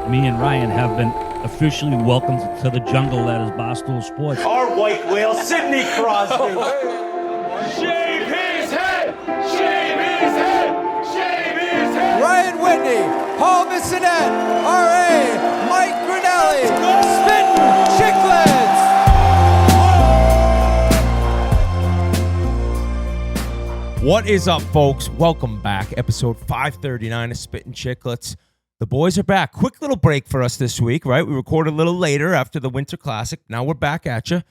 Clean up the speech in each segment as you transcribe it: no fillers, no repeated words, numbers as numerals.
me and Ryan have been officially welcomed to the jungle that is Barstool Sports. Our white whale, Sidney Crosby. Shave his head! Shave his head! Shave his head! Ryan Whitney, Paul Bissonette, R.A., Mike Grinelli, Spittin Chiclets. What is up, folks? Welcome back. Episode 539 of Spittin Chiclets. The boys are back. Quick little break for us this week, right? We recorded a little later after the Winter Classic. Now we're back at you.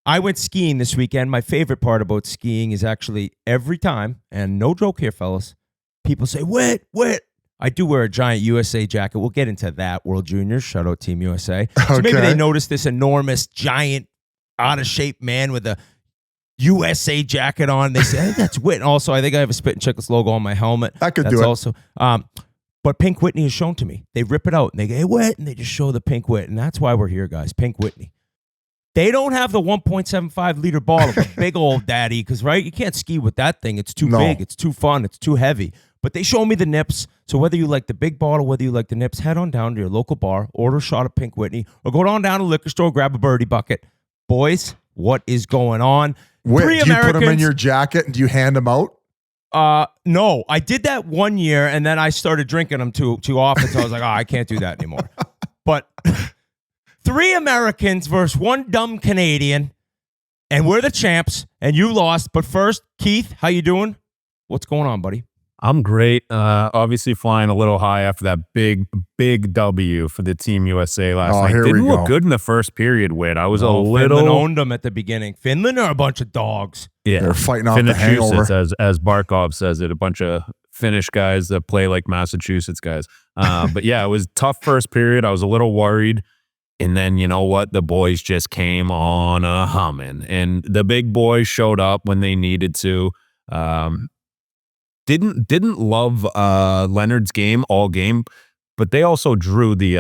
I went skiing this weekend. My favorite part about skiing is actually every time, and no joke here, fellas, people say, wet. I do wear a giant USA jacket. We'll get into that, World Juniors. Shout out Team USA. So maybe they noticed this enormous, giant, out-of-shape man with a USA jacket on. They say, hey, that's Whit. And also, I think I have a Spittin Chiclets logo on my helmet. That could do it. Also, but Pink Whitney is shown to me. They rip it out and they go, hey, Whit, and they just show the Pink Whit. And that's why we're here, guys. Pink Whitney. They don't have the 1.75 liter bottle, the big old daddy, because, right, you can't ski with that thing. It's too big. It's too fun. It's too heavy. But they show me the nips. So whether you like the big bottle, whether you like the nips, head on down to your local bar, order a shot of Pink Whitney, or go on down to the liquor store, grab a birdie bucket. Boys, what is going on? Wait, do you put them in your jacket and do you hand them out? No, I did that one year and then I started drinking them too often. So I was like, I can't do that anymore. But 3 Americans versus 1 dumb Canadian, and we're the champs, and you lost. But first, Keith, how you doing? What's going on, buddy? I'm great. Obviously flying a little high after that big W for the Team USA last night. Didn't look good in the first period, Whit. I was a little... Finland owned them at the beginning. Finland are a bunch of dogs. Yeah. They're fighting off the hangover. As Barkov says it, a bunch of Finnish guys that play like Massachusetts guys. But yeah, it was tough first period. I was a little worried. And then, you know what? The boys just came on a humming. And the big boys showed up when they needed to. Didn't love Leonard's game all game, but they also drew the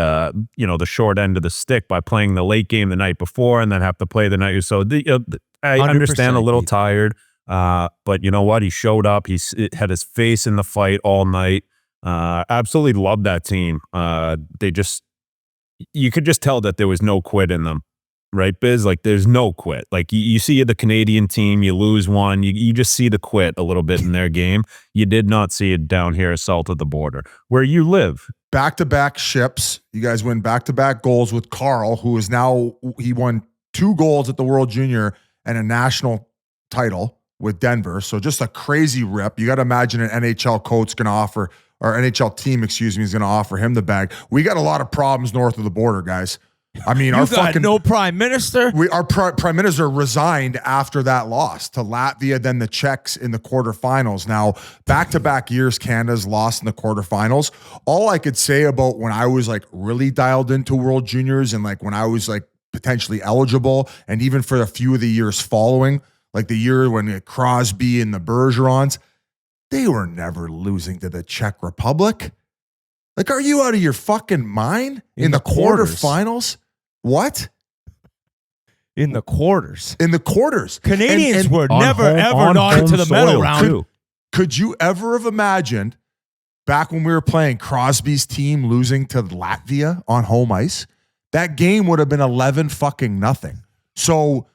the short end of the stick by playing the late game the night before and then have to play the night. So I understand a little tired, but you know what? He showed up. He had his face in the fight all night. Absolutely loved that team. You could just tell that there was no quit in them. Right, Biz? Like, there's no quit. Like, you see the Canadian team, you lose one, you just see the quit a little bit in their game. You did not see it down here south of the border, where you live. Back-to-back ships. You guys win back-to-back goals with Carl, who is now, he won 2 goals at the World Junior and a national title with Denver. So just a crazy rip. You got to imagine an NHL coach going to offer, or NHL team, is going to offer him the bag. We got a lot of problems north of the border, guys. I mean, our fucking no prime minister. Our prime minister resigned after that loss to Latvia, then the Czechs in the quarterfinals. Now, back-to-back years, Canada's lost in the quarterfinals. All I could say about when I was like really dialed into World Juniors and like when I was like potentially eligible, and even for a few of the years following, like the year when Crosby and the Bergerons, they were never losing to the Czech Republic. Like, are you out of your fucking mind in the quarterfinals? What? In the quarters. Canadians were never, ever not into the medal round. Could you ever have imagined back when we were playing Crosby's team losing to Latvia on home ice? That game would have been 11-0. So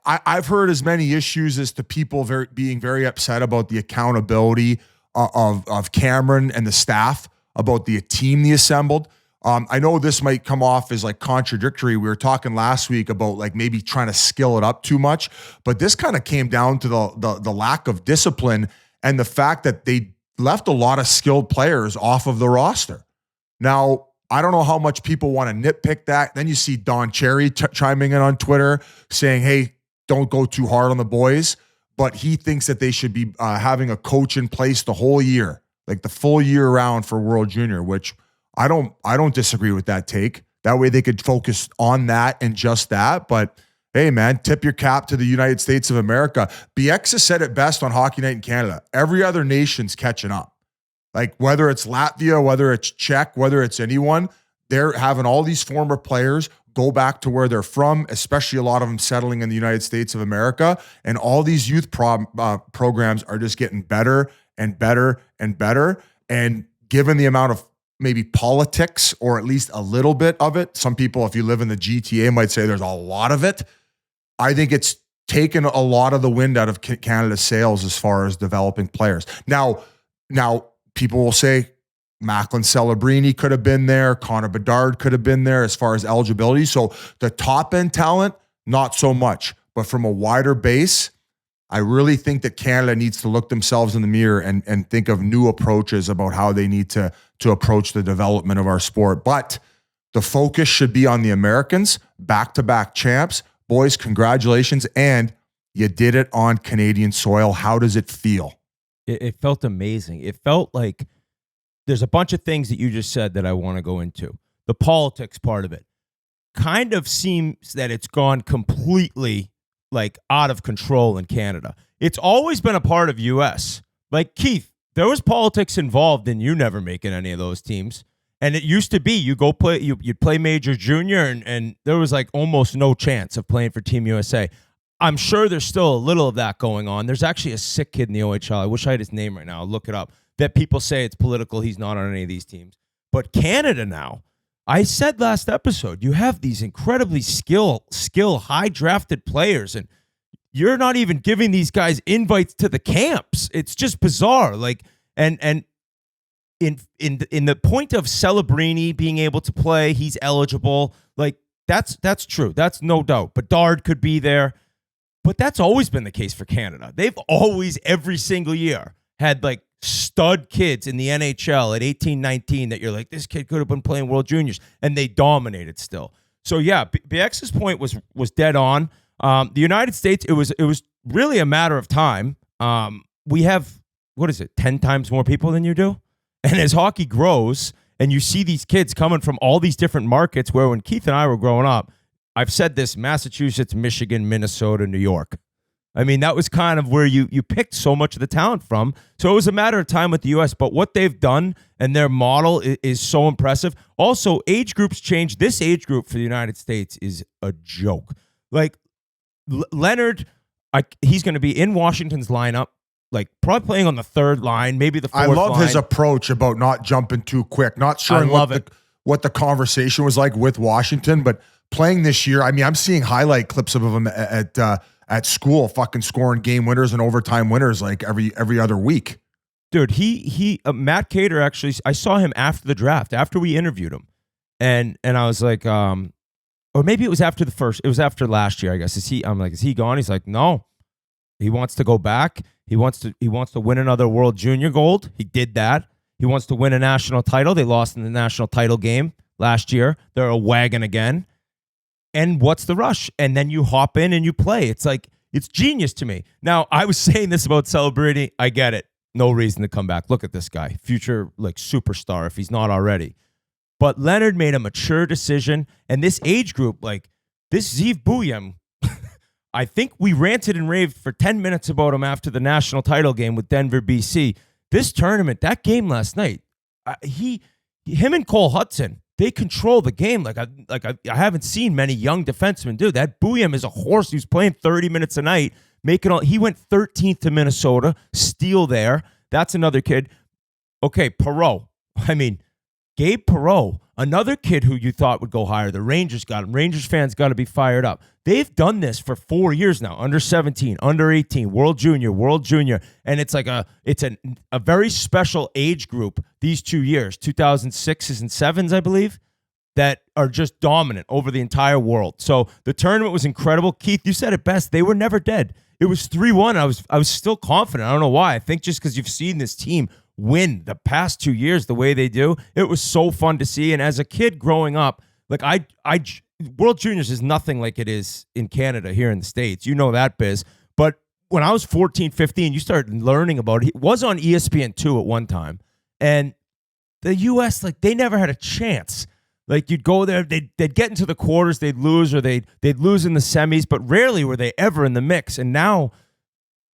I've heard as many issues as to people being very upset about the accountability of Cameron and the staff about the team they assembled. I know this might come off as like contradictory. We were talking last week about like maybe trying to skill it up too much, but this kind of came down to the lack of discipline and the fact that they left a lot of skilled players off of the roster. Now, I don't know how much people want to nitpick that. Then you see Don Cherry chiming in on Twitter saying, hey, don't go too hard on the boys. But he thinks that they should be having a coach in place the whole year, like the full year round for World Junior, which I don't disagree with that take. That way they could focus on that and just that. But hey, man, tip your cap to the United States of America. BX has said it best on Hockey Night in Canada. Every other nation's catching up. Like whether it's Latvia, whether it's Czech, whether it's anyone, they're having all these former players go back to where they're from, especially a lot of them settling in the United States of America. And all these youth programs are just getting better and better and better. And given the amount of maybe politics, or at least a little bit of it. Some people, if you live in the GTA, might say there's a lot of it. I think it's taken a lot of the wind out of Canada's sails as far as developing players. Now people will say Macklin Celebrini could have been there. Connor Bedard could have been there as far as eligibility. So the top end talent, not so much. But from a wider base, I really think that Canada needs to look themselves in the mirror and think of new approaches about how they need to approach the development of our sport. But the focus should be on the Americans, back-to-back champs. Boys, congratulations. And you did it on Canadian soil. How does it feel? It felt amazing. It felt like there's a bunch of things that you just said that I want to go into. The politics part of it kind of seems that it's gone completely like out of control in Canada. It's always been a part of US. Like Keith, there was politics involved in you never making any of those teams. And it used to be you'd play major junior and there was like almost no chance of playing for Team USA. I'm sure there's still a little of that going on. There's actually a sick kid in the OHL. I wish I had his name right now. I'll look it up. That people say it's political. He's not on any of these teams. But Canada now, I said last episode, you have these incredibly skill high drafted players, and you're not even giving these guys invites to the camps. It's just bizarre. Like, and in the point of Celebrini being able to play, he's eligible. Like that's true. That's no doubt. Bedard could be there, but that's always been the case for Canada. They've always, every single year, had like stud kids in the NHL at 18, 19 that you're like, this kid could have been playing World Juniors, and they dominated still. So yeah, BX's point was dead on. The United States, it was really a matter of time. We have, 10 times more people than you do? And as hockey grows and you see these kids coming from all these different markets, where when Keith and I were growing up, I've said this, Massachusetts, Michigan, Minnesota, New York. I mean, that was kind of where you picked so much of the talent from. So it was a matter of time with the U.S., but what they've done and their model is so impressive. Also, age groups change. This age group for the United States is a joke. Like, Leonard, he's going to be in Washington's lineup, like probably playing on the third line, maybe the fourth line. I love his approach about not jumping too quick, not sure what the conversation was like with Washington, but playing this year, I mean, I'm seeing highlight clips of him at school, fucking scoring game winners and overtime winners like every other week. Dude, Matt Cater actually, I saw him after the draft, after we interviewed him, and I was like, or maybe it was after it was after last year, I guess. Is he gone? He's like, no, he wants to go back. He wants to win another World Junior gold. He did that. He wants to win a national title. They lost in the national title game last year. They're a wagon again. And what's the rush? And then you hop in and you play. It's like, it's genius to me. Now, I was saying this about Celebrini. I get it. No reason to come back. Look at this guy. Future like superstar if he's not already. But Leonard made a mature decision. And this age group, like this Zeev Buyem, I think we ranted and raved for 10 minutes about him after the national title game with Denver, BC. This tournament, that game last night, him and Cole Hutson, they control the game like I haven't seen many young defensemen do. That Buyem is a horse who's playing 30 minutes a night, he went 13th to Minnesota, steal there. That's another kid. Okay, Perreault. I mean, Gabe Perreault, another kid who you thought would go higher. The Rangers got him. Rangers fans got to be fired up. They've done this for 4 years now. Under 17, under 18, World Junior. And it's like a very special age group these 2 years, 2006s and 7s, I believe, that are just dominant over the entire world. So the tournament was incredible. Keith, you said it best. They were never dead. It was 3-1. I was still confident. I don't know why. I think just because you've seen this team win the past 2 years the way they do, it was so fun to see. And as a kid growing up, like World Juniors is nothing like it is in Canada here in the States. You know that, Biz. But when I was 14, 15, you started learning about it. It was on ESPN2 at one time. And the U.S., like, they never had a chance. Like, you'd go there, they'd get into the quarters, they'd lose, or they'd lose in the semis, but rarely were they ever in the mix. And now,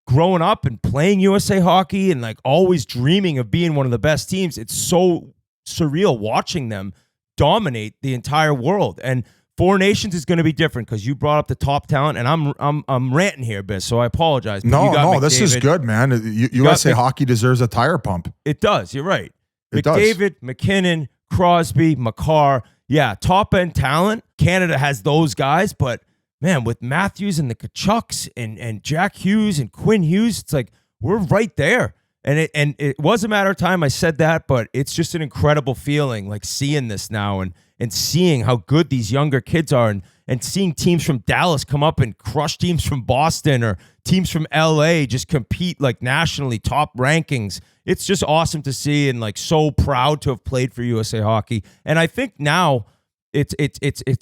growing up and playing USA hockey and, like, always dreaming of being one of the best teams, it's so surreal watching them dominate the entire world. And Four Nations is going to be different because you brought up the top talent, and I'm ranting here, Biz, so I apologize. No, this is good, man. USA hockey deserves a tire pump. It does. You're right. It does. McDavid, McKinnon, Crosby, Makar. Yeah, top end talent. Canada has those guys, but man, with Matthews and the Kachucks and Jack Hughes and Quinn Hughes, it's like we're right there. And it was a matter of time I said that, but it's just an incredible feeling, like seeing this now and seeing how good these younger kids are and seeing teams from Dallas come up and crush teams from Boston or teams from LA just compete like nationally, top rankings. It's just awesome to see and like so proud to have played for USA Hockey. And I think now it's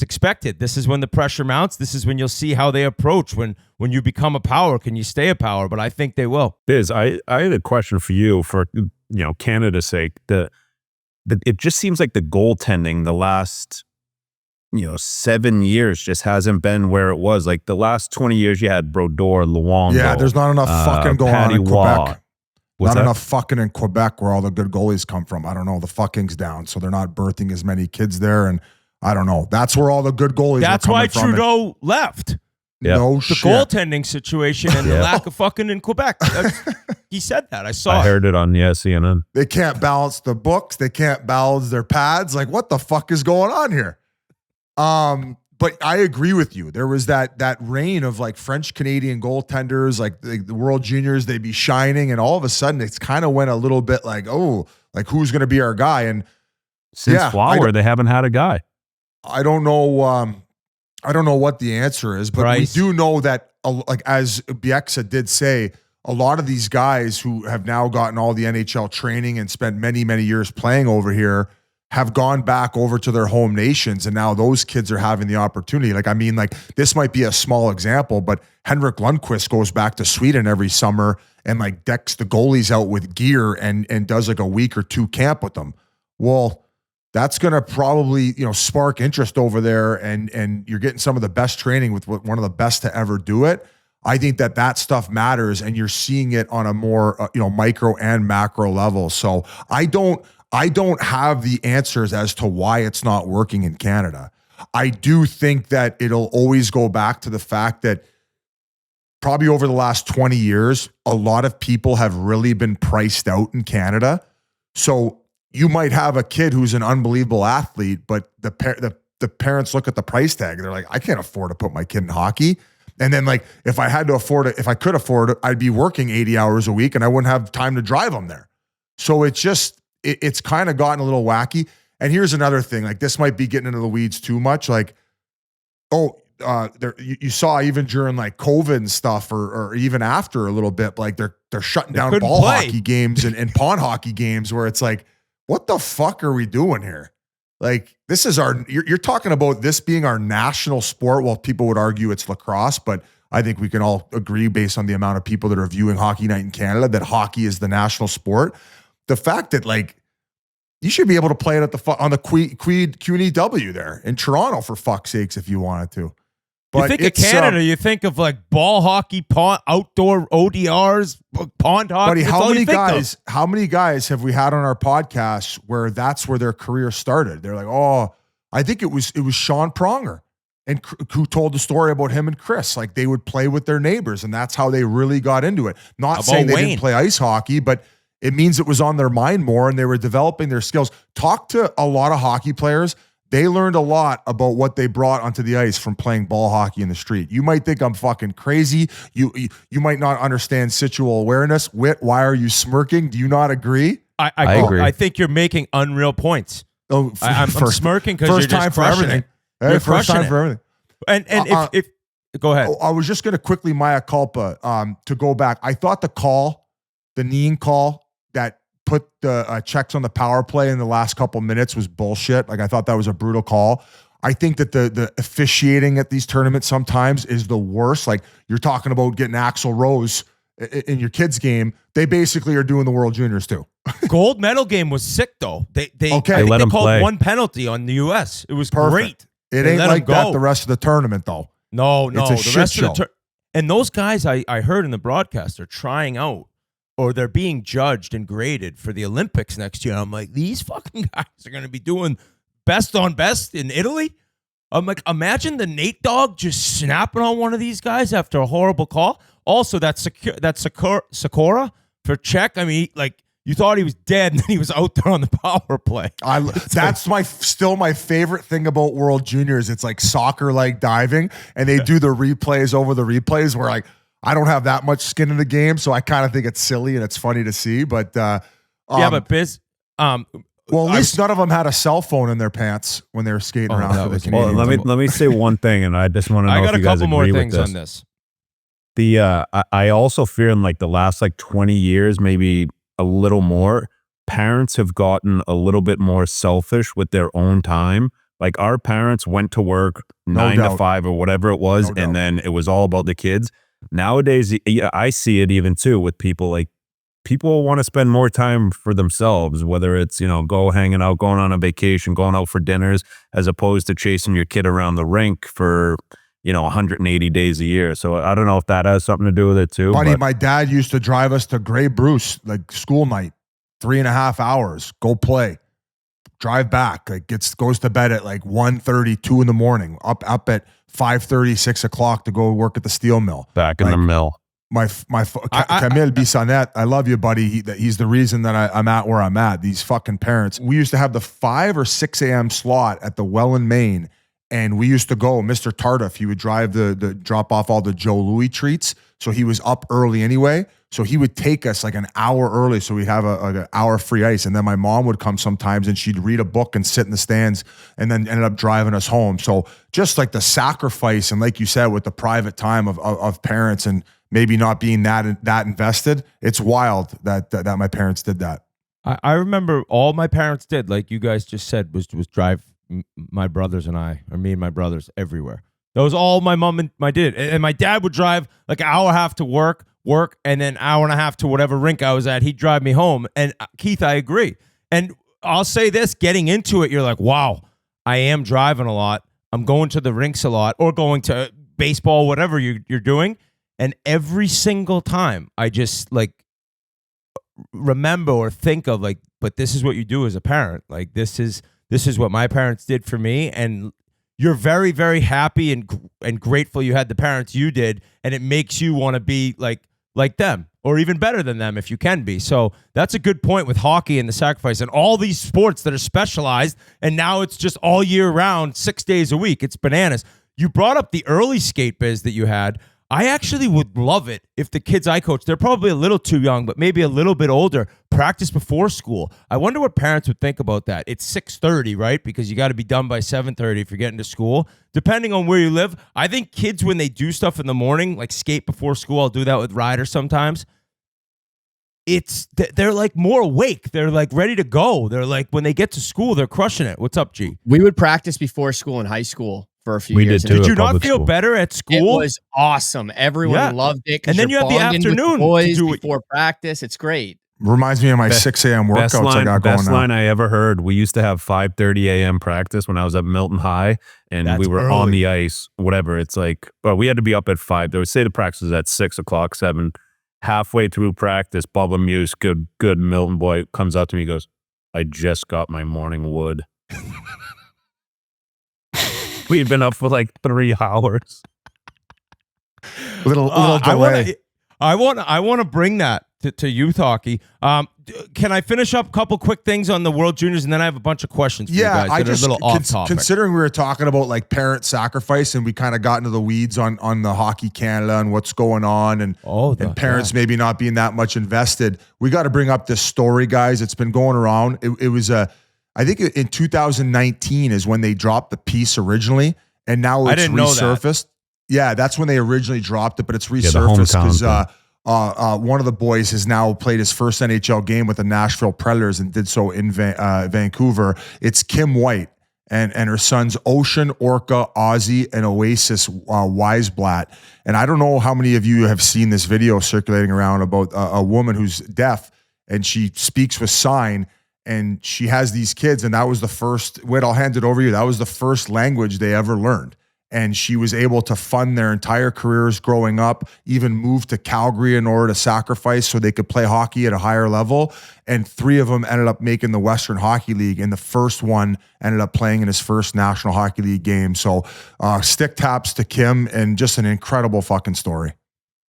expected. This is when the pressure mounts. This is when you'll see how they approach when you become a power. Can you stay a power? But I think they will. Biz, I had a question for you for Canada's sake. It just seems like the goaltending the last 7 years just hasn't been where it was. Like the last 20 years, you had Brodeur, Luongo. Yeah, there's not enough fucking going on in Quebec. What's Not that? enough fucking in Quebec where all the good goalies come from. I don't know. The fucking's down, so they're not birthing as many kids there, and I don't know. That's where all the good goalies. That's are why coming from. Trudeau left. Yeah. No The shit. goaltending situation and the lack of fucking in Quebec. He said that. I saw I it. heard it on CNN. They can't balance the books. They can't balance their pads. Like, what the fuck is going on here? But I agree with you. There was that reign of like French Canadian goaltenders, like the World Juniors, they'd be shining, and all of a sudden it's kind of went a little bit like, oh, like who's going to be our guy? And Since Flower, they haven't had a guy. I don't know. I don't know what the answer is, but Price. we do know that, like as Bieksa did say, a lot of these guys who have now gotten all the NHL training and spent many, many years playing over here have gone back over to their home nations, and now those kids are having the opportunity. Like, I mean, like this might be a small example, but Henrik Lundqvist goes back to Sweden every summer and like decks the goalies out with gear and does like a week or two camp with them. Well, that's going to probably, spark interest over there, and you're getting some of the best training with one of the best to ever do it. I think that stuff matters, and you're seeing it on a more, micro and macro level. So I don't have the answers as to why it's not working in Canada. I do think that it'll always go back to the fact that probably over the last 20 years, a lot of people have really been priced out in Canada. So you might have a kid who's an unbelievable athlete, but the parents look at the price tag and they're like, I can't afford to put my kid in hockey. And then like, if I could afford it, I'd be working 80 hours a week and I wouldn't have time to drive them there. So it's kind of gotten a little wacky. And here's another thing, like this might be getting into the weeds too much. Like, you saw even during like COVID and stuff, or even after a little bit, like they're shutting down ball hockey games and pond hockey games where it's like, what the fuck are we doing here? Like, this is you're talking about this being our national sport. Well, people would argue it's lacrosse, but I think we can all agree based on the amount of people that are viewing Hockey Night in Canada that hockey is the national sport. The fact that like, you should be able to play it on the QNEW there in Toronto for fuck's sakes if you wanted to. But you think of Canada, you think of like ball hockey, outdoor ODRs, pond hockey. Buddy, how many guys have we had on our podcast where that's where their career started? They're like, oh, I think it was Sean Pronger, and who told the story about him and Chris. Like they would play with their neighbors, and that's how they really got into it. Not saying they didn't play ice hockey, but it means it was on their mind more, and they were developing their skills. Talk to a lot of hockey players. They learned a lot about what they brought onto the ice from playing ball hockey in the street. You might think I'm fucking crazy. You might not understand situational awareness. Whit, why are you smirking? Do you not agree? I agree. I think you're making unreal points. Oh, I'm smirking because you're first time just for crushing everything. it. Hey, You're first time crushing for everything. And if go ahead. I was just going to quickly mea culpa to go back. I thought the kneeing call that put the checks on the power play in the last couple minutes was bullshit. Like I thought that was a brutal call. I think that the officiating at these tournaments sometimes is the worst. Like you're talking about getting Axl Rose in your kids game. They basically are doing the World Juniors too. Gold medal game was sick though. They let him called play. one penalty on the US. It was Perfect. great. It They ain't let like him go. that the rest of the tournament though. No. It's a the shit rest show. of the and those guys I heard in the broadcast are trying out, or they're being judged and graded for the Olympics next year. I'm like, these fucking guys are going to be doing best on best in Italy. I'm like, imagine the Nate Dogg just snapping on one of these guys after a horrible call. Also, that Sakura for Czech. I mean, like you thought he was dead, and then he was out there on the power play. That's still my favorite thing about World Juniors. It's like soccer, like diving, and they do the replays over the replays where like I don't have that much skin in the game, so I kind of think it's silly and it's funny to see. But but Biz, well, at least none of them had a cell phone in their pants when they were skating around for the Canadians. Well, let me say one thing, and I just want to know I got if a you guys couple more agree things with on this. I also fear in like the last like 20 years, maybe a little more, parents have gotten a little bit more selfish with their own time. Like our parents went to work 9 to 5 or whatever it was, and then it was all about the kids. Nowadays, I see it even too with people. Like people want to spend more time for themselves, whether it's, go hanging out, going on a vacation, going out for dinners, as opposed to chasing your kid around the rink for 180 days a year. So I don't know if that has something to do with it too. Buddy, my dad used to drive us to Grey Bruce, like school night, 3.5 hours, go play, drive back, like goes to bed at like 1:30, 2 in the morning, up at 5:30, 6 o'clock to go work at the steel mill. Back in the mill. Camille Bissonnette, I love you, buddy. He's the reason that I'm at where I'm at. These fucking parents. We used to have the 5 or 6 a.m. slot at the Welland, Maine, and we used to go. Mr. Tardif, he would drive the drop off all the Joe Louis treats, so he was up early anyway. So he would take us like an hour early, so we'd have an hour free ice, and then my mom would come sometimes, and she'd read a book and sit in the stands, and then ended up driving us home. So just like the sacrifice, and like you said, with the private time of parents, and maybe not being that invested, it's wild that my parents did that. I remember all my parents did, like you guys just said, was drive my brothers and I, or me and my brothers, everywhere. That was all my mom and my dad. And my dad would drive like an hour and a half to work, and then an hour and a half to whatever rink I was at. He'd drive me home. And Keith, I agree. And I'll say this, getting into it, you're like, wow, I am driving a lot. I'm going to the rinks a lot, or going to baseball, whatever you're doing. And every single time I just like remember or think of like, but this is what you do as a parent. Like this is what my parents did for me. And you're very, very happy and grateful you had the parents you did. And it makes you want to be like them, or even better than them if you can be. So that's a good point with hockey and the sacrifice and all these sports that are specialized. And now it's just all year round, 6 days a week. It's bananas. You brought up the early skate biz that you had. I actually would love it if the kids I coach, they're probably a little too young, but maybe a little bit older, practice before school. I wonder what parents would think about that. It's 6:30, right? Because you got to be done by 7:30 if you're getting to school. Depending on where you live, I think kids, when they do stuff in the morning, like skate before school, I'll do that with Ryder sometimes, they're like more awake. They're like ready to go. They're like, when they get to school, they're crushing it. What's up, G? We would practice before school in high school for a few We years. did too. Did you not public feel school. better at school? It was awesome. Everyone loved it. And then you have the afternoon to boys do it. before practice. It's great. Reminds me of my 6 a.m. workouts I got going Best now. line I ever heard. We used to have 5:30 a.m. practice when I was at Milton High, and That's we were early. on the ice, whatever. It's like, but we had to be up at 5. They would say the practice was at 6 o'clock, 7. Halfway through practice, Bubba Muse, good Milton boy, comes up to me and goes, I just got my morning wood. We had been up for like 3 hours. Little delay. I want to bring that to youth hockey. Can I finish up a couple quick things on the World Juniors, and then I have a bunch of questions for you guys I that are a just little off topic. considering we were talking about like parent sacrifice, and we kind of got into the weeds on the Hockey Canada and what's going on, and parents maybe not being that much invested. We got to bring up this story, guys. It's been going around. It was I think in 2019 is when they dropped the piece originally, and now it's resurfaced. Yeah, that's when they originally dropped it, but it's resurfaced because one of the boys has now played his first NHL game with the Nashville Predators and did so in Vancouver. It's Kim White and her sons Ocean, Orca, Ozzy, and Oasis Weisblatt. And I don't know how many of you have seen this video circulating around about a woman who's deaf and she speaks with sign, and she has these kids, and that was the first, Whit, I'll hand it over to you. That was the first language they ever learned. And she was able to fund their entire careers growing up, even moved to Calgary in order to sacrifice so they could play hockey at a higher level. And 3 of them ended up making the Western Hockey League, and the first one ended up playing in his first National Hockey League game. So stick taps to Kim, and just an incredible fucking story.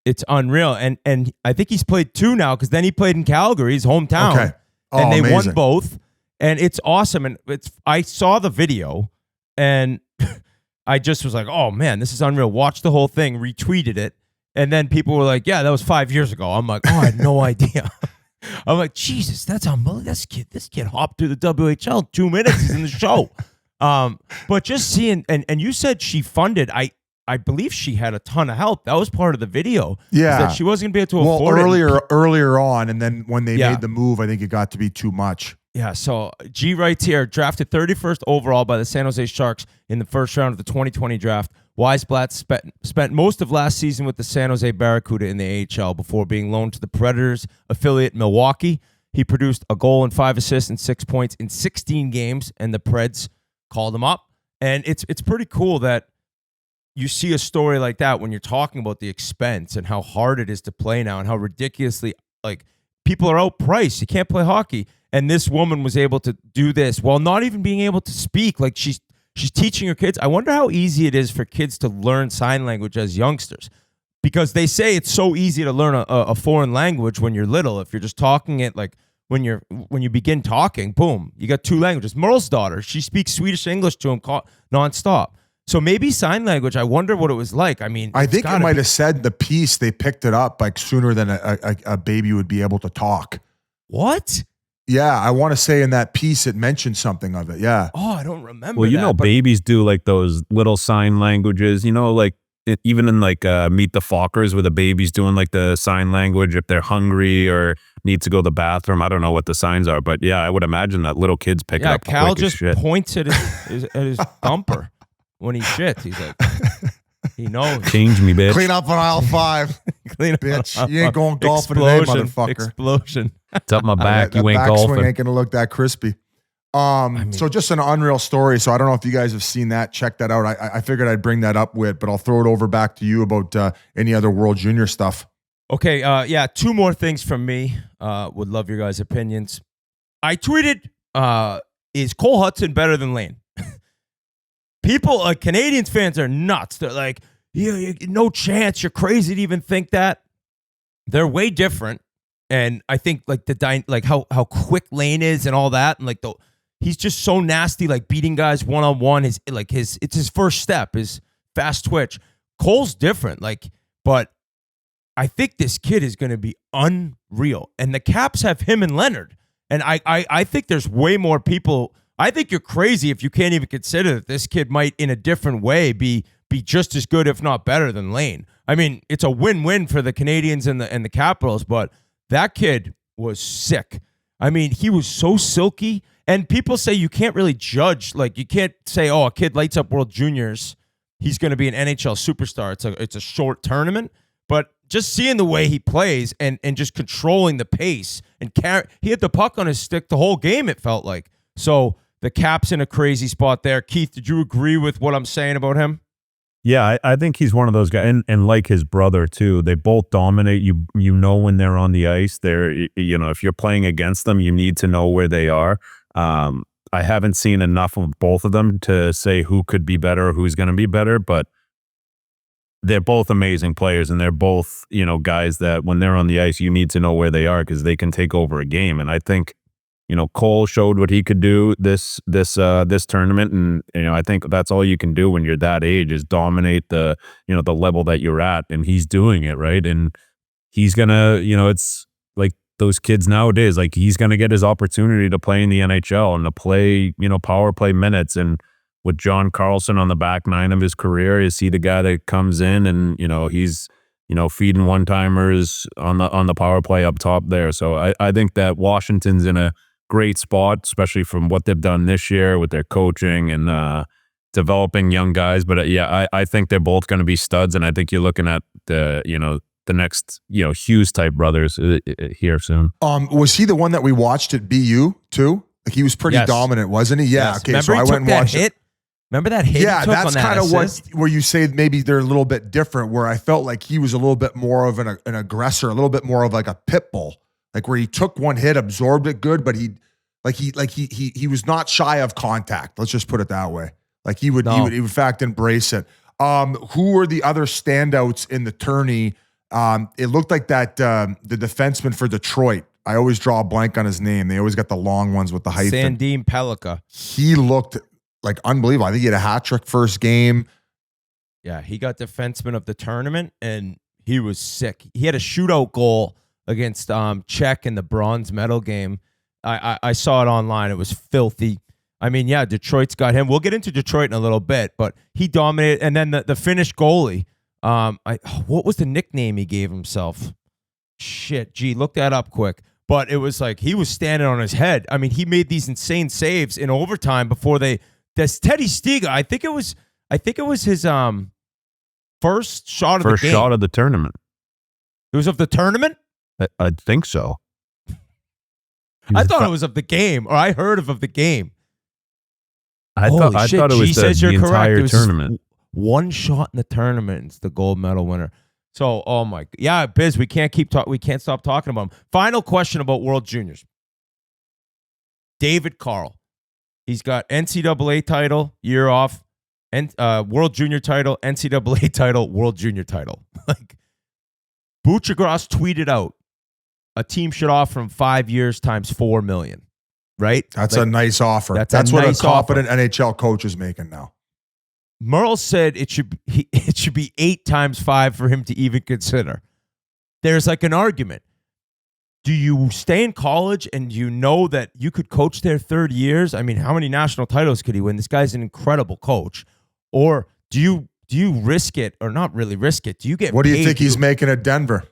it's unreal. And I think he's played 2 now because then he played in Calgary, his hometown. Okay. Oh, and they amazing. won both. And it's awesome. And I saw the video and I just was like, oh man, this is unreal. Watched the whole thing, retweeted it. And then people were like, yeah, that was 5 years ago. I'm like, oh, I had no idea. I'm like, Jesus, that's unbelievable. This kid hopped through the WHL in 2 minutes. He's in the show. But just seeing, and you said she funded, I believe she had a ton of help. That was part of the video. Yeah. That she wasn't going to be able to afford it. Earlier on, and then when they Yeah. made the move, I think it got to be too much. Yeah, so G writes here, drafted 31st overall by the San Jose Sharks in the first round of the 2020 draft. Weisblatt spent most of last season with the San Jose Barracuda in the AHL before being loaned to the Predators affiliate Milwaukee. He produced a goal and 5 assists and 6 points in 16 games, and the Preds called him up. And it's pretty cool that you see a story like that when you're talking about the expense and how hard it is to play now and how ridiculously, like, people are outpriced. You can't play hockey. And this woman was able to do this while not even being able to speak. Like, she's teaching her kids. I wonder how easy it is for kids to learn sign language as youngsters, because they say it's so easy to learn a foreign language when you're little. If you're just talking it, like when you begin talking, boom, you got 2 languages. Merle's daughter, she speaks Swedish and English to him nonstop. So maybe sign language, I wonder what it was like. I mean, I think it might have said the piece they picked it up like sooner than a baby would be able to talk. What? Yeah, I want to say in that piece it mentioned something of it. Yeah. Oh, I don't remember. Well, you that, know, but babies do like those little sign languages, you know, like even in like Meet the Fockers where the baby's doing like the sign language if they're hungry or need to go to the bathroom. I don't know what the signs are, but yeah, I would imagine that little kids pick it up Cal quick as just shit. points at his thumper when he shits. He's like, he knows. Change me, bitch. Clean up on aisle 5. Clean up. Bitch, you ain't going golfing today, motherfucker. Explosion. It's up my back. That You ain't backswing golfing. ain't gonna look that crispy. So just an unreal story. So I don't know if you guys have seen that. Check that out. I figured I'd bring that up with, but I'll throw it over back to you about any other World Junior stuff. Okay, yeah, 2 more things from me. Would love your guys' opinions. I tweeted, is Cole Hutson better than Lane? People, Canadiens fans are nuts. They're like, yeah, no chance. You're crazy to even think that. They're way different. And I think like how quick Lane is and all that, and like he's just so nasty, like beating guys one-on-one. It's his first step, his fast twitch. Cole's different, but I think this kid is going to be unreal. And the Caps have him and Leonard. And I think there's way more people. I think you're crazy if you can't even consider that this kid might, in a different way, be just as good, if not better, than Lane. I mean, it's a win-win for the Canadiens and the Capitals, but that kid was sick. I mean, he was so silky. And people say you can't really judge. Like, you can't say, oh, a kid lights up World Juniors, he's going to be an NHL superstar. It's a short tournament. But just seeing the way he plays and just controlling the pace and he had the puck on his stick the whole game, it felt like. So the Caps in a crazy spot there. Keith, did you agree with what I'm saying about him? Yeah, I think he's one of those guys, and like his brother too. They both dominate. You know when they're on the ice. If you're playing against them, you need to know where they are. I haven't seen enough of both of them to say who could be better or who's going to be better, but they're both amazing players, and they're both guys that when they're on the ice, you need to know where they are because they can take over a game. And I think Cole showed what he could do this tournament, and I think that's all you can do when you're that age is dominate the the level that you're at, and he's doing it right, and he's gonna it's like those kids nowadays, like he's gonna get his opportunity to play in the NHL and to play power play minutes, and with John Carlson on the back nine of his career, is he the guy that comes in and he's feeding one timers on the power play up top there. So I think that Washington's in a great spot, especially from what they've done this year with their coaching and developing young guys. But I think they're both going to be studs, and I think you're looking at the next Hughes type brothers here soon. Was he the one that we watched at BU too? Like he was pretty dominant, wasn't he? Yeah. Yes. Okay. Remember So I went and watched it. Remember that hit? Yeah, he took that's on that kind of assist? where you say maybe they're a little bit different. Where I felt like he was a little bit more of an aggressor, a little bit more of like a pit bull, like where he took one hit, absorbed it good, but he was not shy of contact. Let's just put it that way. Like he would in fact embrace it. Who were the other standouts in the tourney It looked like that the defenseman for Detroit. I always draw a blank on his name. They always got the long ones with the hyphen. Sandin Pellikka. He looked like unbelievable. I think he had a hat trick first game. Yeah, he got defenseman of the tournament, and he was sick. He had a shootout goal against Czech in the bronze medal game. I saw it online. It was filthy. I mean, yeah, Detroit's got him. We'll get into Detroit in a little bit, but he dominated. And then the Finnish goalie, what was the nickname he gave himself? Shit, gee, look that up quick. But it was like he was standing on his head. I mean, he made these insane saves in overtime before this Teddy Stiga. I think it was his first shot of the game. First shot of the tournament. It was of the tournament? I think so. I thought it was of the game, or I heard of the game. I thought it was the entire tournament. One shot in the tournament. It's the gold medal winner. So, oh my, yeah, Biz, we can't stop talking about him. Final question about World Juniors. David Carl. He's got NCAA title, year off, and World Junior title, NCAA title, World Junior title. Like, Buchagras tweeted out, a team should offer him 5 years times $4 million. Right? That's a nice offer. That's what nice a confident NHL coach is making now. Merle said it should be 8 times 5 for him to even consider. There's like an argument. Do you stay in college and you know that you could coach there 30 years? I mean, how many national titles could he win? This guy's an incredible coach. Or do you risk it or not really risk it? Do you get What do you paid? think he's making at Denver?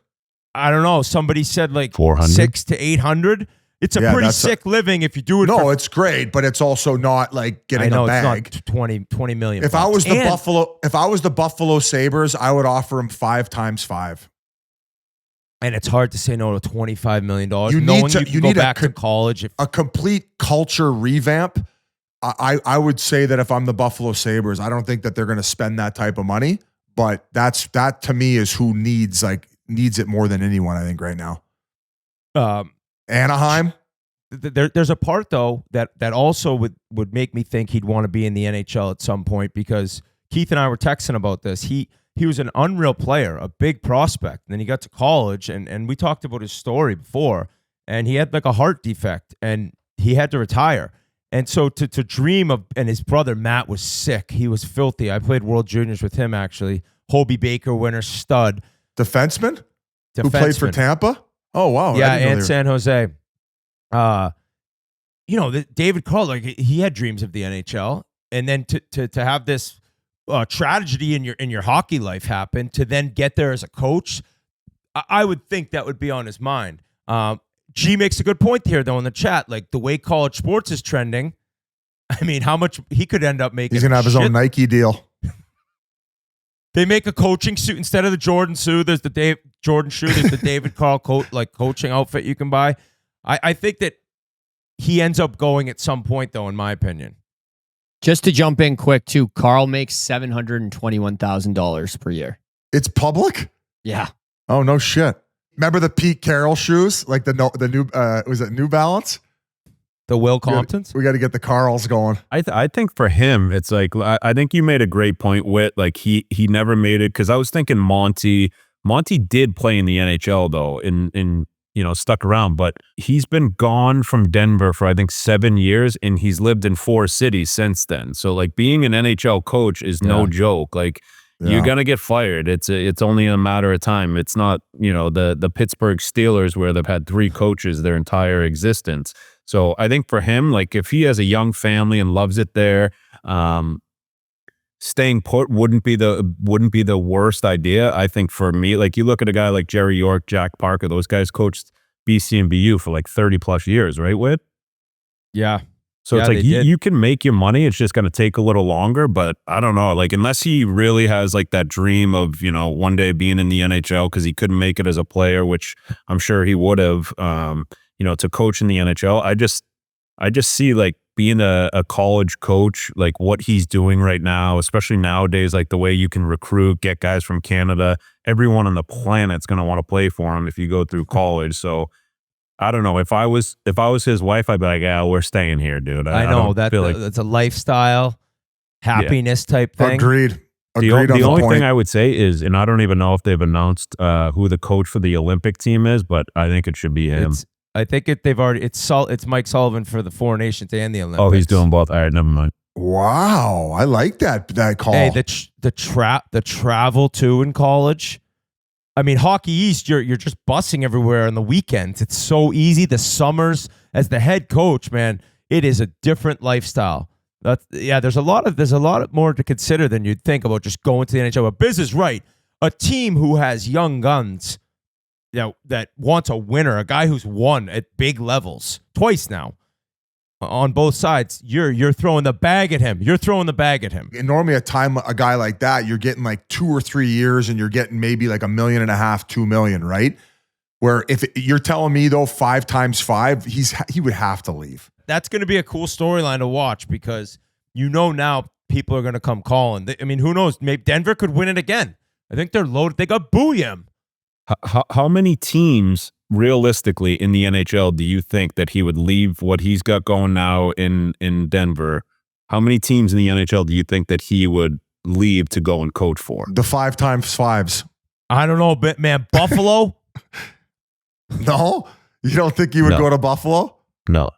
I don't know. Somebody said like 400? 600 to 800. It's a pretty sick living if you do it. No, it's great, but it's also not like getting a bag. It's not 20 million. If I was the Buffalo Sabres, I would offer him 5 times 5. And it's hard to say no to $25 million. You You go back to college. A complete culture revamp. I would say that if I'm the Buffalo Sabres, I don't think that they're going to spend that type of money. But that to me is who needs it more than anyone, I think, right now. Anaheim. There's a part though that also would make me think he'd want to be in the NHL at some point, because Keith and I were texting about this. He was an unreal player, a big prospect. And then he got to college, and we talked about his story before, and he had like a heart defect and he had to retire. And so to dream of, and his brother Matt was sick. He was filthy. I played World Juniors with him actually. Hobie Baker winner, stud. Defenseman? Who played for Tampa? Oh, wow. Yeah, and San Jose. David Carl, like, he had dreams of the NHL, and then to have this tragedy in your hockey life happen, to then get there as a coach, I would think that would be on his mind. G makes a good point here, though, in the chat. Like, the way college sports is trending, I mean, how much he could end up making. He's going to have his own Nike deal. They make a coaching suit instead of the Jordan shoe. There's the Jordan shoe. There's the David Carl coaching outfit you can buy. I think that he ends up going at some point, though, in my opinion. Just to jump in quick, too, Carl makes $721,000 per year. It's public? Yeah. Oh, no shit. Remember the Pete Carroll shoes? Like the new, was it New Balance? The Will Comptons? We got to get the Carls going. I think for him, it's like, I think you made a great point, Whit. Like he never made it, because I was thinking Monty did play in the NHL though, in stuck around, but he's been gone from Denver for I think 7 years, and he's lived in 4 cities since then. So like being an NHL coach is no joke. Like you're gonna get fired. It's only a matter of time. It's not the Pittsburgh Steelers where they've had 3 coaches their entire existence. So I think for him, like if he has a young family and loves it there, staying put wouldn't be the worst idea. I think for me, like you look at a guy like Jerry York, Jack Parker, those guys coached BC and BU for like 30 plus years, right, Whit? Yeah. So it's like you can make your money. It's just going to take a little longer, but I don't know. Like unless he really has like that dream of, one day being in the NHL, because he couldn't make it as a player, which I'm sure he would have, to coach in the NHL. I just see like being a college coach, like what he's doing right now, especially nowadays, like the way you can recruit, get guys from Canada, everyone on the planet's going to want to play for him if you go through college. So I don't know. If I was his wife, I'd be like, yeah, we're staying here, dude. I know that's a lifestyle, happiness type thing. Agreed. The Agreed on the only point. thing I would say is, and I don't even know if they've announced who the coach for the Olympic team is, but I think it should be him. I think they've already. It's Mike Sullivan for the Four Nations and the Olympics. Oh, he's doing both. All right, never mind. Wow, I like that call. Hey, the travel too in college. I mean, Hockey East, you're just bussing everywhere on the weekends. It's so easy. The summers, as the head coach, man, it is a different lifestyle. There's a lot more to consider than you'd think about just going to the NHL. But Biz is right. A team who has young guns, that wants a winner, a guy who's won at big levels twice now on both sides. You're throwing the bag at him. And normally a guy like that, you're getting like 2 or 3 years and you're getting maybe like $1.5 million, $2 million, right? Where if you're telling me though 5 times 5, he would have to leave. That's going to be a cool storyline to watch because now people are going to come calling. I mean, who knows? Maybe Denver could win it again. I think they're loaded. They got Booyam. How many teams realistically in the NHL do you think that he would leave what he's got going now in Denver? How many teams in the NHL do you think that he would leave to go and coach for? The 5 times 5s. I don't know, but man, Buffalo. No, you don't think he would go to Buffalo? No.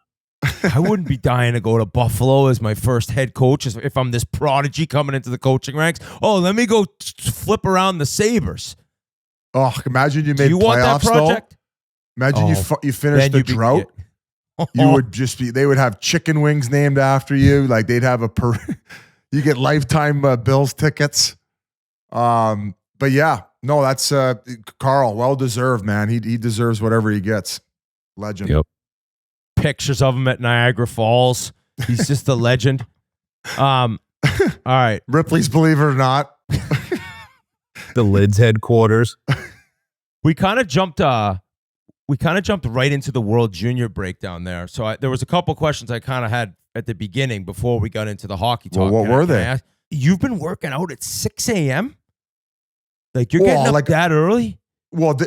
I wouldn't be dying to go to Buffalo as my first head coach if I'm this prodigy coming into the coaching ranks. Oh, let me go flip around the Sabres. Oh, imagine you made you playoffs, want that project? Though. Imagine you finished the drought. You would just be. They would have chicken wings named after you. Like they'd have you get lifetime Bills tickets. But yeah, no, that's Carl. Well deserved, man. He deserves whatever he gets. Legend. Yep. Pictures of him at Niagara Falls. He's just a legend. All right. Ripley's Believe It or Not. The Lids headquarters. We kind of jumped right into the World Junior breakdown there. So there was a couple questions I kind of had at the beginning before we got into the hockey talk. Well, what were they? You've been working out at 6 a.m.? Like you're getting up that early? Well,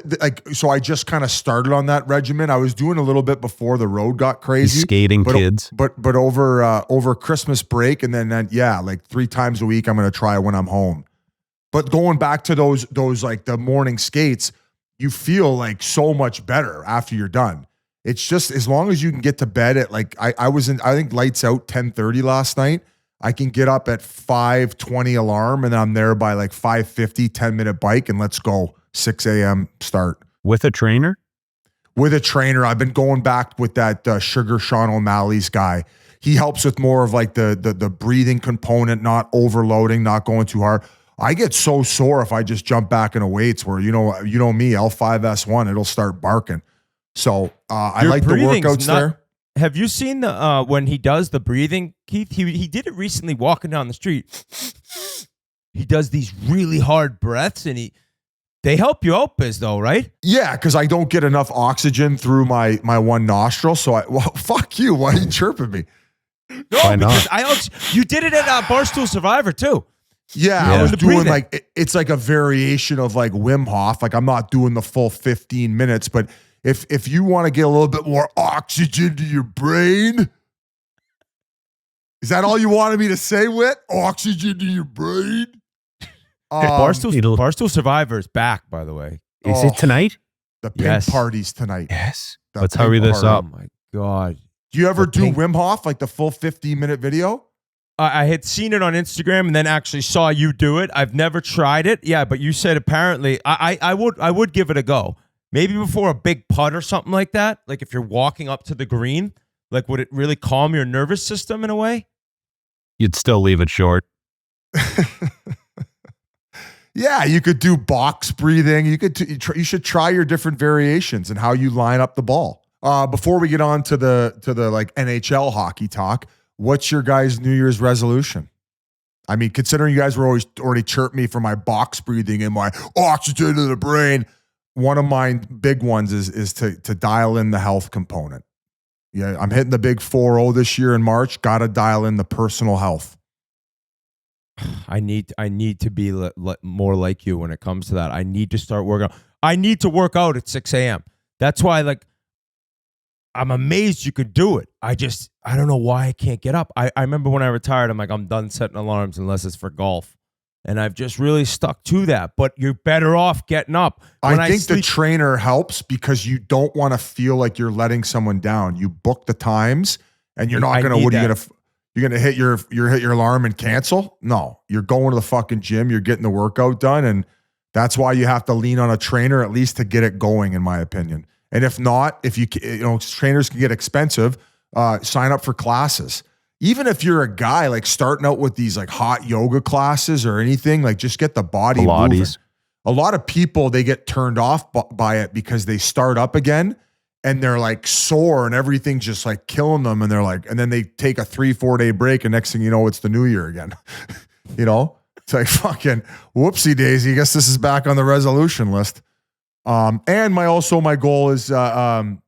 so I just kind of started on that regimen. I was doing a little bit before the road got crazy. Skating kids. But over Christmas break and then like 3 times a week I'm going to try when I'm home. But going back to those like the morning skates, you feel like so much better after you're done. It's just as long as you can get to bed at like I think lights out 10:30 last night. I can get up at 5:20 alarm and then I'm there by like 5:50, 10-minute bike and let's go. 6 a.m. start. With a trainer? With a trainer. I've been going back with that Sugar Sean O'Malley's guy. He helps with more of like the breathing component, not overloading, not going too hard. I get so sore if I just jump back into weights where, you know me, L5S1, it'll start barking. So I like the workouts there. Have you seen the when he does the breathing, Keith? He did it recently walking down the street. He does these really hard breaths and they help you out, Biz, though, right? Yeah, because I don't get enough oxygen through my one nostril. So fuck you. Why are you chirping me? No, because you did it at Barstool Survivor too. Yeah, I was doing like it's like a variation of like Wim Hof. Like I'm not doing the full 15 minutes, but if you want to get a little bit more oxygen to your brain, is that all you wanted me to say, Whit? Oxygen to your brain? Barstool Survivor is back, by the way. Is it tonight? The pink party's tonight. Yes. Let's hurry this up. Oh my God. Do you ever do Wim Hof, like the full 15-minute video? I had seen it on Instagram and then actually saw you do it. I've never tried it. Yeah, but you said apparently I would give it a go. Maybe before a big putt or something like that. Like if you're walking up to the green, like would it really calm your nervous system in a way? You'd still leave it short. Yeah, you could do box breathing. You should try your different variations and how you line up the ball. Before we get on to the like NHL hockey talk, what's your guys' New Year's resolution? I mean, considering you guys were already chirping me for my box breathing and my oxygen to the brain, one of my big ones is to dial in the health component. Yeah, I'm hitting the big 4-0 this year in March. Got to dial in the personal health. I need to be more like you when it comes to that. I need to start working out. I need to work out at 6 a.m. That's why, like, I'm amazed you could do it. I don't know why I can't get up. I remember when I retired, I'm like, I'm done setting alarms unless it's for golf. And I've just really stuck to that. But you're better off getting up. When I think the trainer helps because you don't want to feel like you're letting someone down. You book the times, and you're not gonna. What are you gonna? You're gonna hit your alarm and cancel? No, you're going to the fucking gym. You're getting the workout done, and that's why you have to lean on a trainer at least to get it going, in my opinion. And if not, if you trainers can get expensive. Sign up for classes. Even if you're a guy like starting out with these like hot yoga classes or anything, like just get the body moving. A lot of people, they get turned off by it because they start up again and they're like sore and everything's just like killing them. And they're like, and then they take a 3-4 day break and next thing you know, it's the new year again. It's like fucking whoopsie daisy. I guess this is back on the resolution list. And my goal is to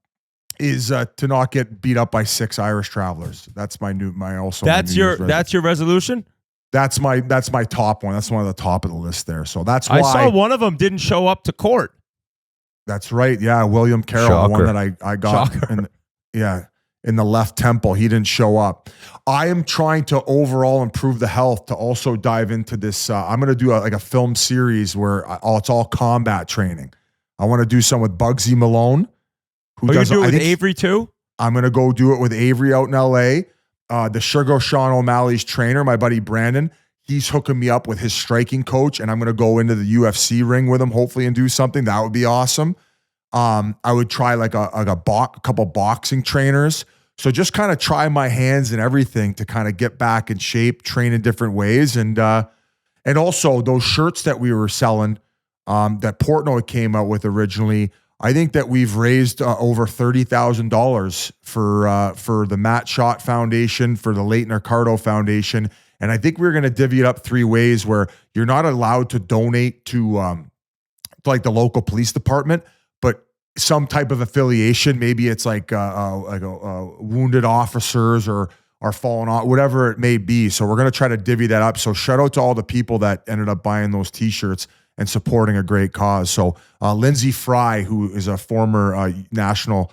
not get beat up by 6 Irish Travelers. That's That's your resolution? That's my top one. That's one of the top of the list there. So that's why I saw one of them didn't show up to court. That's right. Yeah, William Carroll, Shocker. the one that I got in the left temple. He didn't show up. I am trying to overall improve the health to also dive into this. I'm going to do a film series where it's all combat training. I want to do some with Bugsy Malone. You do it with Avery too? I'm going to go do it with Avery out in LA. The Sugar Sean O'Malley's trainer, my buddy Brandon, he's hooking me up with his striking coach, and I'm going to go into the UFC ring with him, hopefully, and do something. That would be awesome. I would try like a couple boxing trainers. So just kind of try my hands and everything to kind of get back in shape, train in different ways. And also those shirts that we were selling that Portnoy came out with originally, I think that we've raised over $30,000 for the Matt Schott Foundation, for the Leighton Ricardo Foundation, and I think we're going to divvy it up 3 ways where you're not allowed to donate to like the local police department, but some type of affiliation. Maybe it's like wounded officers or fallen off, whatever it may be. So we're going to try to divvy that up. So shout out to all the people that ended up buying those T-shirts and supporting a great cause. So Lindsay Fry, who is a former national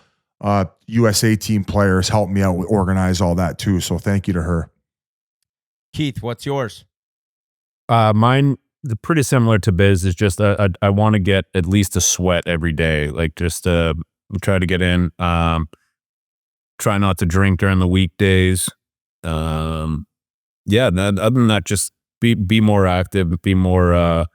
USA team player, has helped me out with organize all that too. So thank you to her. Keith, what's yours? Mine, pretty similar to Biz, is just I want to get at least a sweat every day. Like just try to get in. Try not to drink during the weekdays. Other than that, just be more active, be more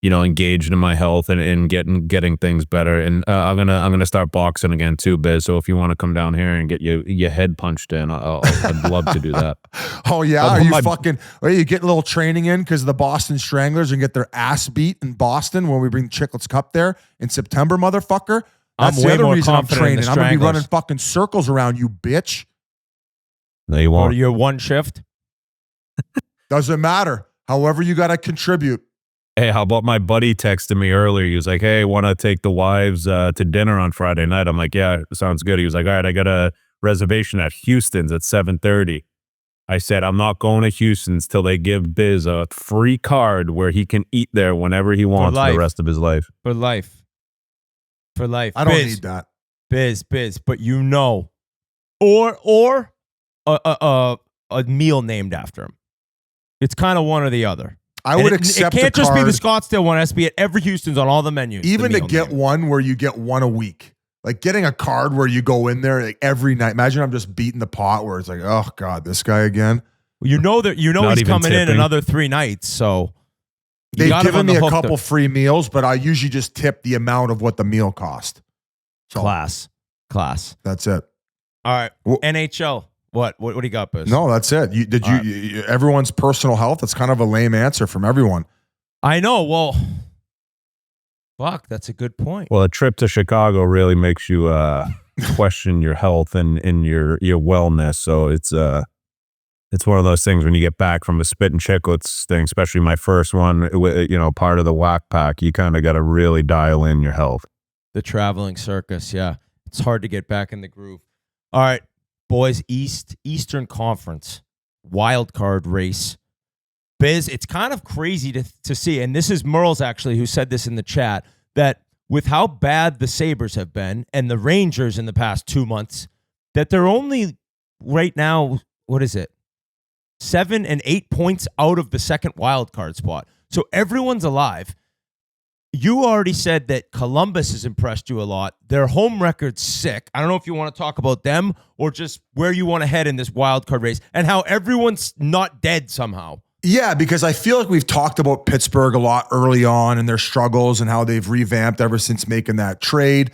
engaged in my health and getting things better. And I'm gonna start boxing again too, Biz. So if you want to come down here and get your head punched in, I'd love to do that. Oh yeah, are you getting a little training in because the Boston Stranglers and get their ass beat in Boston when we bring the Chiclets Cup there in September, motherfucker? That's the other reason I'm training. I'm gonna be running fucking circles around you, bitch. No, you won't. Or your one shift? Doesn't matter. However, you got to contribute. Hey, how about my buddy texted me earlier? He was like, hey, want to take the wives to dinner on Friday night? I'm like, yeah, sounds good. He was like, all right, I got a reservation at Houston's at 7:30. I said, I'm not going to Houston's till they give Biz a free card where he can eat there whenever he wants for the rest of his life. For life. I don't need that. Biz, but or a meal named after him. It's kind of one or the other. I would accept. It can't just be the Scottsdale one. It has to be at every Houston's on all the menus. Even to get one where you get one a week, like getting a card where you go in there like every night. Imagine I'm just beating the pot where it's like, oh god, this guy again. You know he's coming in another 3 nights. So they've given me a couple free meals, but I usually just tip the amount of what the meal cost. So, Class. That's it. All right, NHL. What do you got, Biz? No, that's it. Everyone's personal health? That's kind of a lame answer from everyone. I know. Well, fuck, that's a good point. Well, a trip to Chicago really makes you question your health and your wellness. So it's one of those things when you get back from a Spittin Chiclets thing, especially my first one, part of the whack pack, you kind of got to really dial in your health. The traveling circus, yeah. It's hard to get back in the groove. All right. Boys, Eastern Conference wild card race. Biz, it's kind of crazy to see, and this is Merle's actually who said this in the chat, that with how bad the Sabres have been and the Rangers in the past 2 months, that they're only right now, what is it? 7 and 8 points out of the second wild card spot. So everyone's alive. You already said that Columbus has impressed you a lot. Their home record's sick. I don't know if you want to talk about them or just where you want to head in this wild card race and how everyone's not dead somehow. Yeah, because I feel like we've talked about Pittsburgh a lot early on and their struggles and how they've revamped ever since making that trade.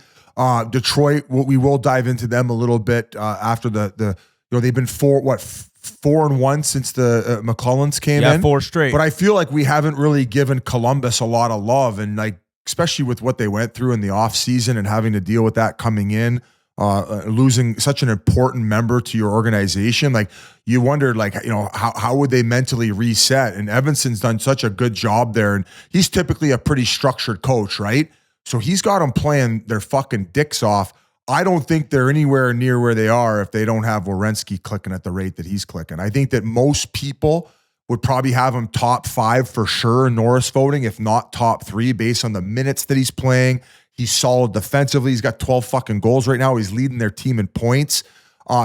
Detroit, we will dive into them a little bit after they've been 4-1 since the McClellans came in. 4 straight. But I feel like we haven't really given Columbus a lot of love, and like especially with what they went through in the offseason and having to deal with that coming in, losing such an important member to your organization. Like you wondered, like, how would they mentally reset? And Evanson's done such a good job there, and he's typically a pretty structured coach, right? So he's got them playing their fucking dicks off. I don't think they're anywhere near where they are if they don't have Werenski clicking at the rate that he's clicking. I think that most people would probably have him top 5 for sure in Norris voting, if not top 3, based on the minutes that he's playing. He's solid defensively. He's got 12 fucking goals right now. He's leading their team in points.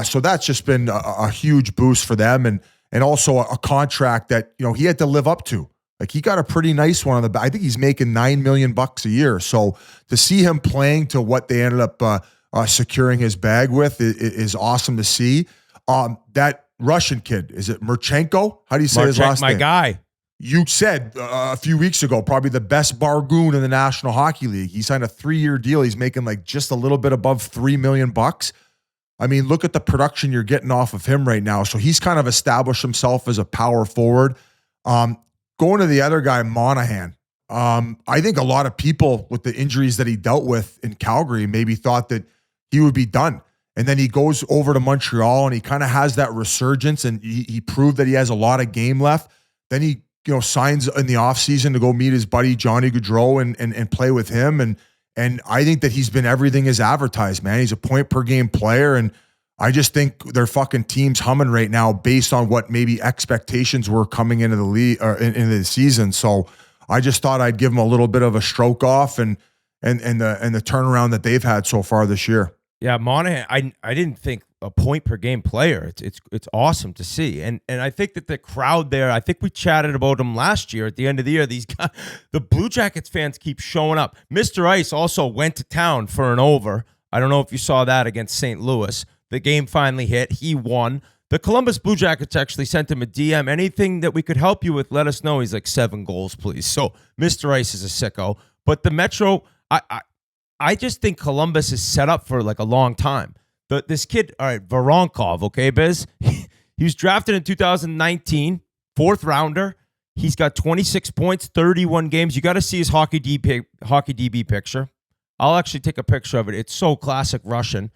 So that's just been a huge boost for them, and also a contract that he had to live up to. Like he got a pretty nice one on the. I think he's making $9 million a year. So to see him playing to what they ended up securing his bag with is awesome to see. That Russian kid, is it Marchenko? How do you say his last name? My guy. You said a few weeks ago, probably the best bargoon in the National Hockey League. He signed a 3-year deal. He's making like just a little bit above $3 million. I mean, look at the production you're getting off of him right now. So he's kind of established himself as a power forward. Going to the other guy, Monahan. I think a lot of people with the injuries that he dealt with in Calgary maybe thought that he would be done. And then he goes over to Montreal and he kind of has that resurgence, and he proved that he has a lot of game left. Then he signs in the offseason to go meet his buddy Johnny Gaudreau and play with him. And I think that he's been everything as advertised, man. He's a point per game player, and I just think their fucking team's humming right now based on what maybe expectations were coming into the league or into the season. So I just thought I'd give them a little bit of a stroke off and the turnaround that they've had so far this year. Yeah, Monahan, I didn't think a point per game player. It's awesome to see. And I think that the crowd there, I think we chatted about them last year at the end of the year. These guys, the Blue Jackets fans keep showing up. Mr. Ice also went to town for an over. I don't know if you saw that against St. Louis. The game finally hit. He won. The Columbus Blue Jackets actually sent him a DM. Anything that we could help you with, let us know. He's like 7 goals, please. So Mr. Ice is a sicko. But the Metro, I just think Columbus is set up for like a long time. This kid, all right, Voronkov, okay, Biz? He was drafted in 2019, 4th rounder. He's got 26 points, 31 games. You got to see his hockey DB picture. I'll actually take a picture of it. It's so classic Russian.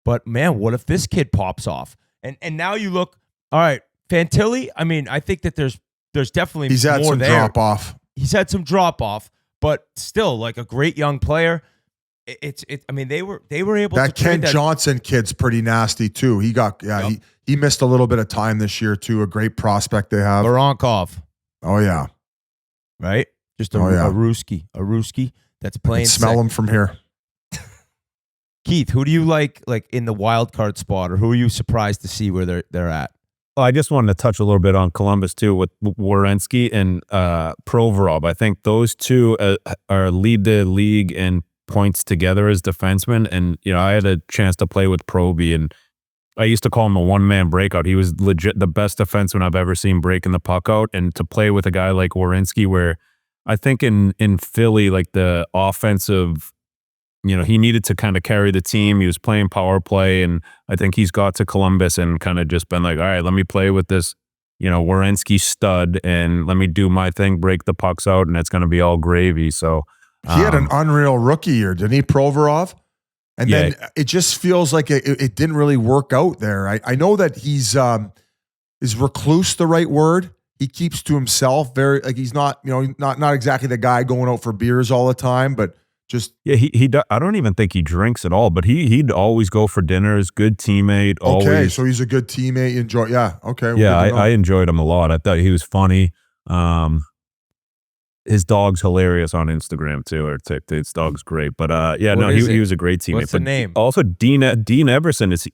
But man, what if this kid pops off? And now you look, all right, Fantilli, I mean, I think that there's definitely he's had more some there. drop off. He's had some drop off, but still like a great young player. I mean, they were able that to trade Kent Johnson kid's pretty nasty too. He got he missed a little bit of time this year too. A great prospect they have. Voronkov. Oh yeah. Right? Just a Ruski that's playing. Smell him from here. Keith, who do you like in the wild card spot, or who are you surprised to see where they're at? Well, I just wanted to touch a little bit on Columbus too with Werenski and Provorov. I think those two lead the league in points together as defensemen. And I had a chance to play with Proby, and I used to call him a one-man breakout. He was legit the best defenseman I've ever seen breaking the puck out. And to play with a guy like Werenski, where I think in Philly, like the offensive, he needed to kind of carry the team. He was playing power play, and I think he's got to Columbus and kind of just been like, all right, let me play with this, Werenski stud, and let me do my thing, break the pucks out, and it's going to be all gravy. So he had an unreal rookie year, didn't he, Provorov? And then it just feels like it didn't really work out there. I know that he's is recluse the right word? He keeps to himself. Very like he's not not exactly the guy going out for beers all the time, but just he I don't even think he drinks at all. But he'd always go for dinners. Good teammate. Always. Okay, so he's a good teammate. Okay. Yeah, I enjoyed him a lot. I thought he was funny. His dog's hilarious on Instagram too, or TikTok. His dog's great. But he was a great teammate. What's the name? Also, Dean Everson is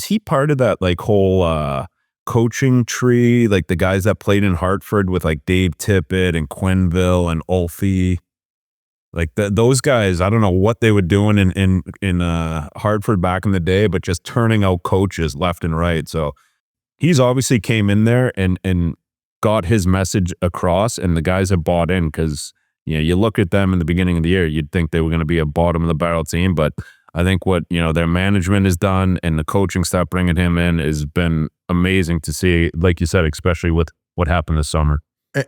he part of that like whole coaching tree, like the guys that played in Hartford with like Dave Tippett and Quenneville and Ulfie. Like those guys, I don't know what they were doing in Hartford back in the day, but just turning out coaches left and right. So he's obviously came in there and got his message across, and the guys have bought in because you look at them in the beginning of the year, you'd think they were going to be a bottom of the barrel team, but I think what their management has done and the coaching staff bringing him in has been amazing to see. Like you said, especially with what happened this summer.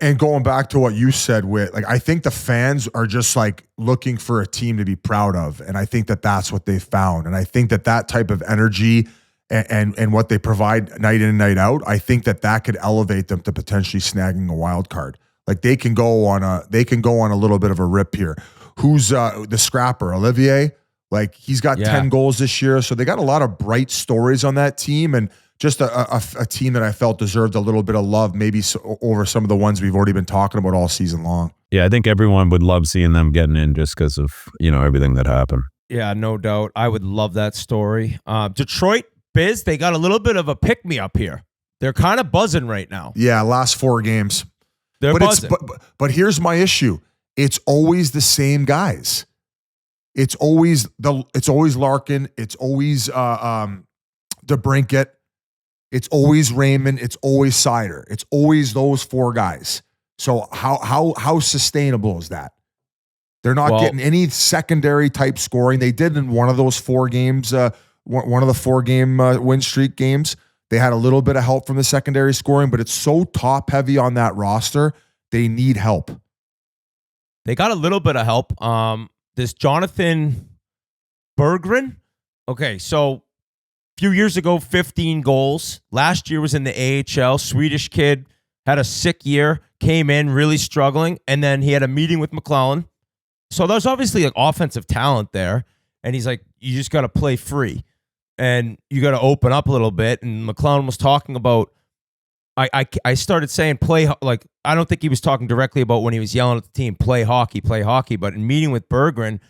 And going back to what you said, Whit, like I think the fans are just like looking for a team to be proud of, and I think that that's what they found. And I think that that type of energy and what they provide night in and night out, I think that that could elevate them to potentially snagging a wild card. Like they can go on a little bit of a rip here. Who's the scrapper, Olivier? Like he's got 10 goals this year, so they got a lot of bright stories on that team, and just a team that I felt deserved a little bit of love, maybe over some of the ones we've already been talking about all season long. Yeah, I think everyone would love seeing them getting in just because of everything that happened. Yeah, no doubt. I would love that story. Detroit Biz, they got a little bit of a pick me up here. They're kind of buzzing right now. Yeah, last 4 games. They're buzzing. But here's my issue. It's always the same guys. It's always Larkin. It's always DeBrincat. It's always Raymond. It's always Seider. It's always those 4 guys. So how sustainable is that? They're not getting any secondary type scoring. They did in one of those 4 games, one of the 4-game win streak games. They had a little bit of help from the secondary scoring, but it's so top heavy on that roster. They need help. They got a little bit of help. This Jonathan Berggren. Okay, so few years ago, 15 goals. Last year was in the AHL. Swedish kid, had a sick year, came in really struggling, and then he had a meeting with McLellan. So there's obviously like offensive talent there, and he's like, you just got to play free, and you got to open up a little bit. And McLellan was talking about, I started saying play, like I don't think he was talking directly about when he was yelling at the team, play hockey, but in meeting with Berggren,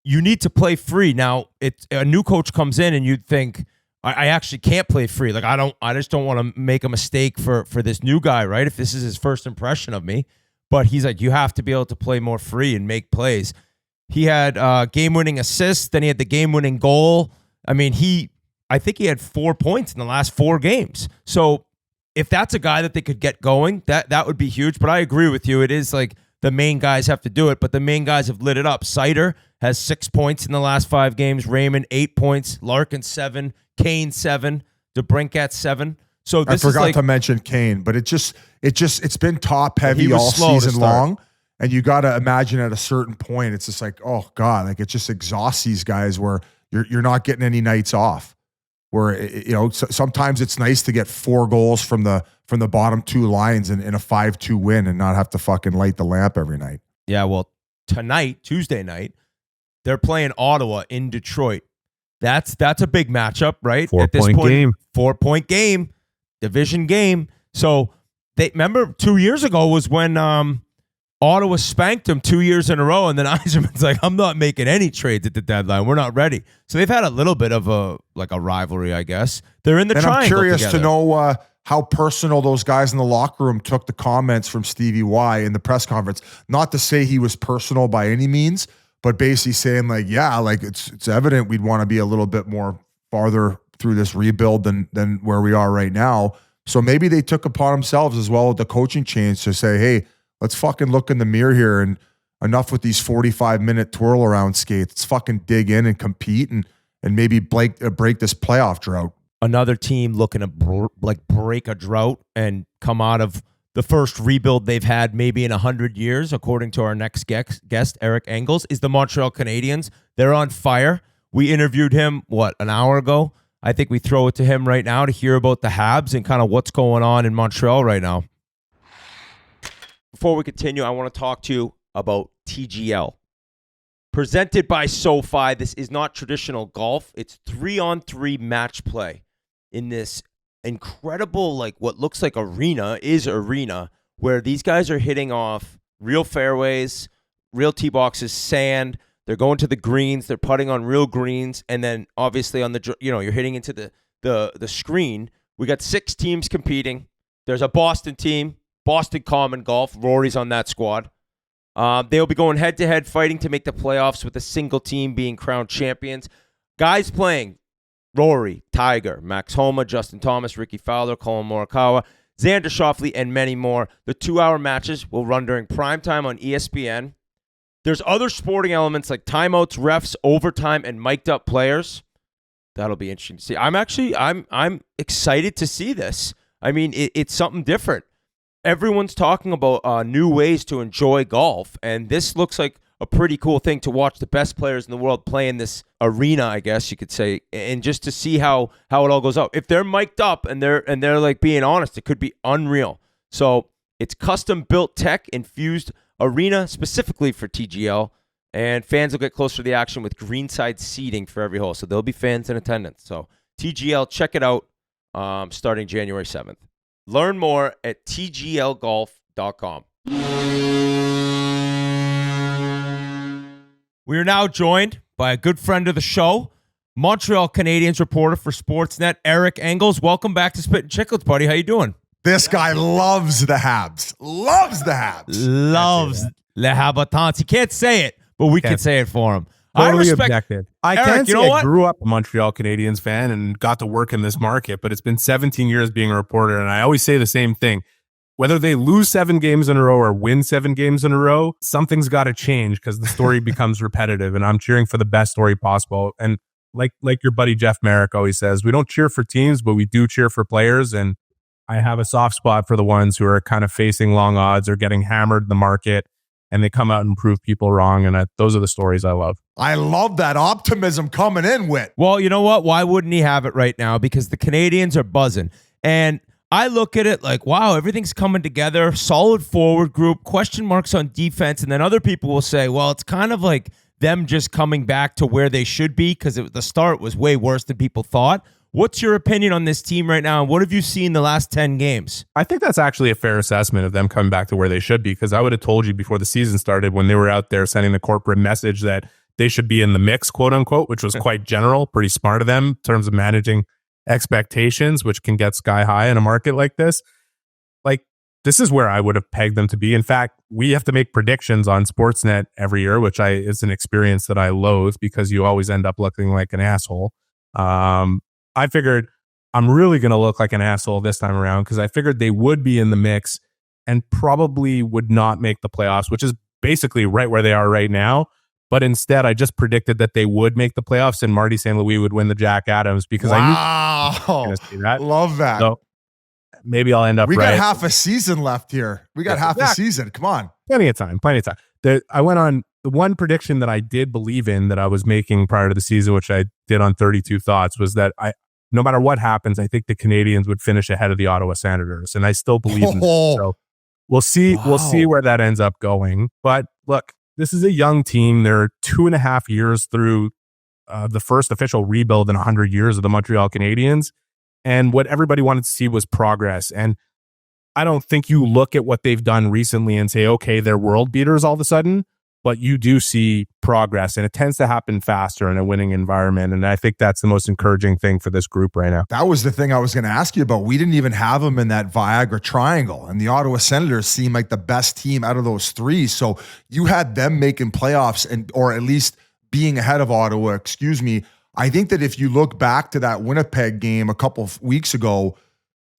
you need to play free. Now, a new coach comes in, and you'd think, I actually can't play free. Like I just don't want to make a mistake for this new guy, right? If this is his first impression of me. But he's like, you have to be able to play more free and make plays. He had game-winning assists, then he had the game-winning goal. I mean, I think he had 4 points in the last 4 games. So if that's a guy that they could get going, that would be huge. But I agree with you. It is like the main guys have to do it, but the main guys have lit it up. Seider has 6 points in the last 5 games. Raymond, 8 points. Larkin, 7. Kane, 7. DeBrincat, 7. So this I forgot is to mention Kane, but it's been top heavy all season long. And you got to imagine at a certain point, it's just like, oh God, like it just exhausts these guys where you're not getting any nights off. Where sometimes it's nice to get 4 goals from the bottom 2 lines in a 5-2 win and not have to fucking light the lamp every night. Yeah, well, tonight, Tuesday night, they're playing Ottawa in Detroit. That's a big matchup, right? 4-point game. 4-point game, division game. So they remember 2 years ago was when Ottawa spanked them 2 years in a row, and then Yzerman's like, I'm not making any trades at the deadline. We're not ready. So they've had a little bit of a rivalry, I guess. They're in the triangle I'm curious together. to know how personal those guys in the locker room took the comments from Stevie Y in the press conference. Not to say he was personal by any means, but basically saying like, yeah, like it's evident we'd want to be a little bit more farther through this rebuild than where we are right now. So maybe they took upon themselves as well the coaching change to say, hey, let's fucking look in the mirror here and enough with these 45-minute twirl around skates. Let's fucking dig in and compete and maybe break this playoff drought. Another team looking to break a drought and come out of the first rebuild they've had maybe in 100 years, according to our next guest, Eric Engels, is the Montreal Canadiens. They're on fire. We interviewed him, an hour ago? I think we throw it to him right now to hear about the Habs and kind of what's going on in Montreal right now. Before we continue, I want to talk to you about TGL. Presented by SoFi, this is not traditional golf. It's 3-on-3 match play in this incredible, what looks like arena, where these guys are hitting off real fairways, real tee boxes, sand. They're going to the greens. They're putting on real greens. And then obviously on the, you're hitting into the screen, We got 6 teams competing. There's a Boston team, Boston Common Golf. Rory's on that squad. They'll be going head-to-head fighting to make the playoffs with a single team being crowned champions. Guys playing: Rory, Tiger, Max Homa, Justin Thomas, Ricky Fowler, Colin Morikawa, Xander Schauffele, and many more. The 2-hour matches will run during primetime on ESPN. There's other sporting elements like timeouts, refs, overtime, and mic'd up players. That'll be interesting to see. I'm excited to see this. I mean, it's something different. Everyone's talking about new ways to enjoy golf, and this looks like a pretty cool thing to watch the best players in the world play in this arena, I guess you could say, and just to see how it all goes out. If they're mic'd up and they're like being honest, it could be unreal. So it's custom built tech infused arena specifically for TGL, and fans will get closer to the action with greenside seating for every hole. So there'll be fans in attendance. So TGL, check it out, starting January 7th. Learn more at tglgolf.com. We are now joined by a good friend of the show, Montreal Canadiens reporter for Sportsnet, Eric Engels. Welcome back to Spittin Chiclets, buddy. How you doing? This guy loves the Habs. Loves the Habs. Loves Le Habitants. He can't say it, but we can say it for him. Totally I respect objective. I Eric, can you say know I what? grew up a Montreal Canadiens fan and got to work in this market, but it's been 17 years being a reporter, and I always say the same thing. Whether they lose 7 games in a row or win 7 games in a row, something's got to change because the story becomes repetitive, and I'm cheering for the best story possible. And like your buddy Jeff Merrick always says, we don't cheer for teams, but we do cheer for players, and I have a soft spot for the ones who are kind of facing long odds or getting hammered in the market, and they come out and prove people wrong, and those are the stories I love. I love that optimism coming in, Whit. Well, you know what? Why wouldn't he have it right now? Because the Canadians are buzzing. And I look at it like, wow, everything's coming together. Solid forward group, question marks on defense. And then other people will say, well, it's kind of like them just coming back to where they should be because the start was way worse than people thought. What's your opinion on this team right now? And what have you seen the last 10 games? I think that's actually a fair assessment of them coming back to where they should be, because I would have told you before the season started when they were out there sending the corporate message that they should be in the mix, quote unquote, which was quite general, pretty smart of them in terms of managing expectations, which can get sky high in a market like this. Like, this is where I would have pegged them to be. In fact, we have to make predictions on Sportsnet every year, which is an experience that I loathe because you always end up looking like an asshole. I figured I'm really going to look like an asshole this time around because I figured they would be in the mix and probably would not make the playoffs, which is basically right where they are right now. But instead, I just predicted that they would make the playoffs and Marty St. Louis would win the Jack Adams because I knew you were going to say that. Love that. So maybe I'll end up we right. got half a season left here. We got half a season. Come on. Plenty of time. I went on the one prediction that I did believe in that I was making prior to the season, which I did on 32 Thoughts, was that no matter what happens, I think the Canadians would finish ahead of the Ottawa Senators. And I still believe in that. So we'll see. Wow. We'll see where that ends up going. But look, this is a young team. They're 2.5 years through the first official rebuild in 100 years of the Montreal Canadiens. And what everybody wanted to see was progress. And I don't think you look at what they've done recently and say, okay, they're world beaters all of a sudden, but you do see progress, and it tends to happen faster in a winning environment. And I think that's the most encouraging thing for this group right now. That was the thing I was going to ask you about. We didn't even have them in that Viagra triangle, and the Ottawa Senators seem like the best team out of those 3. So you had them making playoffs or at least being ahead of Ottawa, I think that if you look back to that Winnipeg game a couple of weeks ago,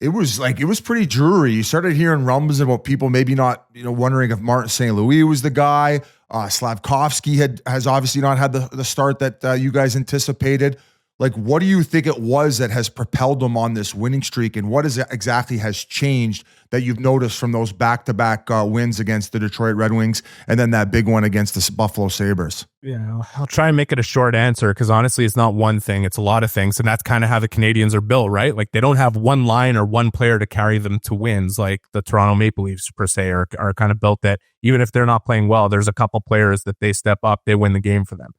it was pretty dreary. You started hearing rumbles about people maybe not, wondering if Martin St. Louis was the guy. Slavkovsky has obviously not had the start that you guys anticipated. Like, what do you think it was that has propelled them on this winning streak, and what exactly has changed that you've noticed from those back-to-back wins against the Detroit Red Wings and then that big one against the Buffalo Sabres? Yeah, I'll try and make it a short answer because honestly, it's not one thing. It's a lot of things, and that's kind of how the Canadians are built, right? Like, they don't have one line or one player to carry them to wins like the Toronto Maple Leafs, per se, are kind of built that even if they're not playing well, there's a couple players that they step up, they win the game for them.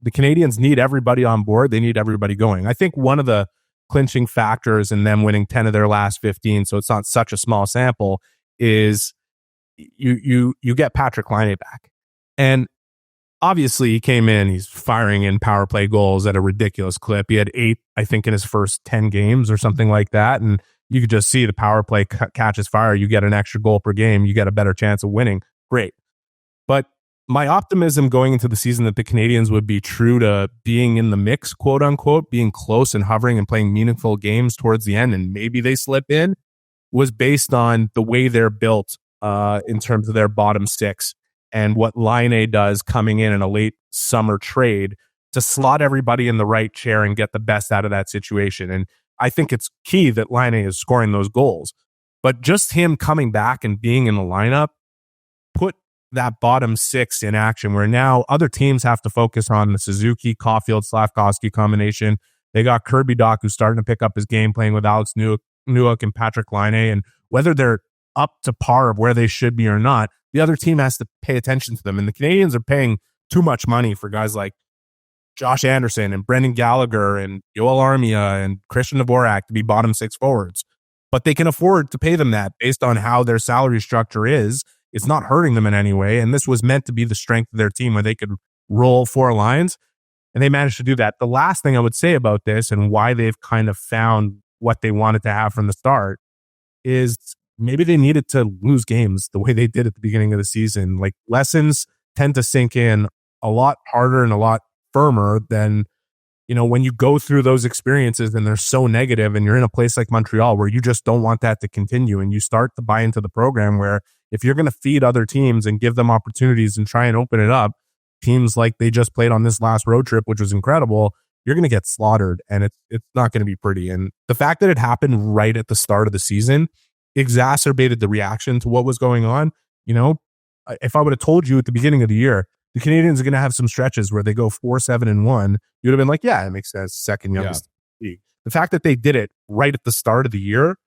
The Canadians need everybody on board. They need everybody going. I think one of the clinching factors in them winning 10 of their last 15, so it's not such a small sample, is you get Patrick Laine back. And obviously he came in, he's firing in power play goals at a ridiculous clip. He had 8, I think, in his first 10 games or something like that. And you could just see the power play catches fire. You get an extra goal per game. You get a better chance of winning. Great. But my optimism going into the season that the Canadiens would be true to being in the mix, quote unquote, being close and hovering and playing meaningful games towards the end, and maybe they slip in, was based on the way they're built in terms of their bottom six and what Laine does coming in a late summer trade to slot everybody in the right chair and get the best out of that situation. And I think it's key that Laine is scoring those goals. But just him coming back and being in the lineup put that bottom six in action, where now other teams have to focus on the Suzuki, Caulfield, Slavkovsky combination. They got Kirby Dach, who's starting to pick up his game playing with Alex Newhook and Patrick Laine. And whether they're up to par of where they should be or not, the other team has to pay attention to them. And the Canadiens are paying too much money for guys like Josh Anderson and Brendan Gallagher and Yoel Armia and Christian Dvorak to be bottom six forwards. But they can afford to pay them that based on how their salary structure is. It's not hurting them in any way. And this was meant to be the strength of their team where they could roll 4 lines. And they managed to do that. The last thing I would say about this and why they've kind of found what they wanted to have from the start is maybe they needed to lose games the way they did at the beginning of the season. Like, lessons tend to sink in a lot harder and a lot firmer than, when you go through those experiences and they're so negative and you're in a place like Montreal where you just don't want that to continue, and you start to buy into the program where if you're going to feed other teams and give them opportunities and try and open it up, teams like they just played on this last road trip, which was incredible, you're going to get slaughtered, and it's not going to be pretty. And the fact that it happened right at the start of the season exacerbated the reaction to what was going on. If I would have told you at the beginning of the year, the Canadiens are going to have some stretches where they go 4-7-1, you'd have been like, yeah, it makes sense. Second youngest league. The fact that they did it right at the start of the year,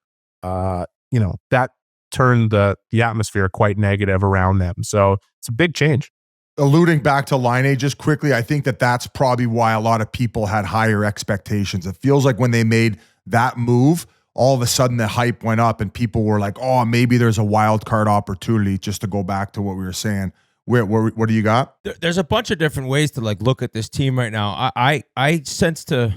that turned the atmosphere quite negative around them. So it's a big change. Alluding back to Laine just quickly, I think that's probably why a lot of people had higher expectations. It feels like when they made that move, all of a sudden the hype went up and people were like, oh, maybe there's a wild card opportunity, just to go back to what we were saying. What do you got? There's a bunch of different ways to look at this team right now. I sense to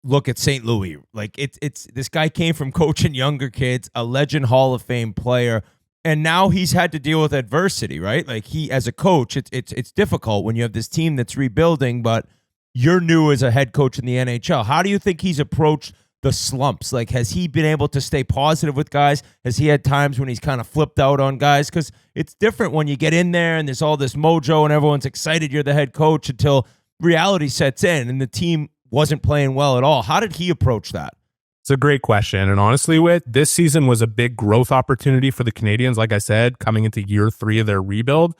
look at St. Louis. Like, it's this guy came from coaching younger kids, a legend Hall of Fame player, and now he's had to deal with adversity, right? Like, he, as a coach, it's difficult when you have this team that's rebuilding, but you're new as a head coach in the NHL. How do you think he's approached the slumps? Like, has he been able to stay positive with guys? Has he had times when he's kind of flipped out on guys? Because it's different when you get in there and there's all this mojo and everyone's excited you're the head coach until reality sets in and the team wasn't playing well at all. How did he approach that? It's a great question. And honestly, this season was a big growth opportunity for the Canadiens. Like I said, coming into year 3 of their rebuild,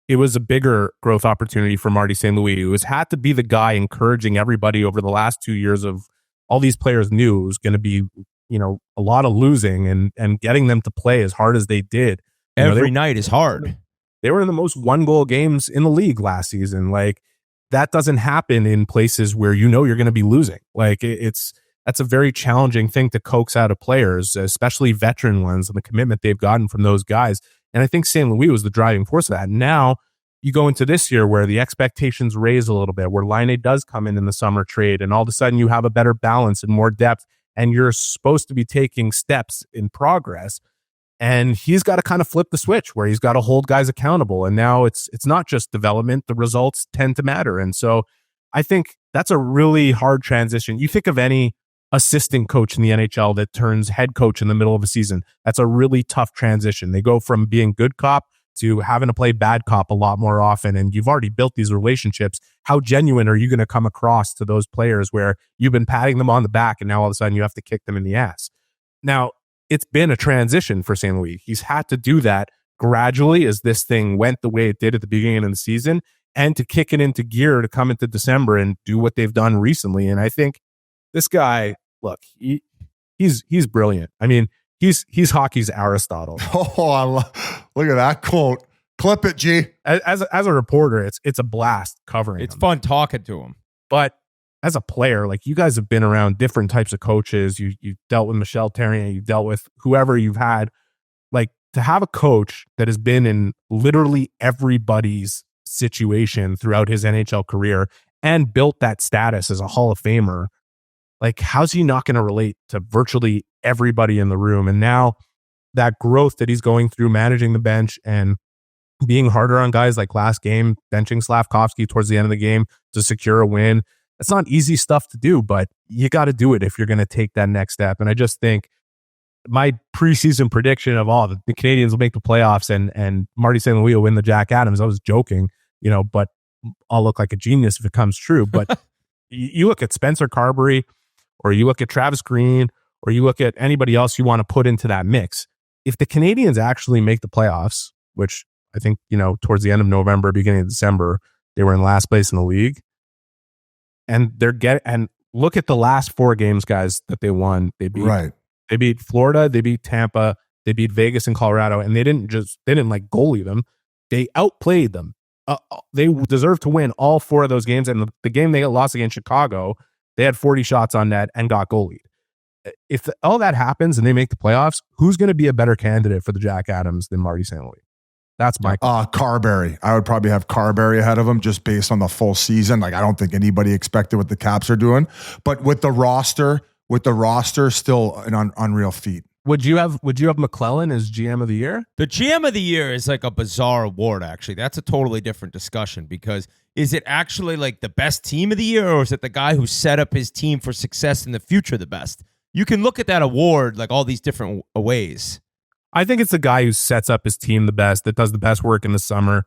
it was a bigger growth opportunity for Marty St. Louis, who has had to be the guy encouraging everybody over the last 2 years of all these players knew it was going to be, a lot of losing and getting them to play as hard as they did. Every night is hard. They were in the most 1-goal games in the league last season. Like, that doesn't happen in places where you're going to be losing. Like, that's a very challenging thing to coax out of players, especially veteran ones, and the commitment they've gotten from those guys. And I think St. Louis was the driving force of that. Now you go into this year where the expectations raise a little bit, where Laine does come in the summer trade, and all of a sudden you have a better balance and more depth, and you're supposed to be taking steps in progress. And he's got to kind of flip the switch where he's got to hold guys accountable. And now it's not just development. The results tend to matter. And so I think that's a really hard transition. You think of any assistant coach in the NHL that turns head coach in the middle of a season. That's a really tough transition. They go from being good cop to having to play bad cop a lot more often. And you've already built these relationships. How genuine are you going to come across to those players where you've been patting them on the back and now all of a sudden you have to kick them in the ass? Now, it's been a transition for St. Louis. He's had to do that gradually as this thing went the way it did at the beginning of the season, and to kick it into gear to come into December and do what they've done recently. And I think this guy, look, he's brilliant. I mean, he's hockey's Aristotle. Oh, look at that quote. Clip it, G. As a reporter, it's a blast covering It's him. fun talking to him. But as a player, like, you guys have been around different types of coaches. You've dealt with Michel Therrien, you've dealt with whoever you've had. Like, to have a coach that has been in literally everybody's situation throughout his NHL career and built that status as a Hall of Famer, like, how's he not going to relate to virtually everybody in the room? And now that growth that he's going through, managing the bench and being harder on guys like last game, benching Slavkovsky towards the end of the game to secure a win. It's not easy stuff to do, but you got to do it if you're going to take that next step. And I just think my preseason prediction of the Canadiens will make the playoffs and Marty St. Louis will win the Jack Adams. I was joking, but I'll look like a genius if it comes true. But you look at Spencer Carberry, or you look at Travis Green, or you look at anybody else you want to put into that mix. If the Canadiens actually make the playoffs, which I think, towards the end of November, beginning of December, they were in last place in the league. And and look at the last 4 games, guys, that they won. They beat Florida, they beat Tampa, they beat Vegas and Colorado, and they didn't like goalie them. They outplayed them. They deserve to win all 4 of those games. And the game they lost against Chicago, they had 40 shots on net and got goalied. If all that happens and they make the playoffs, who's going to be a better candidate for the Jack Adams than Marty St. Louis? That's my Carberry. I would probably have Carberry ahead of him just based on the full season. Like, I don't think anybody expected what the Caps are doing, but with the roster, still an unreal feat. Would you have McClellan as GM of the year? The GM of the year is like a bizarre award, actually. That's a totally different discussion, because is it actually like the best team of the year, or is it the guy who set up his team for success in the future the best? You can look at that award like all these different ways. I think it's the guy who sets up his team the best, that does the best work in the summer,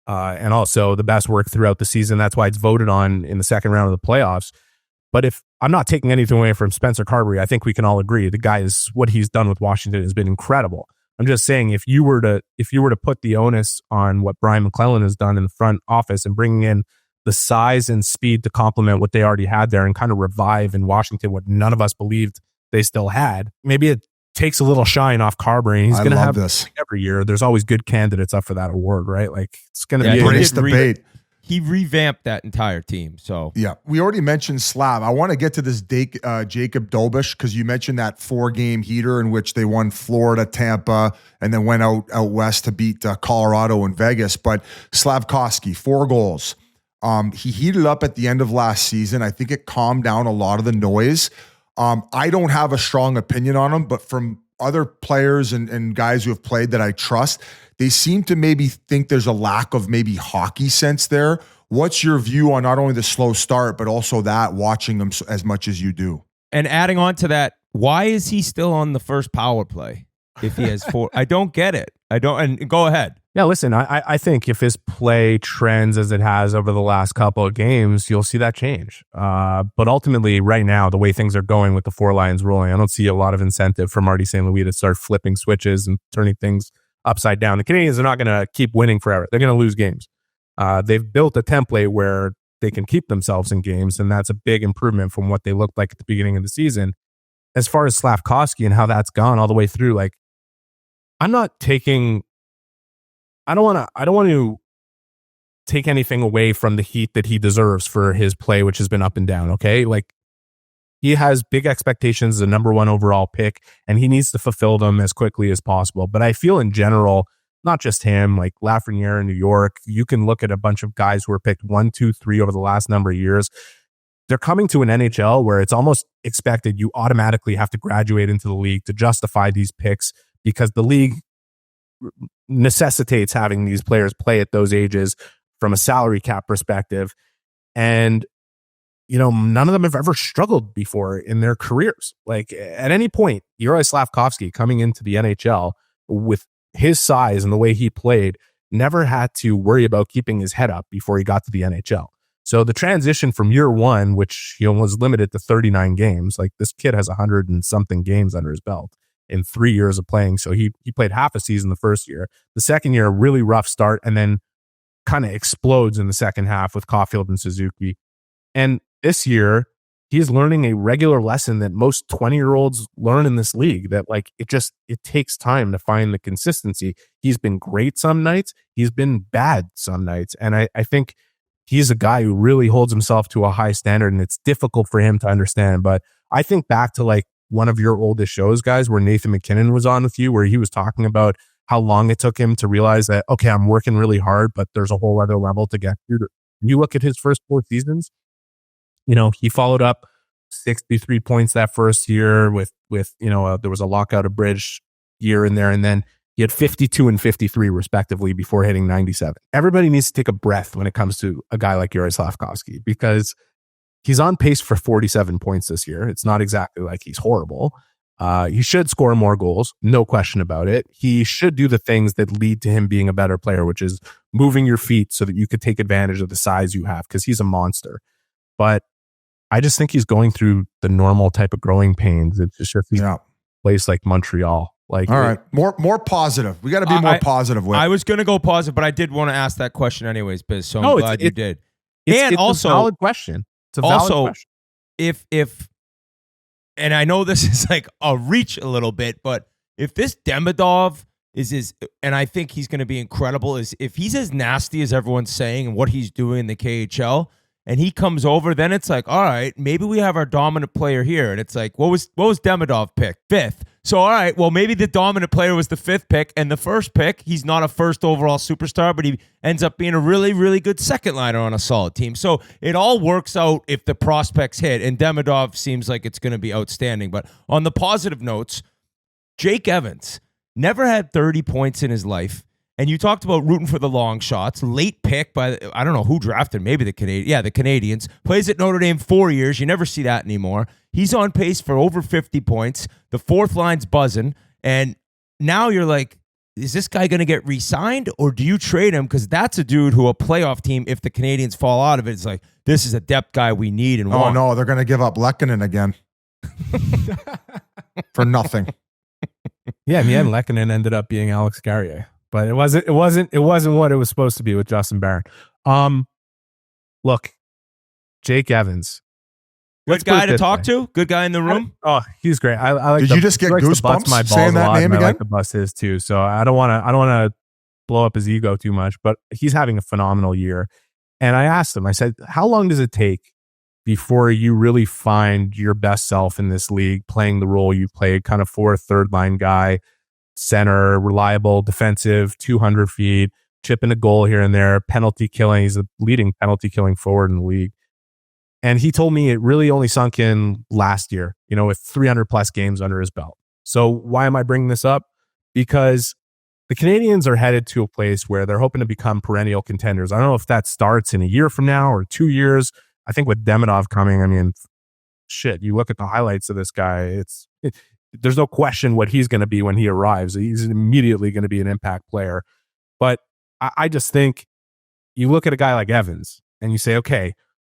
and also the best work throughout the season. That's why it's voted on in the second round of the playoffs. But if I'm not taking anything away from Spencer Carberry, I think we can all agree the guy what he's done with Washington has been incredible. I'm just saying, if you were to put the onus on what Brian McClellan has done in the front office and bringing in the size and speed to complement what they already had there and kind of revive in Washington what none of us believed they still had, maybe it takes a little shine off Carberry. He's going to have this every year. There's always good candidates up for that award, right? Like, it's going to be a British debate. He revamped that entire team. So yeah, we already mentioned Slav. I want to get to this Jacob Dobish, because you mentioned that 4-game heater in which they won Florida, Tampa, and then went out west to beat Colorado and Vegas. But Slavkovsky, 4 goals. He heated up at the end of last season. I think it calmed down a lot of the noise. I don't have a strong opinion on him, but from other players and guys who have played that I trust, they seem to maybe think there's a lack of maybe hockey sense there. What's your view on not only the slow start, but also that, watching him as much as you do? And adding on to that, why is he still on the first power play if he has 4? I don't get it. And go ahead. Yeah, listen, I think if his play trends as it has over the last couple of games, you'll see that change. But ultimately, right now, the way things are going with the 4 lines rolling, I don't see a lot of incentive for Marty St. Louis to start flipping switches and turning things upside down. The Canadiens are not going to keep winning forever. They're going to lose games. They've built a template where they can keep themselves in games, and that's a big improvement from what they looked like at the beginning of the season. As far as Slavkovsky and how that's gone all the way through, like, I don't want to take anything away from the heat that he deserves for his play, which has been up and down. Okay. Like, he has big expectations as a number 1 overall pick, and he needs to fulfill them as quickly as possible. But I feel in general, not just him, like Lafreniere in New York, you can look at a bunch of guys who were picked 1, 2, 3 over the last number of years. They're coming to an NHL where it's almost expected you automatically have to graduate into the league to justify these picks, because the league necessitates having these players play at those ages from a salary cap perspective. And, none of them have ever struggled before in their careers. Like, at any point, Juraj Slavkovsky coming into the NHL with his size and the way he played never had to worry about keeping his head up before he got to the NHL. So the transition from year 1, which was limited to 39 games, like, this kid has 100 and something games under his belt in 3 years of playing. So he played half a season the first year. The second year, a really rough start, and then kind of explodes in the second half with Caulfield and Suzuki. And this year, he's learning a regular lesson that most 20-year-olds learn in this league, that, like, it takes time to find the consistency. He's been great some nights. He's been bad some nights. And I think he's a guy who really holds himself to a high standard, and it's difficult for him to understand. But I think back to, like, one of your oldest shows, guys, where Nathan McKinnon was on with you, where he was talking about how long it took him to realize that, okay, I'm working really hard, but there's a whole other level to get through. You look at his first 4 seasons, he followed up 63 points that first year with there was a lockout abridged year in there, and then he had 52 and 53 respectively before hitting 97. Everybody needs to take a breath when it comes to a guy like Yuri Slafkovsky, because he's on pace for 47 points this year. It's not exactly like he's horrible. He should score more goals, no question about it. He should do the things that lead to him being a better player, which is moving your feet so that you could take advantage of the size you have, because he's a monster. But I just think he's going through the normal type of growing pains. It's just a place like Montreal. All right, more positive. We got to be more positive with. I was going to go positive, but I did want to ask that question anyways, Biz. So I'm glad you did. It's also a valid question. It's a valid question. If and I know this is like a reach a little bit, but if this Demidov and I think he's going to be incredible, if he's as nasty as everyone's saying and what he's doing in the KHL, and he comes over, then it's like, all right, maybe we have our dominant player here. And it's like, what was Demidov picked? 5th. So, all right, well, maybe the dominant player was the 5th pick, and the first pick, he's not a first overall superstar, but he ends up being a really, really good second liner on a solid team. So it all works out if the prospects hit, and Demidov seems like it's going to be outstanding. But on the positive notes, Jake Evans never had 30 points in his life. And you talked about rooting for the long shots. Late pick by, I don't know who drafted, maybe the Canadiens. Yeah, the Canadiens. Plays at Notre Dame 4 years. You never see that anymore. He's on pace for over 50 points. The 4th line's buzzing. And now you're like, is this guy going to get re-signed, or do you trade him? Because that's a dude who a playoff team, if the Canadiens fall out of it, it's like, this is a depth guy we need and want. Oh, no, they're going to give up Lehkonen again. For nothing. Yeah, in the end, Lehkonen ended up being Alex Carrier. But it wasn't what it was supposed to be with Justin Barron. Look, Jake Evans. Good guy to talk to? Good guy in the room? He's great. I like. Did you just get goosebumps saying that name again? I like to bust his too. So I don't want to blow up his ego too much, but he's having a phenomenal year. And I asked him, I said, how long does it take before you really find your best self in this league, playing the role you played, kind of 4th, 3rd line guy, center, reliable, defensive, 200 feet, chipping a goal here and there, penalty killing. He's the leading penalty killing forward in the league. And he told me it really only sunk in last year, with 300 plus games under his belt. So why am I bringing this up? Because the Canadiens are headed to a place where they're hoping to become perennial contenders. I don't know if that starts in a year from now or 2 years. I think with Demidov coming, you look at the highlights of this guy, there's no question what he's going to be when he arrives. He's immediately going to be an impact player. But I just think you look at a guy like Evans and you say, okay,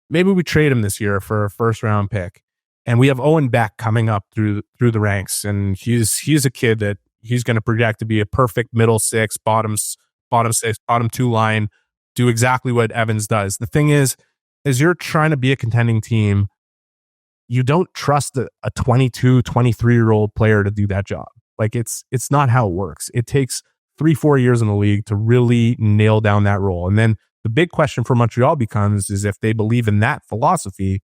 maybe we trade him this year for a 1st round pick. And we have Owen Beck coming up through the ranks. And he's a kid that he's going to project to be a perfect middle 6, bottom 6, bottom 2 line, do exactly what Evans does. The thing is, as you're trying to be a contending team, you don't trust a 22, 23-year-old player to do that job. Like it's not how it works. It takes 3-4 years in the league to really nail down that role. And then the big question for Montreal becomes is if they believe in that philosophy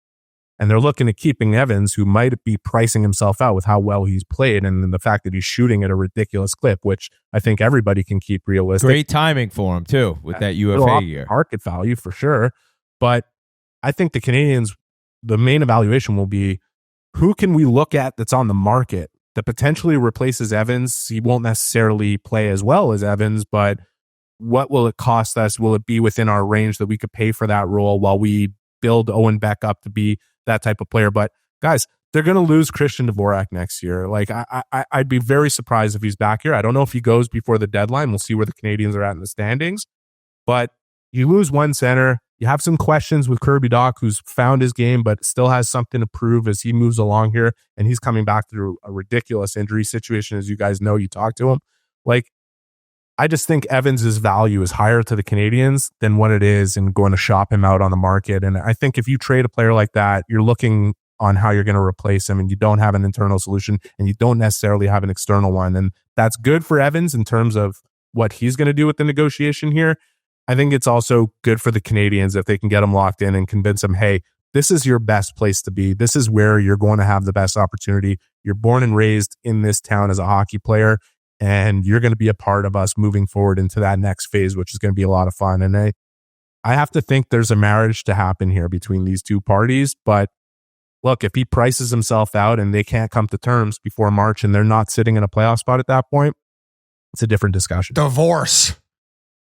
and they're looking at keeping Evans, who might be pricing himself out with how well he's played and then the fact that he's shooting at a ridiculous clip, which I think everybody can keep realistic. Great timing for him too with that UFA year. Market value for sure. But I think the Canadiens, the main evaluation will be who can we look at that's on the market that potentially replaces Evans. He won't necessarily play as well as Evans, but what will it cost us? Will it be within our range that we could pay for that role while we build Owen Beck up to be that type of player? But guys, they're going to lose Christian Dvorak next year. Like I'd be very surprised if he's back here. I don't know if he goes before the deadline. We'll see where the Canadiens are at in the standings, but you lose one center. You have some questions with Kirby Dach, who's found his game, but still has something to prove as he moves along here. And he's coming back through a ridiculous injury situation. As you guys know, you talk to him. Like, I just think Evans's value is higher to the Canadiens than what it is in going to shop him out on the market. And I think if you trade a player like that, you're looking on how you're going to replace him and you don't have an internal solution and you don't necessarily have an external one. And that's good for Evans in terms of what he's going to do with the negotiation here. I think it's also good for the Canadiens if they can get him locked in and convince him, hey, this is your best place to be. This is where you're going to have the best opportunity. You're born and raised in this town as a hockey player. and you're going to be a part of us moving forward into that next phase, which is going to be a lot of fun. And I have to think there's a marriage to happen here between these two parties. But look, if he prices himself out and they can't come to terms before March and they're not sitting in a playoff spot at that point, it's a different discussion. Divorce.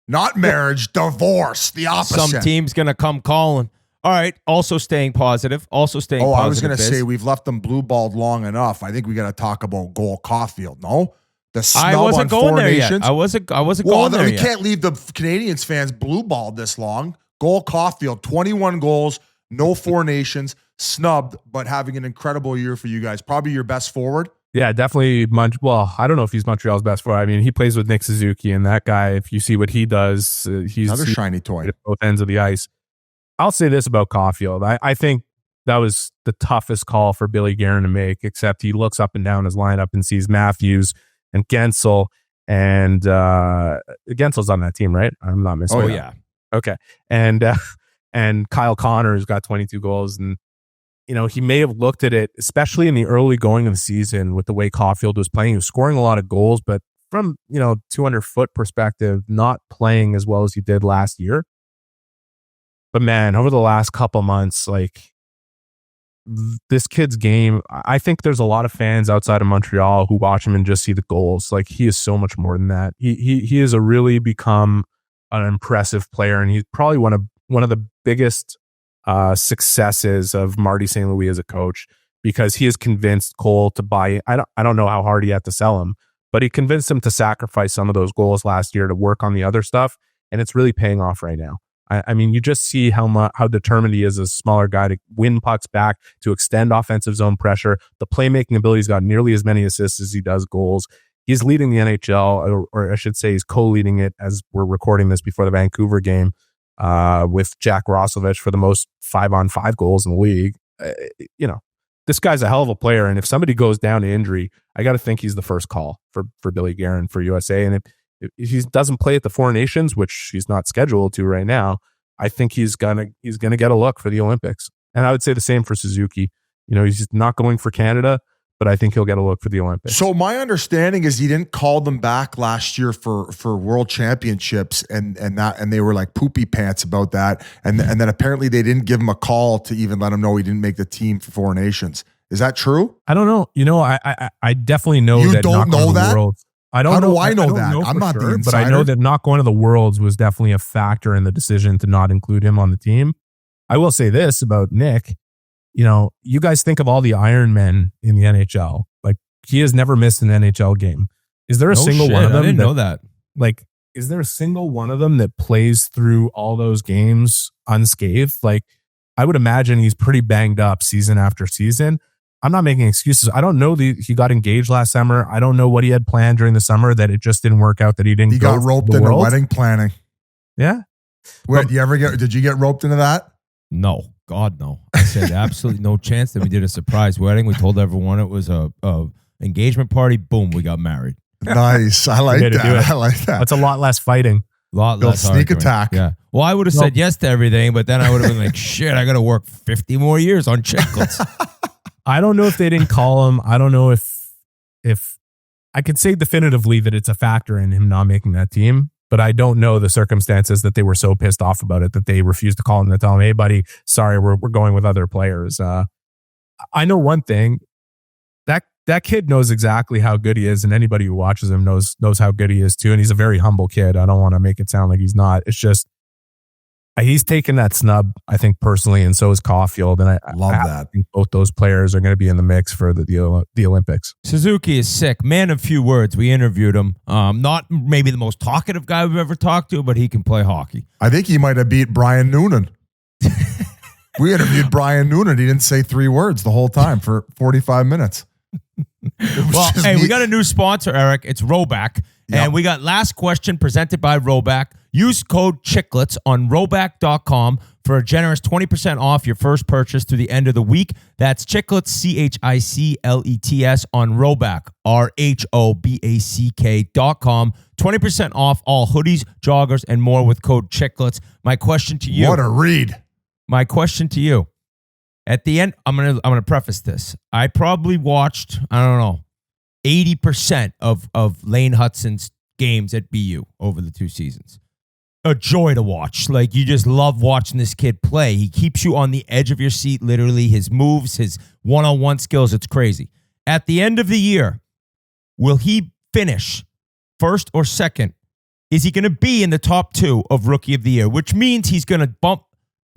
Not marriage, divorce. The opposite. Some team's going to come calling. All right. Also staying positive. I was going to say we've left them blue-balled long enough. I think we got to talk about Goal Caulfield. No? The snub I wasn't on going Four there Nations. yet. I wasn't going there we yet. can't leave the Canadiens fans blue-balled this long. Goal Caulfield, 21 goals, no Four Nations, snubbed, but having an incredible year for you guys. Probably your best forward. Yeah, definitely. Well, I don't know if he's Montreal's best forward. I mean, he plays with Nick Suzuki, and that guy, if you see what he does, he's another shiny toy at both ends of the ice. I'll say this about Caulfield. I think that was the toughest call for Billy Guerin to make, except he looks up and down his lineup and sees Matthews and Gensel, and Gensel's on that team, right? I'm not missing. Oh, yeah. Okay. And Kyle Connor's got 22 goals, and he may have looked at it, especially in the early going of the season with the way Caulfield was playing. He was scoring a lot of goals, but from 200-foot perspective, not playing as well as he did last year. But man, over the last couple months, like this kid's game, I think there's a lot of fans outside of Montreal who watch him and just see the goals. Like he is so much more than that. He has really become an impressive player, and he's probably one of the biggest successes of Marty St. Louis as a coach, because he has convinced Cole to buy. I don't know how hard he had to sell him, but he convinced him to sacrifice some of those goals last year to work on the other stuff, and it's really paying off right now. I mean, you just see how determined he is as a smaller guy to win pucks back, to extend offensive zone pressure. The playmaking ability's got nearly as many assists as he does goals. He's leading the NHL, or I should say he's co-leading it as we're recording this before the Vancouver game, with Jack Roslovich for the most 5-on-5 goals in the league. This guy's a hell of a player, and if somebody goes down to injury, I got to think he's the first call for Billy Guerin for USA. And if he doesn't play at the Four Nations, which he's not scheduled to right now, I think he's gonna get a look for the Olympics. And I would say the same for Suzuki. He's not going for Canada, but I think he'll get a look for the Olympics. So my understanding is he didn't call them back last year for World Championships, and they were like poopy pants about that. And then apparently they didn't give him a call to even let him know he didn't make the team for Four Nations. Is that true? I don't know. I definitely know you that. Don't know that. Worlds, I don't How know. do I know that? I'm not the insider. but I know that not going to the Worlds was definitely a factor in the decision to not include him on the team. I will say this about Nick. You guys think of all the Iron Men in the NHL. Like, he has never missed an NHL game. Is there a single one of them? I didn't know that. Like, is there a single one of them that plays through all those games unscathed? Like, I would imagine he's pretty banged up season after season. I'm not making excuses. I don't know he got engaged last summer. I don't know what he had planned during the summer that it just didn't work out, that he didn't He got roped into wedding planning. Yeah. Did you get roped into that? No. God, no. I said absolutely no chance. Then we did a surprise wedding. We told everyone it was a engagement party. Boom, we got married. Nice. I like that. I like that. That's a lot less fighting. A lot Little less sneak arguing. attack. Yeah. Well, I would have said yes to everything, but then I would have been like, shit, I got to work 50 more years on Chiclets. I don't know if they didn't call him. I don't know if I could say definitively that it's a factor in him not making that team, but I don't know the circumstances that they were so pissed off about it that they refused to call him to tell him, hey, buddy, sorry, we're going with other players. I know one thing, that kid knows exactly how good he is, and anybody who watches him knows how good he is too. And he's a very humble kid. I don't want to make it sound like he's not. It's just he's taken that snub, I think, personally, and so is Caulfield. And I love that. I think both those players are going to be in the mix for the Olympics. Suzuki is sick. Man of few words. We interviewed him. Not maybe the most talkative guy we've ever talked to, but he can play hockey. I think he might have beat Brian Noonan. We interviewed Brian Noonan. He didn't say 3 words the whole time for 45 minutes. Well, hey, we got a new sponsor, Eric. It's Roback. Yep. And we got last question presented by Roback. Use code Chiclets on roback.com for a generous 20% off your first purchase through the end of the week. That's Chiclets, CHICLETS on Roback, RHOBACK.com. 20% off all hoodies, joggers, and more with code Chiclets. My question to you. What a read. My question to you. At the end, I'm gonna preface this. I probably watched, I don't know, 80% of Lane Hutson's games at BU over the 2 seasons. A joy to watch. Like, you just love watching this kid play. He keeps you on the edge of your seat, literally. His moves, his one-on-one skills, it's crazy. At the end of the year, will he finish first or second? Is he going to be in the top 2 of Rookie of the Year, which means he's going to bump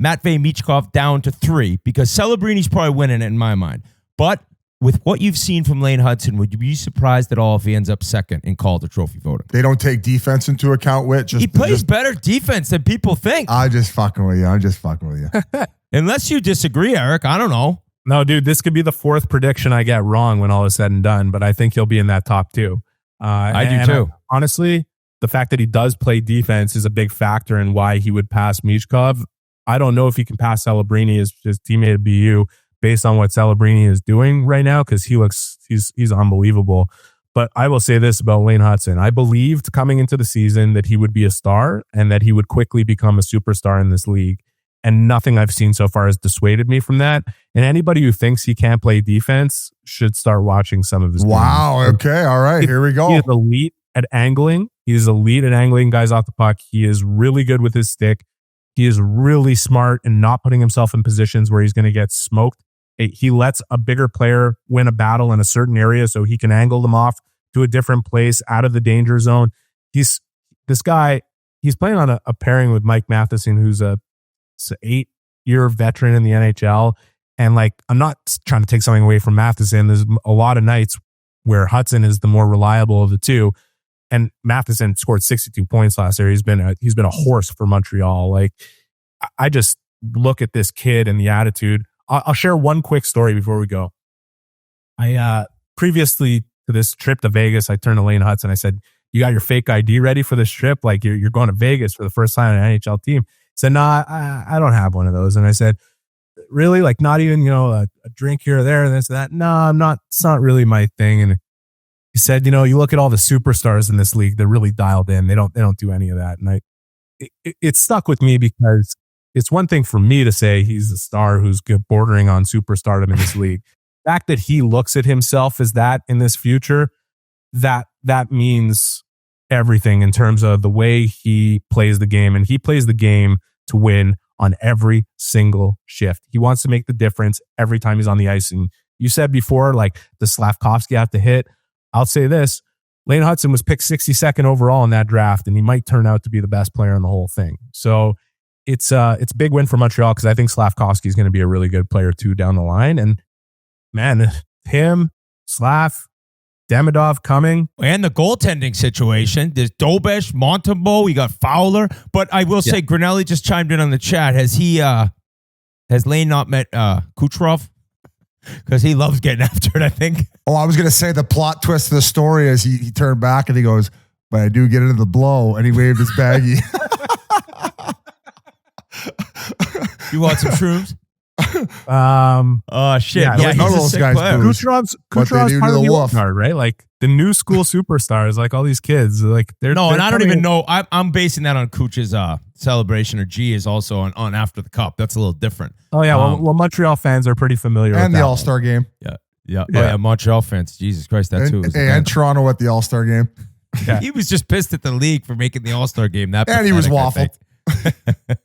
Matvei Michkov down to 3 because Celebrini's probably winning it in my mind. But with what you've seen from Lane Hutson, would you be surprised at all if he ends up second in Calder Trophy voting? They don't take defense into account, Whit. He plays better defense than people think. I'm just fucking with you. Unless you disagree, Eric. I don't know. No, dude, this could be the 4th prediction I get wrong when all is said and done, but I think he'll be in that top 2. I do too. Honestly, the fact that he does play defense is a big factor in why he would pass Michkov. I don't know if he can pass Celebrini, his teammate at BU, based on what Celebrini is doing right now, because he's unbelievable. But I will say this about Lane Hutson. I believed coming into the season that he would be a star and that he would quickly become a superstar in this league. And nothing I've seen so far has dissuaded me from that. And anybody who thinks he can't play defense should start watching some of his games. Wow. Okay. All right. Here we go. He is elite at angling. He is elite at angling guys off the puck. He is really good with his stick. He is really smart and not putting himself in positions where he's going to get smoked. He lets a bigger player win a battle in a certain area so he can angle them off to a different place out of the danger zone. He's playing on a pairing with Mike Matheson, who's a 8-year veteran in the NHL. And like, I'm not trying to take something away from Matheson. There's a lot of nights where Hutson is the more reliable of the two. And Matheson scored 62 points last year. He's been a horse for Montreal. Like, I just look at this kid and the attitude. I'll share one quick story before we go. I previously to this trip to Vegas, I turned to Lane Hutson. I said, "You got your fake ID ready for this trip? Like, you're going to Vegas for the first time on an NHL team." He said, "No, I don't have one of those." And I said, "Really? Like, not even, a drink here or there and this and that?" "No, I'm not. It's not really my thing." And he said, "You look at all the superstars in this league; they're really dialed in. They don't do any of that." And it stuck with me because it's one thing for me to say he's a star who's bordering on superstardom in this league. The fact that he looks at himself as that in this future, that means everything in terms of the way he plays the game. And he plays the game to win on every single shift. He wants to make the difference every time he's on the ice. And you said before, like, does Slavkovsky have to hit? I'll say this. Lane Hutson was picked 62nd overall in that draft, and he might turn out to be the best player in the whole thing. So it's a big win for Montreal because I think Slavkovsky is going to be a really good player too down the line. And man, him, Slav, Demidov coming. And the goaltending situation. There's Dobesh, Montembeau, you got Fowler. But I will say, Grinelli just chimed in on the chat. Has Lane not met Kucherov? Because he loves getting after it, I think. Oh, I was going to say the plot twist of the story is he turned back and he goes, "But I do get into the blow," and he waved his baggie. You want some shrooms? Oh shit! Yeah, Yeah, none of those guys booze. Kucherov's But they part do of to the the wolf. old guard, right? Like the new school superstars, like all these kids, like they're No, and I don't coming even in- know. I'm basing that on Kuch's celebration, or G is also on after the cup. That's a little different. Oh yeah, well, Montreal fans are pretty familiar with And the that All-Star game. Yeah. Oh, yeah, Montreal fans. Jesus Christ, that too. And Toronto at the All-Star game. Yeah. He was just pissed at the league for making the All-Star game. That And he was pathetic, I waffled.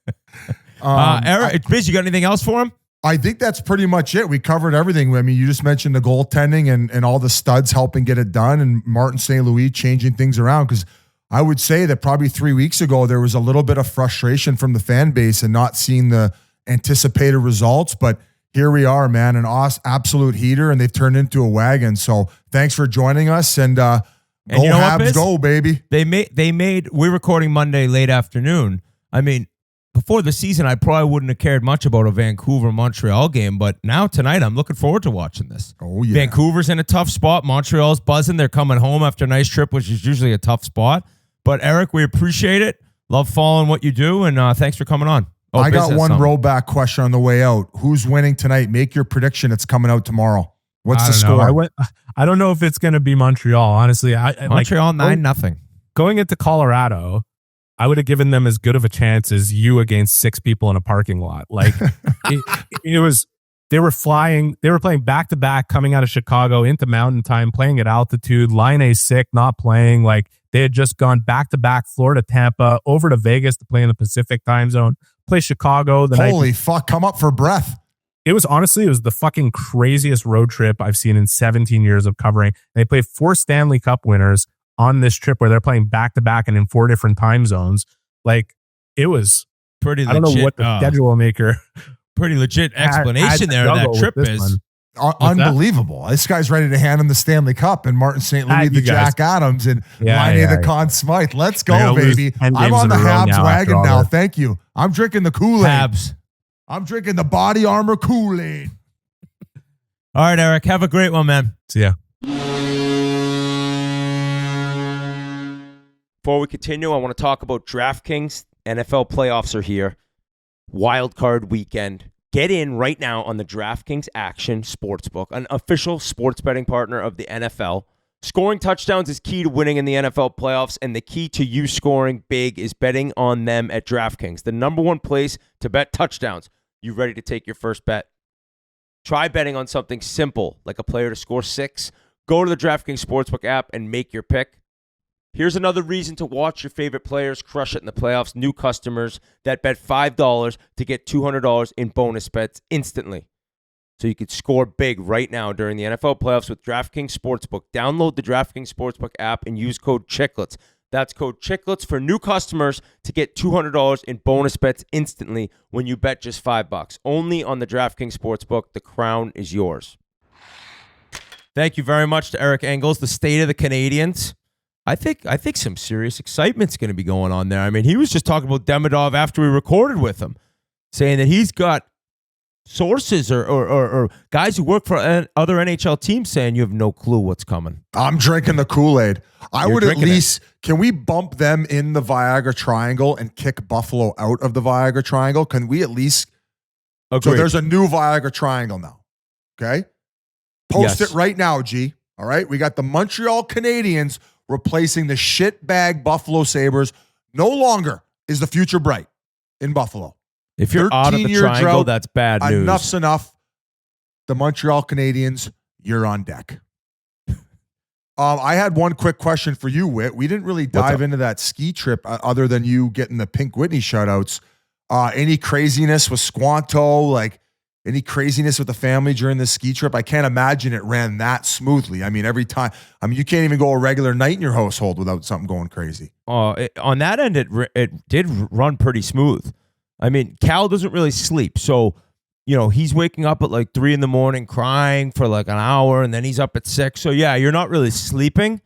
think. Eric, Biz, you got anything else for him? I think that's pretty much it. We covered everything. I mean, you just mentioned the goaltending and all the studs helping get it done, and Martin St. Louis changing things around. Because I would say that probably 3 weeks ago, there was a little bit of frustration from the fan base and not seeing the anticipated results. But here we are, man, an absolute heater, and they've turned into a wagon. So thanks for joining us, and go you know what, Habs, Biz? go, baby. We're recording Monday late afternoon. I mean, before the season, I probably wouldn't have cared much about a Vancouver-Montreal game, but now tonight, I'm looking forward to watching this. Oh, yeah. Vancouver's in a tough spot. Montreal's buzzing. They're coming home after a nice trip, which is usually a tough spot. But Eric, we appreciate it. Love following what you do, and thanks for coming on. Oh, I got Biz has one something. rollback question on the way out. Who's winning tonight? Make your prediction. It's coming out tomorrow. What's I the don't know. score? I don't know if it's going to be Montreal. Honestly, Montreal 9-0. Going into Colorado, I would have given them as good of a chance as you against 6 people in a parking lot. Like it was They were playing back to back, coming out of Chicago into Mountain Time, playing at altitude. Line A sick, not playing. Like they had just gone back to back, Florida, Tampa, over to Vegas to play in the Pacific time zone. Play Chicago the night. Holy fuck! Come up for breath. It was the fucking craziest road trip I've seen in 17 years of covering. They played 4 Stanley Cup winners on this trip where they're playing back to back and in 4 different time zones. Like it was pretty. I don't know what the schedule maker. Pretty legit explanation there. That trip is unbelievable. This guy's ready to hand him the Stanley Cup and Martin St. Louis, the Jack Adams, and Line the Conn Smythe. Let's go, baby. I'm on the Habs wagon now. Thank you. I'm drinking the Kool-Aid. Habs. I'm drinking the Body Armor Kool-Aid. All right, Eric. Have a great one, man. See ya. Before we continue, I want to talk about DraftKings. NFL playoffs are here. Wild card weekend. Get in right now on the DraftKings Action Sportsbook, an official sports betting partner of the NFL. Scoring touchdowns is key to winning in the NFL playoffs, and the key to you scoring big is betting on them at DraftKings, the number one place to bet touchdowns. You ready to take your first bet? Try betting on something simple, like a player to score 6. Go to the DraftKings Sportsbook app and make your pick. Here's another reason to watch your favorite players crush it in the playoffs. New customers that bet $5 to get $200 in bonus bets instantly. So you could score big right now during the NFL playoffs with DraftKings Sportsbook. Download the DraftKings Sportsbook app and use code Chiclets. That's code Chiclets for new customers to get $200 in bonus bets instantly when you bet just $5. Only on the DraftKings Sportsbook. The crown is yours. Thank you very much to Eric Engels, the state of the Canadiens. I think some serious excitement's going to be going on there. I mean, he was just talking about Demidov after we recorded with him, saying that he's got sources or guys who work for other NHL teams saying you have no clue what's coming. I'm drinking the Kool-Aid. I would at least, can we bump them in the Viagra Triangle and kick Buffalo out of the Viagra Triangle? Can we at least? Agreed. So there's a new Viagra Triangle now. Okay. Post it right now, G. All right. We got the Montreal Canadiens replacing the shitbag Buffalo Sabres. No longer is the future bright in Buffalo. If you're out of the triangle, that's bad news. Enough's enough. The Montreal Canadiens, you're on deck. I had one quick question for you, Whit. We didn't really dive into that ski trip other than you getting the Pink Whitney shoutouts. Any craziness with Squanto? Like any craziness with the family during this ski trip? I can't imagine it ran that smoothly. I mean, every time. I mean, you can't even go a regular night in your household without something going crazy. On that end, it did run pretty smooth. I mean, Cal doesn't really sleep. So, you know, he's waking up at like 3 a.m, crying for like an hour, and then he's up at 6. So, yeah, you're not really sleeping.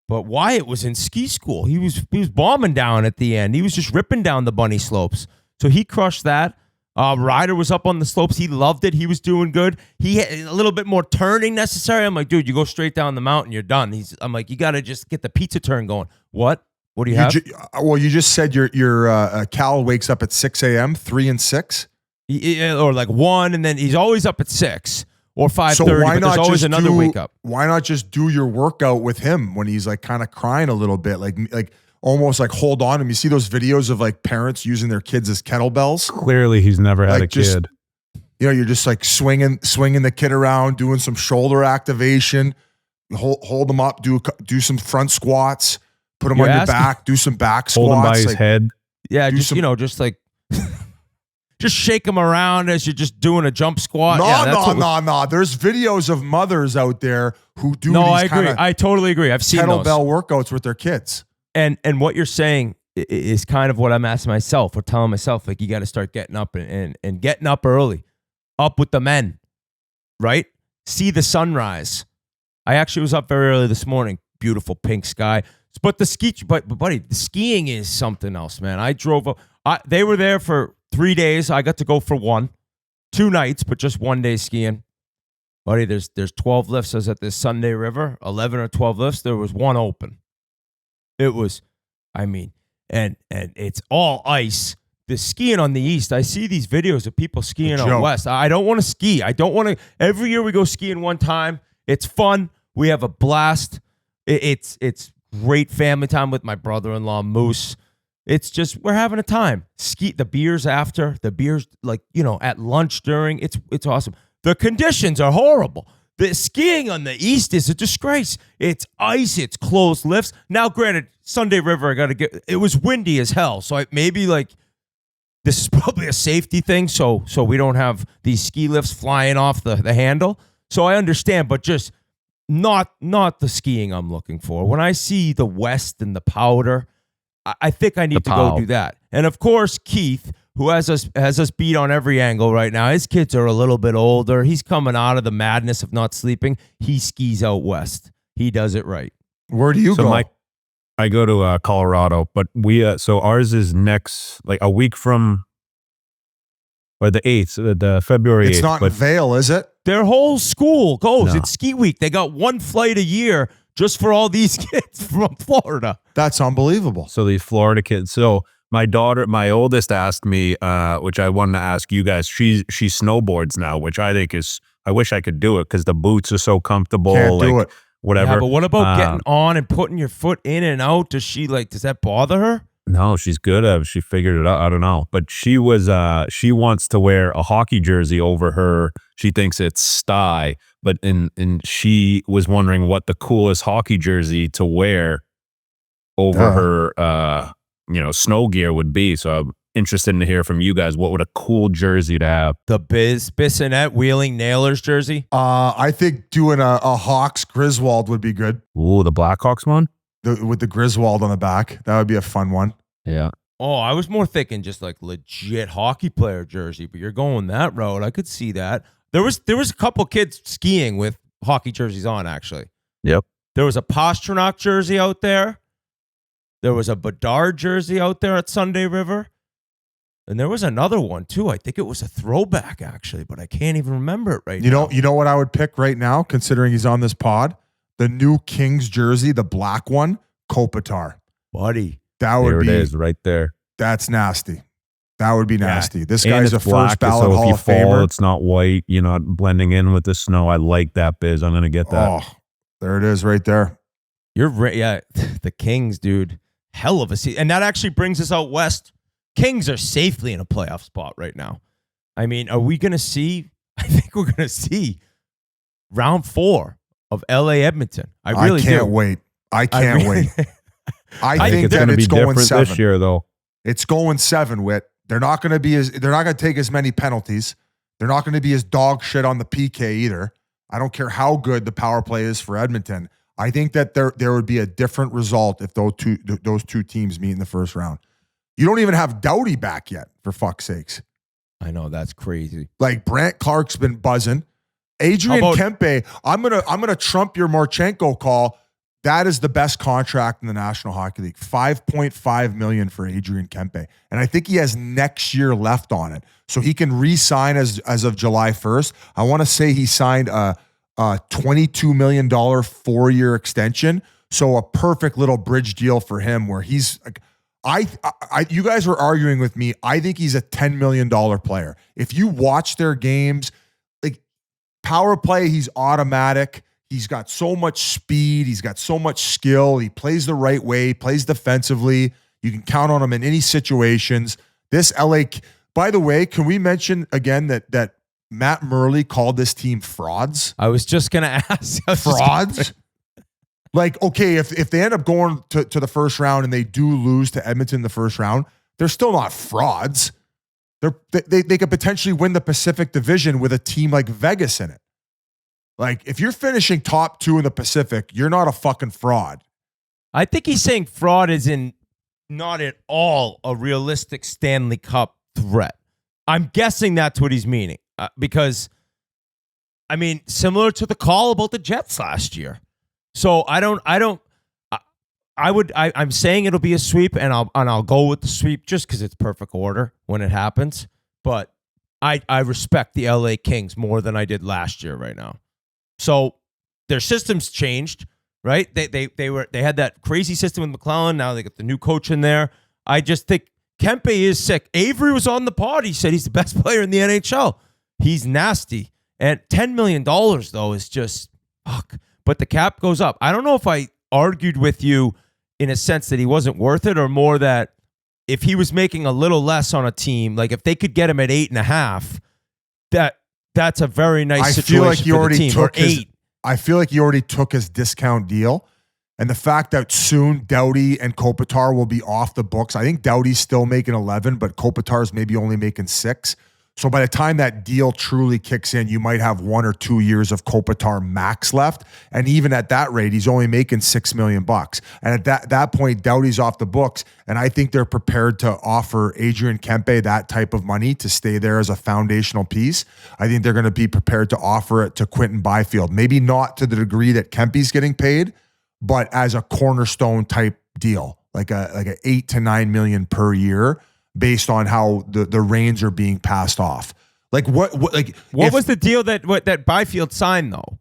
But Wyatt was in ski school. He was bombing down at the end. He was just ripping down the bunny slopes. So he crushed that. Ryder was up on the slopes. He loved it. He was doing good. He had a little bit more turning necessary. I'm like, dude, you go straight down the mountain, you're done. I'm like, you got to just get the pizza turn going. What? What do you have? Well, you just said your Cal wakes up at 6 a.m., 3 and 6? Or like 1, and then he's always up at 6 or 5:30, so but there's always another wake up. Why not just do your workout with him when he's like kind of crying a little bit, like almost like hold on him? You see those videos of like parents using their kids as kettlebells? Clearly he's never had a kid. You know, you're just like swinging the kid around, doing some shoulder activation, hold them up, do some front squats. Put him on your back, do some back squats. Hold him by his head. Yeah, just like just shake him around as you're just doing a jump squat. No. There's videos of mothers out there who do I agree. I totally agree. I've seen those kettlebell workouts with their kids. And what you're saying is kind of what I'm asking myself or telling myself, like, you got to start getting up and getting up early, up with the men, right? See the sunrise. I actually was up very early this morning. Beautiful pink sky. But buddy, the skiing is something else, man. I drove up. They were there for 3 days. I got to go for 2 nights, but just 1 day skiing. Buddy, there's 12 lifts. I was at this Sunday River, 11 or 12 lifts. There was 1 open. It was, and it's all ice. The skiing on the east, I see these videos of people skiing on west. I don't want to ski. Every year we go skiing one time. It's fun. We have a blast. It's great family time with my brother-in-law, Moose. It's just, we're having a time. The beers after, the beers, like, you know, at lunch during. It's awesome. The conditions are horrible. The skiing on the east is a disgrace. It's ice. It's closed lifts. Now, granted, Sunday River, it was windy as hell. So maybe like this is probably a safety thing. So we don't have these ski lifts flying off the handle. So I understand, but just not the skiing I'm looking for. When I see the West and the powder, I think I need to go do that. And of course, Keith, who has us beat on every angle right now. His kids are a little bit older. He's coming out of the madness of not sleeping. He skis out west. He does it right. Where do you go? I go to Colorado, but so ours is next, like a week from, or the 8th, the February 8th. It's not in Vail, is it? Their whole school goes. No. It's ski week. They got one flight a year just for all these kids from Florida. That's unbelievable. So these Florida kids. So my oldest asked me, which I wanted to ask you guys, she snowboards now, which I think I wish I could do it because the boots are so comfortable. Can't do it. Whatever. Yeah, but what about getting on and putting your foot in and out? Does that bother her? No, she's good at it. She figured it out. I don't know. But she wants to wear a hockey jersey over her. She thinks it's sty, but and she was wondering what the coolest hockey jersey to wear over her snow gear would be. So I'm interested to hear from you guys. What would a cool jersey to have? The Bissonnette Wheeling Nailers jersey? I think doing a Hawks Griswold would be good. Ooh, the Blackhawks one? With the Griswold on the back. That would be a fun one. Yeah. Oh, I was more thinking just like legit hockey player jersey, but you're going that route. I could see that. There was a couple kids skiing with hockey jerseys on, actually. Yep. There was a Pasternak jersey out there. There was a Bedard jersey out there at Sunday River. And there was another one, too. I think it was a throwback, actually, but I can't even remember it now. You know what I would pick right now, considering he's on this pod? The new Kings jersey, the black one, Kopitar. Buddy. That would be. There it is, right there. That's nasty. That would be nasty. Yeah. This guy's a first ballot so Hall if of you fall, Famer. it's not white. You're not blending in with the snow. I like that, Biz. I'm going to get that. Oh, there it is right there. You're right. Yeah, the Kings, dude. Hell of a season. And that actually brings us out west. Kings are safely in a playoff spot right now. I mean, are we going to see? I think we're going to see round 4 of LA Edmonton. I can't wait. I can't wait. I think it's that going to be it's going different 7 this year, though. It's going 7, Whit. They're not going to take as many penalties. They're not going to be as dog shit on the PK either. I don't care how good the power play is for Edmonton. I think that there would be a different result if those two teams meet in the first round. You don't even have Doughty back yet, for fuck's sakes. I know, that's crazy. Like Brant Clark's been buzzing. Adrian Kempe, I'm gonna trump your Marchenko call. That is the best contract in the National Hockey League. $5.5 million for Adrian Kempe. And I think he has next year left on it. So he can re-sign as of July 1st. I want to say he signed a $22 million 4-year extension. So a perfect little bridge deal for him where he's like, you guys were arguing with me. I think he's a $10 million player. If you watch their games, like power play, he's automatic. He's got so much speed. He's got so much skill. He plays the right way, plays defensively. You can count on him in any situations. This LA, by the way, can we mention again that Matt Murley called this team frauds? I was just going to ask. Frauds? Like, okay, if they end up going to the first round and they do lose to Edmonton in the first round, they're still not frauds. They could potentially win the Pacific Division with a team like Vegas in it. Like, if you're finishing top 2 in the Pacific, you're not a fucking fraud. I think he's saying fraud is in not at all a realistic Stanley Cup threat. I'm guessing that's what he's meaning because, I mean, similar to the call about the Jets last year. So I'm saying it'll be a sweep, and I'll go with the sweep just because it's perfect order when it happens. But I respect the LA Kings more than I did last year right now. So their system's changed, right? They had that crazy system with McClellan. Now they got the new coach in there. I just think Kempe is sick. Avery was on the pod. He said he's the best player in the NHL. He's nasty. And $10 million, though, is just fuck. But the cap goes up. I don't know if I argued with you in a sense that he wasn't worth it or more that if he was making a little less on a team, like if they could get him at 8.5, that that's a very nice I situation feel like he for already the team. Or took his, 8. I feel like he already took his discount deal. And the fact that soon Doughty and Kopitar will be off the books. I think Doughty's still making 11, but Kopitar's maybe only making 6. So by the time that deal truly kicks in, you might have 1 or 2 years of Kopitar max left. And even at that rate, he's only making $6 million. And at that point, Doughty's off the books. And I think they're prepared to offer Adrian Kempe that type of money to stay there as a foundational piece. I think they're going to be prepared to offer it to Quentin Byfield. Maybe not to the degree that Kempe's getting paid, but as a cornerstone type deal, like a 8 to 9 million per year, based on how the reins are being passed off. Like what was the deal that Byfield signed though?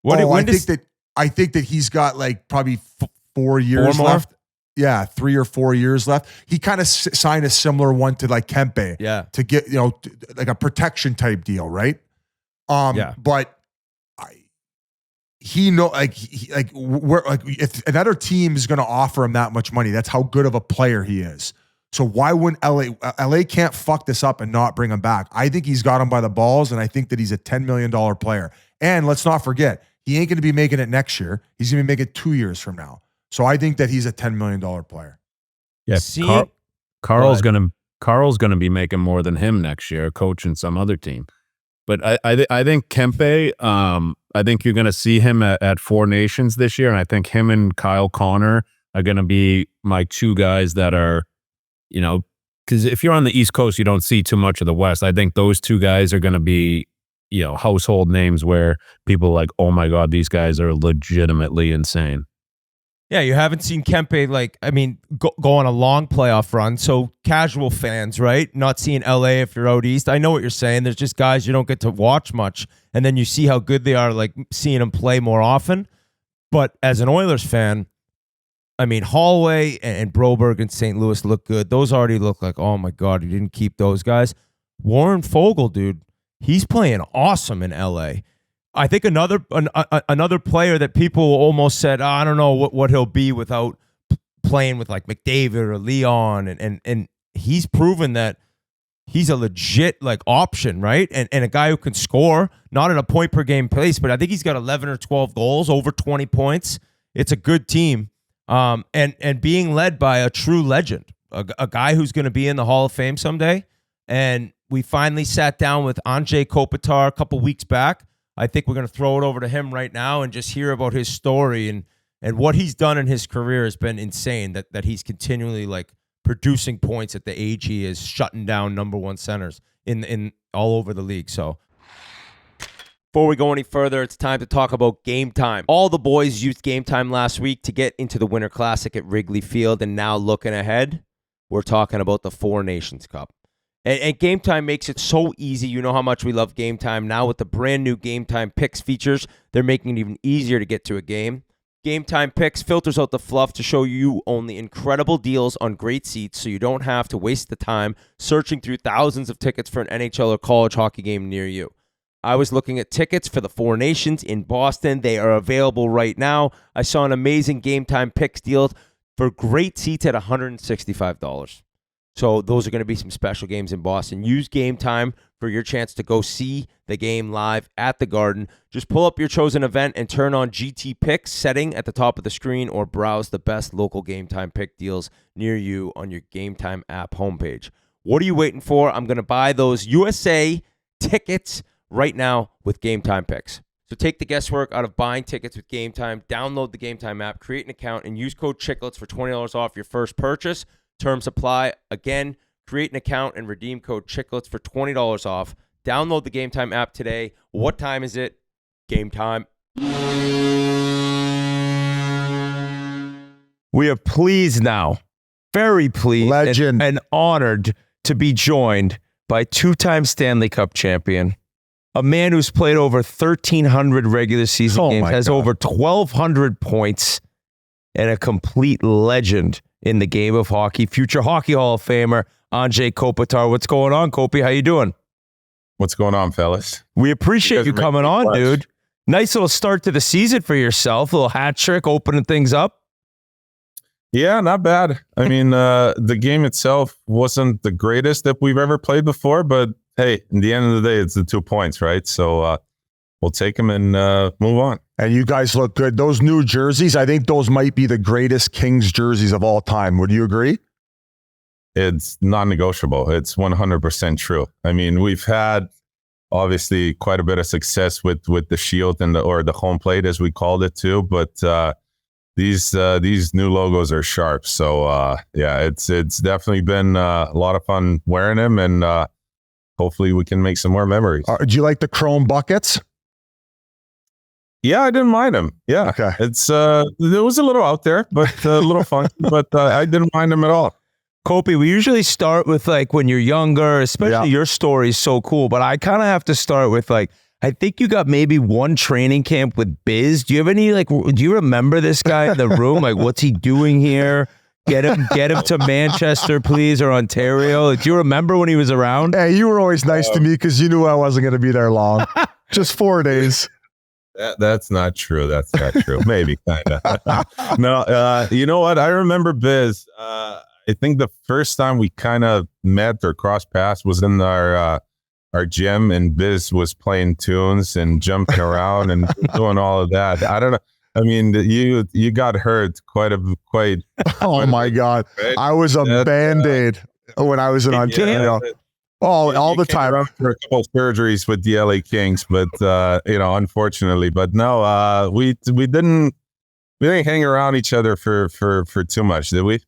I think that he's got like probably 4 years left. Yeah, 3 or 4 years left. He kind of signed a similar one to like Kempe. Yeah. To get, like a protection type deal, right? But he know if another team is going to offer him that much money, that's how good of a player he is. So why wouldn't LA can't fuck this up and not bring him back? I think he's got him by the balls, and I think that he's a $10 million player. And let's not forget, he ain't going to be making it next year. He's going to be making it 2 years from now. So I think that he's a $10 million player. Yeah, Carl's gonna be making more than him next year, coaching some other team. But I think Kempe, I think you're gonna see him at Four Nations this year, and I think him and Kyle Connor are gonna be my 2 guys that are, because if you're on the East Coast, you don't see too much of the West. I think those 2 guys are gonna be, household names where people are like, oh my God, these guys are legitimately insane. Yeah, you haven't seen Kempe, go on a long playoff run. So casual fans, right? Not seeing LA if you're out east. I know what you're saying. There's just guys you don't get to watch much. And then you see how good they are, like seeing them play more often. But as an Oilers fan, Holloway and Broberg and St. Louis look good. Those already look like, oh my God, you didn't keep those guys. Warren Fogle, dude, he's playing awesome in LA. I think another player that people almost said, I don't know what he'll be without playing with like McDavid or Leon, and he's proven that he's a legit option, right? And a guy who can score, not at a point per game pace, but I think he's got 11 or 12 goals, over 20 points. It's a good team, and being led by a true legend, a guy who's going to be in the Hall of Fame someday. And we finally sat down with Anze Kopitar a couple weeks back. I think we're going to throw it over to him right now and just hear about his story and what he's done in his career has been insane. That he's continually producing points at the age he is, shutting down number 1 centers in all over the league. So before we go any further, it's time to talk about Game Time. All the boys used Game Time last week to get into the Winter Classic at Wrigley Field, and now looking ahead, we're talking about the Four Nations Cup. And Game Time makes it so easy. You know how much we love Game Time. Now with the brand new Game Time Picks features, they're making it even easier to get to a game. Game Time Picks filters out the fluff to show you only incredible deals on great seats, so you don't have to waste the time searching through thousands of tickets for an NHL or college hockey game near you. I was looking at tickets for the Four Nations in Boston. They are available right now. I saw an amazing Game Time Picks deal for great seats at $165. So those are going to be some special games in Boston. Use Game Time for your chance to go see the game live at the Garden. Just pull up your chosen event and turn on GT Picks setting at the top of the screen, or browse the best local Game Time pick deals near you on your Game Time app homepage. What are you waiting for? I'm going to buy those USA tickets right now with Game Time Picks. So take the guesswork out of buying tickets with Game Time. Download the Game Time app, create an account, and use code Chiclets for $20 off your first purchase. Terms apply. Again, create an account and redeem code Chiclets for $20 off. Download the Game Time app today. What time is it? Game time. We are pleased now, very pleased, Legend. and honored to be joined by 2-time Stanley Cup champion, a man who's played over 1,300 regular season games, has over 1,200 points, and a complete legend in the game of hockey, future Hockey Hall of Famer, Anze Kopitar. What's going on, Kopi? How you doing? What's going on, fellas? We appreciate you coming on, dude. Nice little start to the season for yourself. A little hat trick, opening things up. Yeah, not bad. I mean, the game itself wasn't the greatest that we've ever played before, but hey, in the end of the day, it's the 2 points, right? So we'll take them and move on. And you guys look good. Those new jerseys, I think those might be the greatest Kings jerseys of all time. Would you agree? It's non-negotiable. It's 100% true. I mean, we've had obviously quite a bit of success with the shield and the home plate, as we called it too. But these new logos are sharp. So yeah, it's definitely been a lot of fun wearing them, and hopefully we can make some more memories. Do you like the chrome buckets? Yeah, I didn't mind them. Yeah, okay. It was a little out there, but a little funky. But I didn't mind them at all. Kopi, we usually start with like when you're younger, especially your story is so cool, but I kind of have to start with like, I think you got maybe one training camp with Biz. Do you have any, like, do you remember this guy in the room? Like, what's he doing here? Get him to Manchester, please, or Ontario. Do you remember when he was around? Hey, you were always nice to me because you knew I wasn't going to be there long. Just 4 days. That's not true. That's not true. Maybe, kind of. No, you know what? I remember Biz. I think the first time we kind of met or crossed paths was in our gym, and Biz was playing tunes and jumping around and doing all of that. I don't know. I mean, you got hurt quite. Oh my God! Right? I was a Band-Aid when I was in Ontario. All the time. For a couple of surgeries with the LA Kings, but unfortunately, but no, we didn't hang around each other for too much, did we?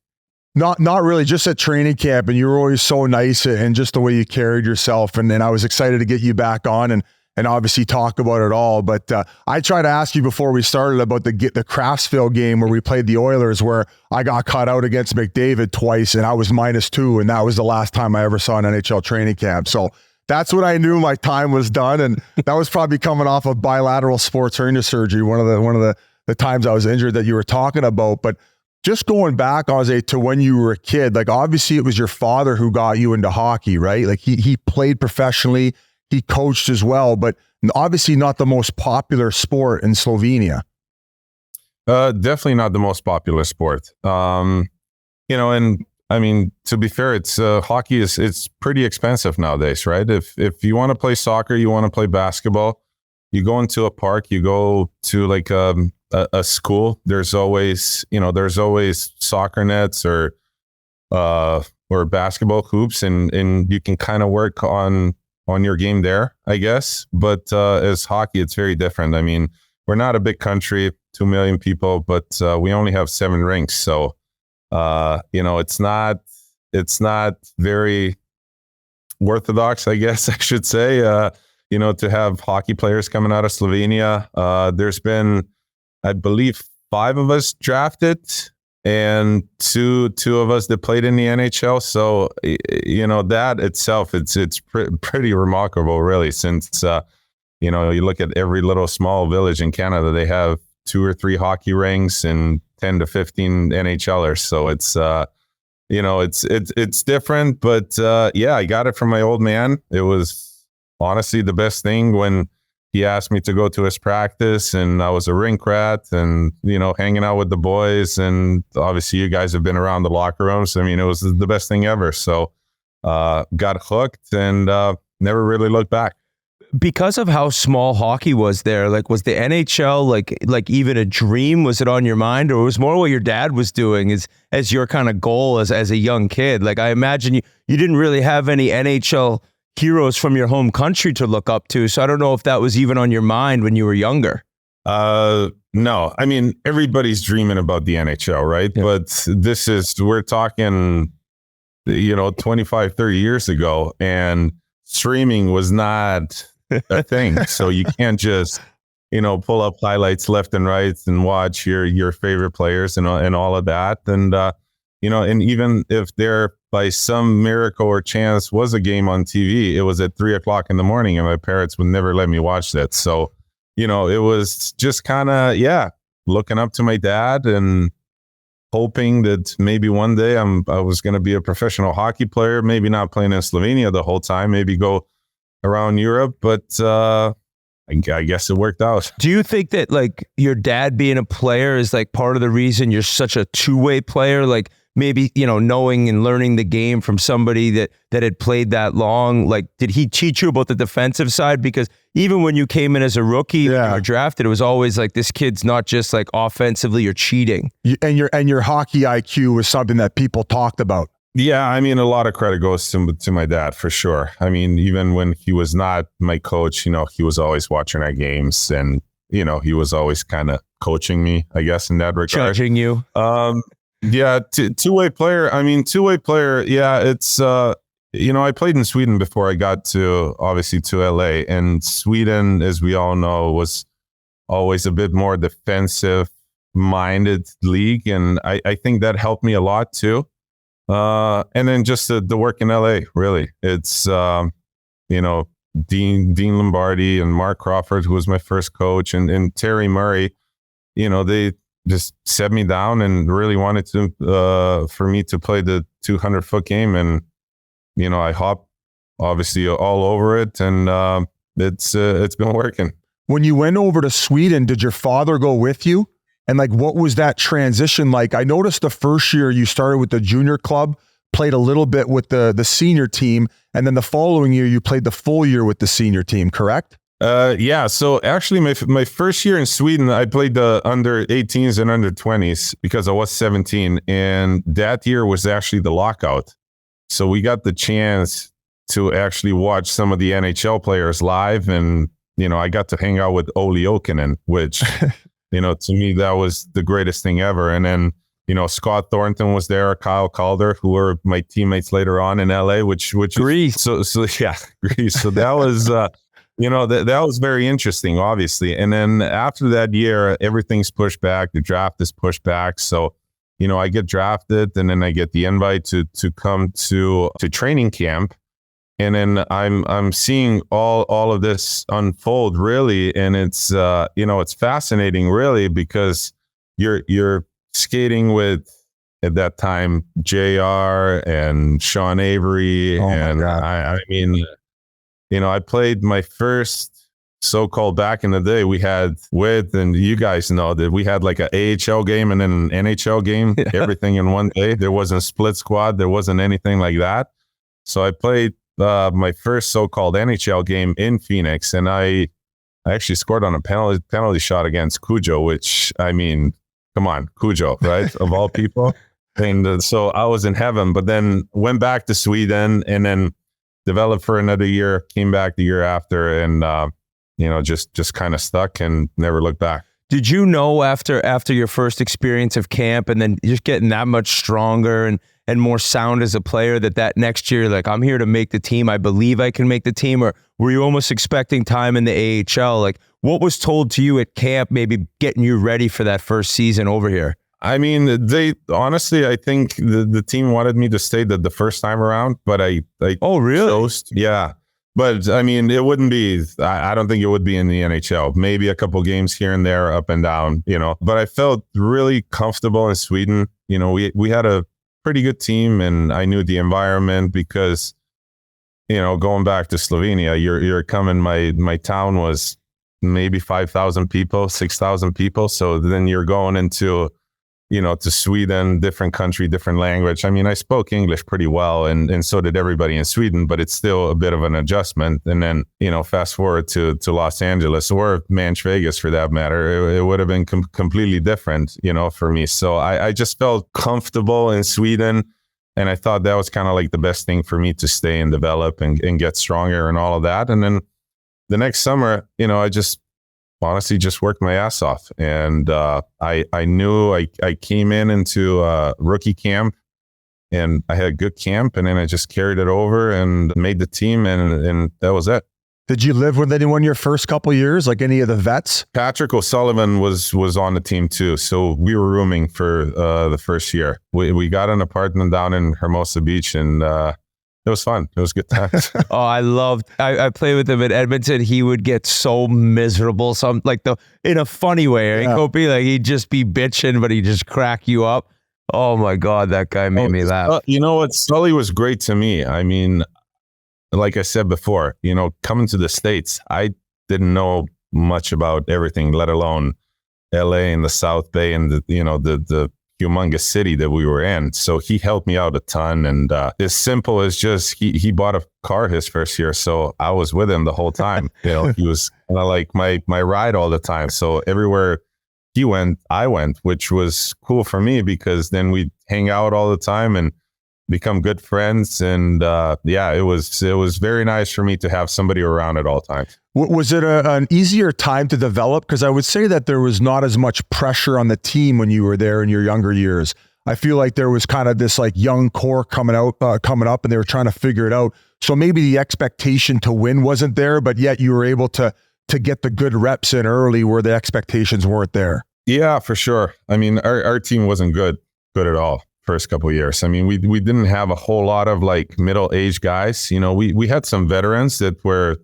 Not really, just at training camp, and you were always so nice and just the way you carried yourself. And I was excited to get you back on and obviously talk about it all. But I tried to ask you before we started about the Craftsville game where we played the Oilers, where I got caught out against McDavid twice and I was -2. And that was the last time I ever saw an NHL training camp. So that's when I knew my time was done. And that was probably coming off of bilateral sports hernia surgery, one of the times I was injured that you were talking about. But just going back, Anze, to when you were a kid, like obviously it was your father who got you into hockey, right? Like he played professionally, he coached as well, but obviously not the most popular sport in Slovenia. Definitely not the most popular sport. And I mean, to be fair, it's hockey it's pretty expensive nowadays, right? If you want to play soccer, you want to play basketball, you go into a park, you go to like a school, there's always soccer nets or basketball hoops, and you can kind of work on your game there, I guess. But as hockey, it's very different. I mean, we're not a big country, 2 million people, but we only have 7 rinks. So, it's not very orthodox, I guess I should say, to have hockey players coming out of Slovenia. There's been, I believe, 5 of us drafted and two of us that played in the NHL. So, that itself, it's pretty remarkable, really, since, you look at every little small village in Canada, they have 2 or 3 hockey rinks and 10 to 15 NHLers. So it's, it's different, but I got it from my old man. It was honestly the best thing when he asked me to go to his practice, and I was a rink rat and, hanging out with the boys. And obviously you guys have been around the locker rooms. I mean, it was the best thing ever. So got hooked and never really looked back. Because of how small hockey was there, like, was the NHL like even a dream? Was it on your mind, or was more what your dad was doing as your kind of goal as a young kid? Like, I imagine you didn't really have any NHL heroes from your home country to look up to. So I don't know if that was even on your mind when you were younger. No, I mean, everybody's dreaming about the NHL, right? Yeah. But we're talking, 25, 30 years ago, and streaming was not a thing. So you can't just, pull up highlights left and right and watch your favorite players and all of that. And, and even if there by some miracle or chance was a game on TV, it was at 3:00 in the morning, and my parents would never let me watch that. So, it was just kind of, looking up to my dad and hoping that maybe one day I was going to be a professional hockey player, maybe not playing in Slovenia the whole time, maybe go around Europe, but I guess it worked out. Do you think that like your dad being a player is like part of the reason you're such a two-way player? Like maybe, knowing and learning the game from somebody that had played that long? Like, did he teach you about the defensive side? Because even when you came in as a rookie, when you were drafted, it was always like, this kid's not just like offensively or cheating. And your hockey IQ was something that people talked about. Yeah, I mean, a lot of credit goes to my dad for sure. I mean, even when he was not my coach, he was always watching our games, and he was always kind of coaching me, I guess, in that regard. Judging you. Yeah, two-way player. I mean, two-way player. Yeah, it's I played in Sweden before I got to LA, and Sweden, as we all know, was always a bit more defensive-minded league, and I think that helped me a lot too. And then just the work in LA, really. It's, Dean Lombardi and Mark Crawford, who was my first coach, and Terry Murray, they just set me down and really wanted to, for me to play the 200-foot game. And, I hopped obviously all over it, and it's been working. When you went over to Sweden, did your father go with you? And like, what was that transition like? I noticed the first year you started with the junior club, played a little bit with the senior team, and then the following year you played the full year with the senior team, correct? Yeah. So actually, my first year in Sweden, I played the under 18s and under 20s because I was 17, and that year was actually the lockout. So we got the chance to actually watch some of the NHL players live, and I got to hang out with Olli Jokinen, which. To me, that was the greatest thing ever. And then, Scott Thornton was there, Kyle Calder, who were my teammates later on in LA, which Greece. So yeah, Greece. So that was, that was very interesting, obviously. And then after that year, everything's pushed back. The draft is pushed back. So, I get drafted, and then I get the invite to come to training camp. And then I'm seeing all of this unfold, really, and it's it's fascinating, really, because you're skating with, at that time, JR and Sean Avery, and I mean, I played my first so-called, back in the day, we had and you guys know that we had like an AHL game and then an NHL game, everything in one day. There wasn't split squad, there wasn't anything like that. So I played my first so-called NHL game in Phoenix, and I actually scored on a penalty shot against Cujo, which, I mean, come on, Cujo, right? Of all people. And so I was in heaven, but then went back to Sweden and then developed for another year, came back the year after, and, just kind of stuck and never looked back. Did you know after your first experience of camp and then just getting that much stronger and more sound as a player that next year, like, I'm here to make the team, I believe I can make the team? Or were you almost expecting time in the AHL? Like, what was told to you at camp, maybe getting you ready for that first season over here? I mean, they honestly, I think the team wanted me to stay the first time around, but I oh, really? Chose, yeah. But I mean, it wouldn't be, I don't think it would be in the NHL. Maybe a couple games here and there, up and down, But I felt really comfortable in Sweden. We had a pretty good team, and I knew the environment because, going back to Slovenia, you're coming, my town was maybe 5,000 people, 6,000 people. So then you're going into, to Sweden, different country, different language. I mean, I spoke English pretty well, and so did everybody in Sweden, but it's still a bit of an adjustment. And then, fast forward to Los Angeles, or Manch Vegas for that matter, it would have been completely different, for me. So I just felt comfortable in Sweden, and I thought that was kind of like the best thing for me to stay and develop and get stronger and all of that. And then the next summer, I just honestly just worked my ass off. And I knew I came into rookie camp, and I had a good camp, and then I just carried it over and made the team, and that was it. Did you live with anyone your first couple years, like any of the vets? Patrick O'Sullivan was on the team too, so we were rooming for the first year. We got an apartment down in Hermosa Beach, and it was fun. It was good times. I played with him at Edmonton. He would get so miserable, in a funny way. Yeah. Kopi, like, he'd just be bitching, but he'd just crack you up. Oh my God, that guy made me laugh. You know what? Sully was great to me. I mean, like I said before, coming to the States, I didn't know much about everything, let alone LA and the South Bay and the humongous city that we were in. So he helped me out a ton. And as simple as just he bought a car his first year, so I was with him the whole time. He was kind of like my ride all the time. So everywhere he went, I went, which was cool for me because then we'd hang out all the time and become good friends. And it was very nice for me to have somebody around at all times. Was it an easier time to develop? Because I would say that there was not as much pressure on the team when you were there in your younger years. I feel like there was kind of this like young core coming up, and they were trying to figure it out. So maybe the expectation to win wasn't there, but yet you were able to get the good reps in early where the expectations weren't there. Yeah, for sure. I mean, our team wasn't good at all first couple of years. I mean, we didn't have a whole lot of like middle-aged guys. We had some veterans that were,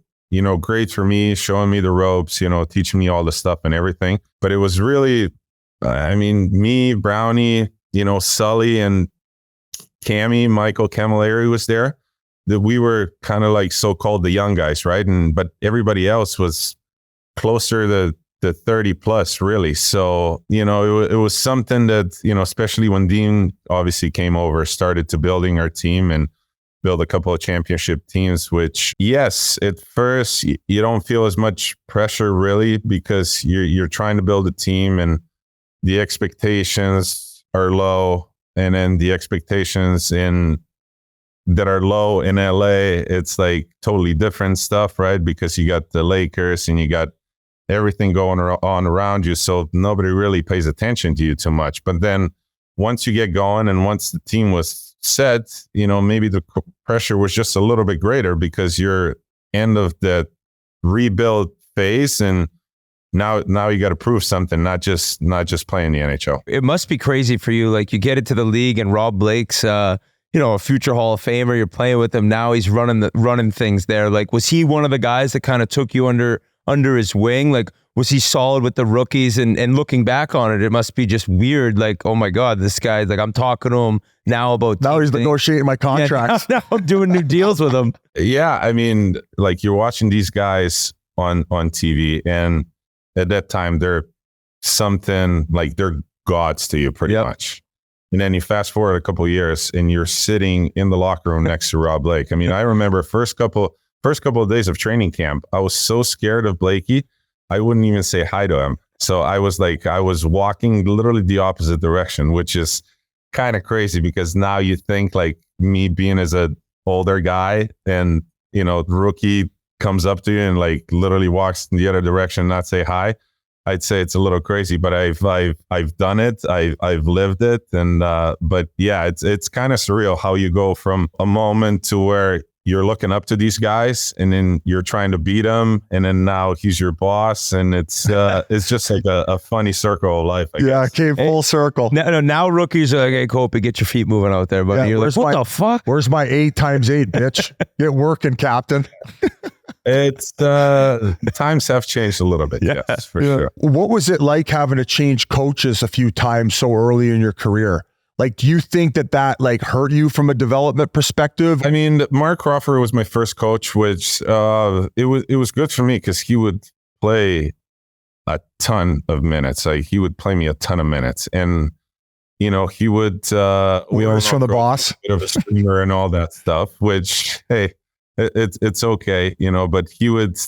great for me, showing me the ropes, teaching me all the stuff and everything. But it was really, me, Brownie, Sully and Michael Camilleri was there, that we were kind of like so-called the young guys, right? But everybody else was closer to 30 plus, really. So, it was something that, especially when Dean obviously came over, started to building our team and build a couple of championship teams, which, yes, at first you don't feel as much pressure really because you're trying to build a team and the expectations are low. And then the expectations that are low in LA, it's like totally different stuff, right? Because you got the Lakers and you got everything going on around you. So nobody really pays attention to you too much. But then once you get going and once the team was set, maybe the pressure was just a little bit greater because you're end of the rebuild phase. And now you got to prove something, not just playing the NHL. It must be crazy for you. Like you get into the league and Rob Blake's, a future Hall of Famer. You're playing with him now. He's running things there. Like, was he one of the guys that kind of took you under his wing? Like, was he solid with the rookies? And looking back on it, it must be just weird. Like, oh my God, this guy, like I'm talking to him now about now he's negotiating my contracts. Yeah, now I'm doing new deals with him. Yeah, I mean, like you're watching these guys on TV, and at that time they're something like they're gods to you pretty much. And then you fast forward a couple of years and you're sitting in the locker room next to Rob Blake. I mean, I remember first couple of days of training camp, I was so scared of Blakey, I wouldn't even say hi to him. So I was walking literally the opposite direction, which is kind of crazy because now you think like me being as a older guy and, the rookie comes up to you and like literally walks in the other direction, not say hi. I'd say it's a little crazy, but I've done it. I've lived it. And, but yeah, it's kind of surreal how you go from a moment to where you're looking up to these guys and then you're trying to beat them. And then now he's your boss. And it's just like a funny circle of life. I guess. It came full circle. Now rookies are like, hey, Kopi, get your feet moving out there. But you're like, what the fuck? Where's my 8x8, bitch? Get working, Captain. It's times have changed a little bit. Yes, for sure. What was it like having to change coaches a few times so early in your career? Like, do you think that like hurt you from a development perspective? I mean, Mark Crawford was my first coach, which it was good for me because he would play a ton of minutes. Like he would play me a ton of minutes, and he would. We always from the boss, bit of a streamer and all that stuff. Which hey, it's okay, But he would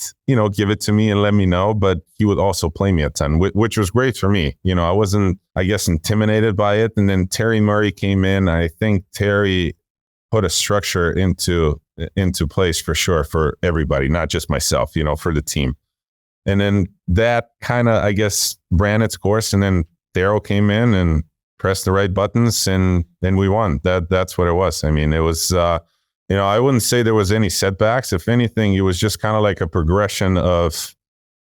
give it to me and let me know. But he would also play me a ton, which was great for me. I wasn't, I guess, intimidated by it. And then Terry Murray came in. I think Terry put a structure into place for sure for everybody, not just myself, for the team. And then that kind of, I guess, ran its course. And then Darryl came in and pressed the right buttons, and then we won. That's what it was. I mean, it was. I wouldn't say there was any setbacks. If anything, it was just kind of like a progression of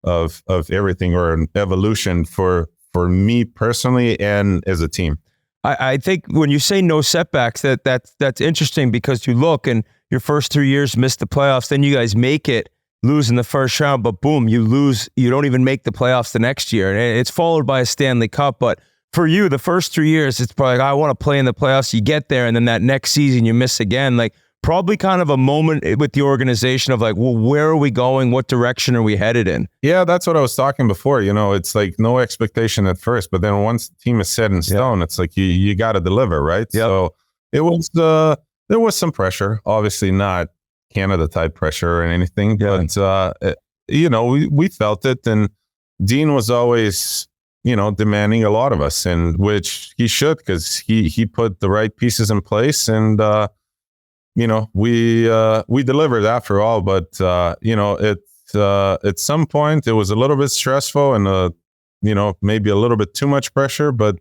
everything, or an evolution for me personally and as a team. I think when you say no setbacks, that's interesting because you look and your first 3 years missed the playoffs, then you guys make it, lose in the first round, but boom, you lose. You don't even make the playoffs the next year. And it's followed by a Stanley Cup. But for you, the first 3 years, it's probably like, I want to play in the playoffs. You get there, and then that next season you miss again. Like, probably kind of a moment with the organization of like, well, where are we going? What direction are we headed in? Yeah, that's what I was talking before. It's like no expectation at first, but then once the team is set in stone, it's like you got to deliver, right? Yep. So it was there was some pressure, obviously not Canada type pressure or anything, but we felt it, and Dean was always demanding a lot of us, and which he should, because he put the right pieces in place, and we delivered after all. But at some point it was a little bit stressful and maybe a little bit too much pressure, but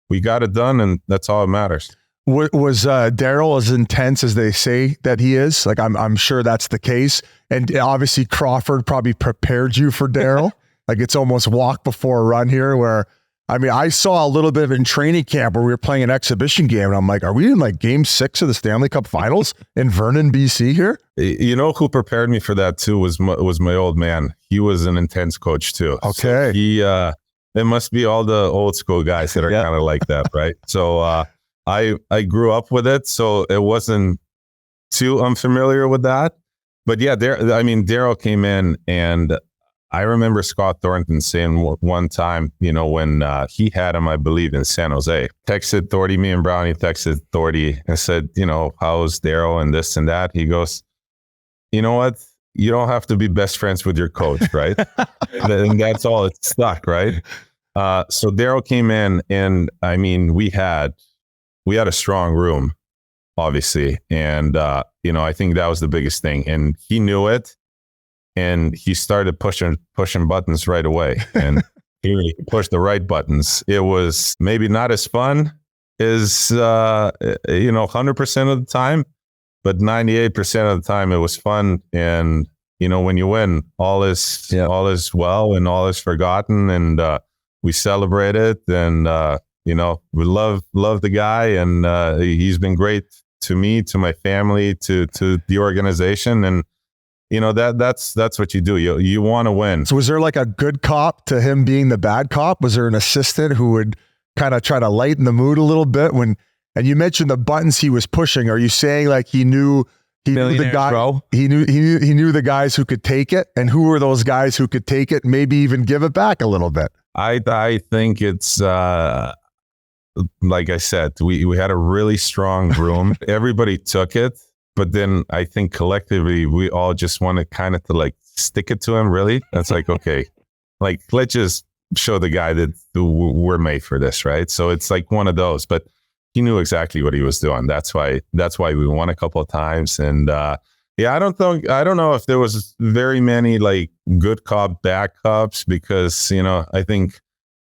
we got it done, and that's all that matters. Was Daryl as intense as they say that he is? Like, I'm sure that's the case. And obviously Crawford probably prepared you for Daryl. Like, it's almost walk before run here, where, I mean, I saw a little bit of in training camp where we were playing an exhibition game, and I'm like, are we in like game 6 of the Stanley Cup Finals in Vernon, BC here? You know who prepared me for that too was my old man. He was an intense coach too. Okay. So it must be all the old school guys that are kind of like that, right? So I grew up with it, so it wasn't too unfamiliar with that. But yeah, Daryl came in, and I remember Scott Thornton saying one time, when he had him, I believe, in San Jose, texted Thordy, me and Brownie texted Thordy and said, how's Daryl and this and that? He goes, you know what? You don't have to be best friends with your coach, right? And that's all it stuck, right? So Daryl came in, and I mean, we had a strong room, obviously. And, I think that was the biggest thing. And he knew it. And he started pushing buttons right away. And he pushed the right buttons. It was maybe not as fun as, 100% of the time, but 98% of the time it was fun. And, when you win, all is well and all is forgotten. And we celebrate it. And, we love the guy. And he's been great to me, to my family, to the organization. And, that's what you do. You want to win. So was there like a good cop to him being the bad cop? Was there an assistant who would kind of try to lighten the mood a little bit and you mentioned the buttons he was pushing? Are you saying like he knew the guy, bro. He knew the guys who could take it, and who were those guys who could take it, maybe even give it back a little bit? I think it's like I said, we had a really strong room. Everybody took it. But then I think collectively, we all just wanted kind of to like stick it to him, really. That's like, okay, like, let's just show the guy that we're made for this, right? So it's like one of those, but he knew exactly what he was doing. That's why we won a couple of times. And I don't know if there was very many like good cop, bad cops, because, I think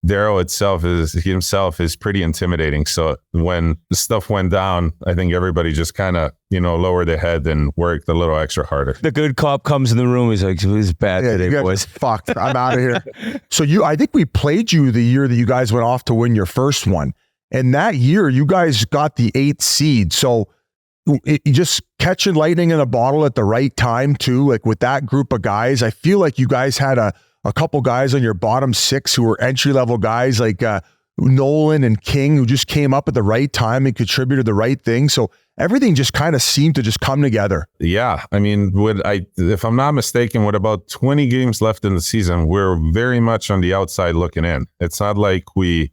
Daryl himself is pretty intimidating. So when the stuff went down, I think everybody just kind of, lowered their head and worked a little extra harder. The good cop comes in the room. He's like, "It's bad today, boys. Fucked. I'm out of here." So I think we played you the year that you guys went off to win your first one. And that year you guys got the 8th seed. So you just catching lightning in a bottle at the right time too. Like with that group of guys, I feel like you guys had a couple guys on your bottom 6 who were entry-level guys like Nolan and King, who just came up at the right time and contributed the right thing. So everything just kind of seemed to just come together. Yeah. I mean, if I'm not mistaken, with about 20 games left in the season, we're very much on the outside looking in. It's not like we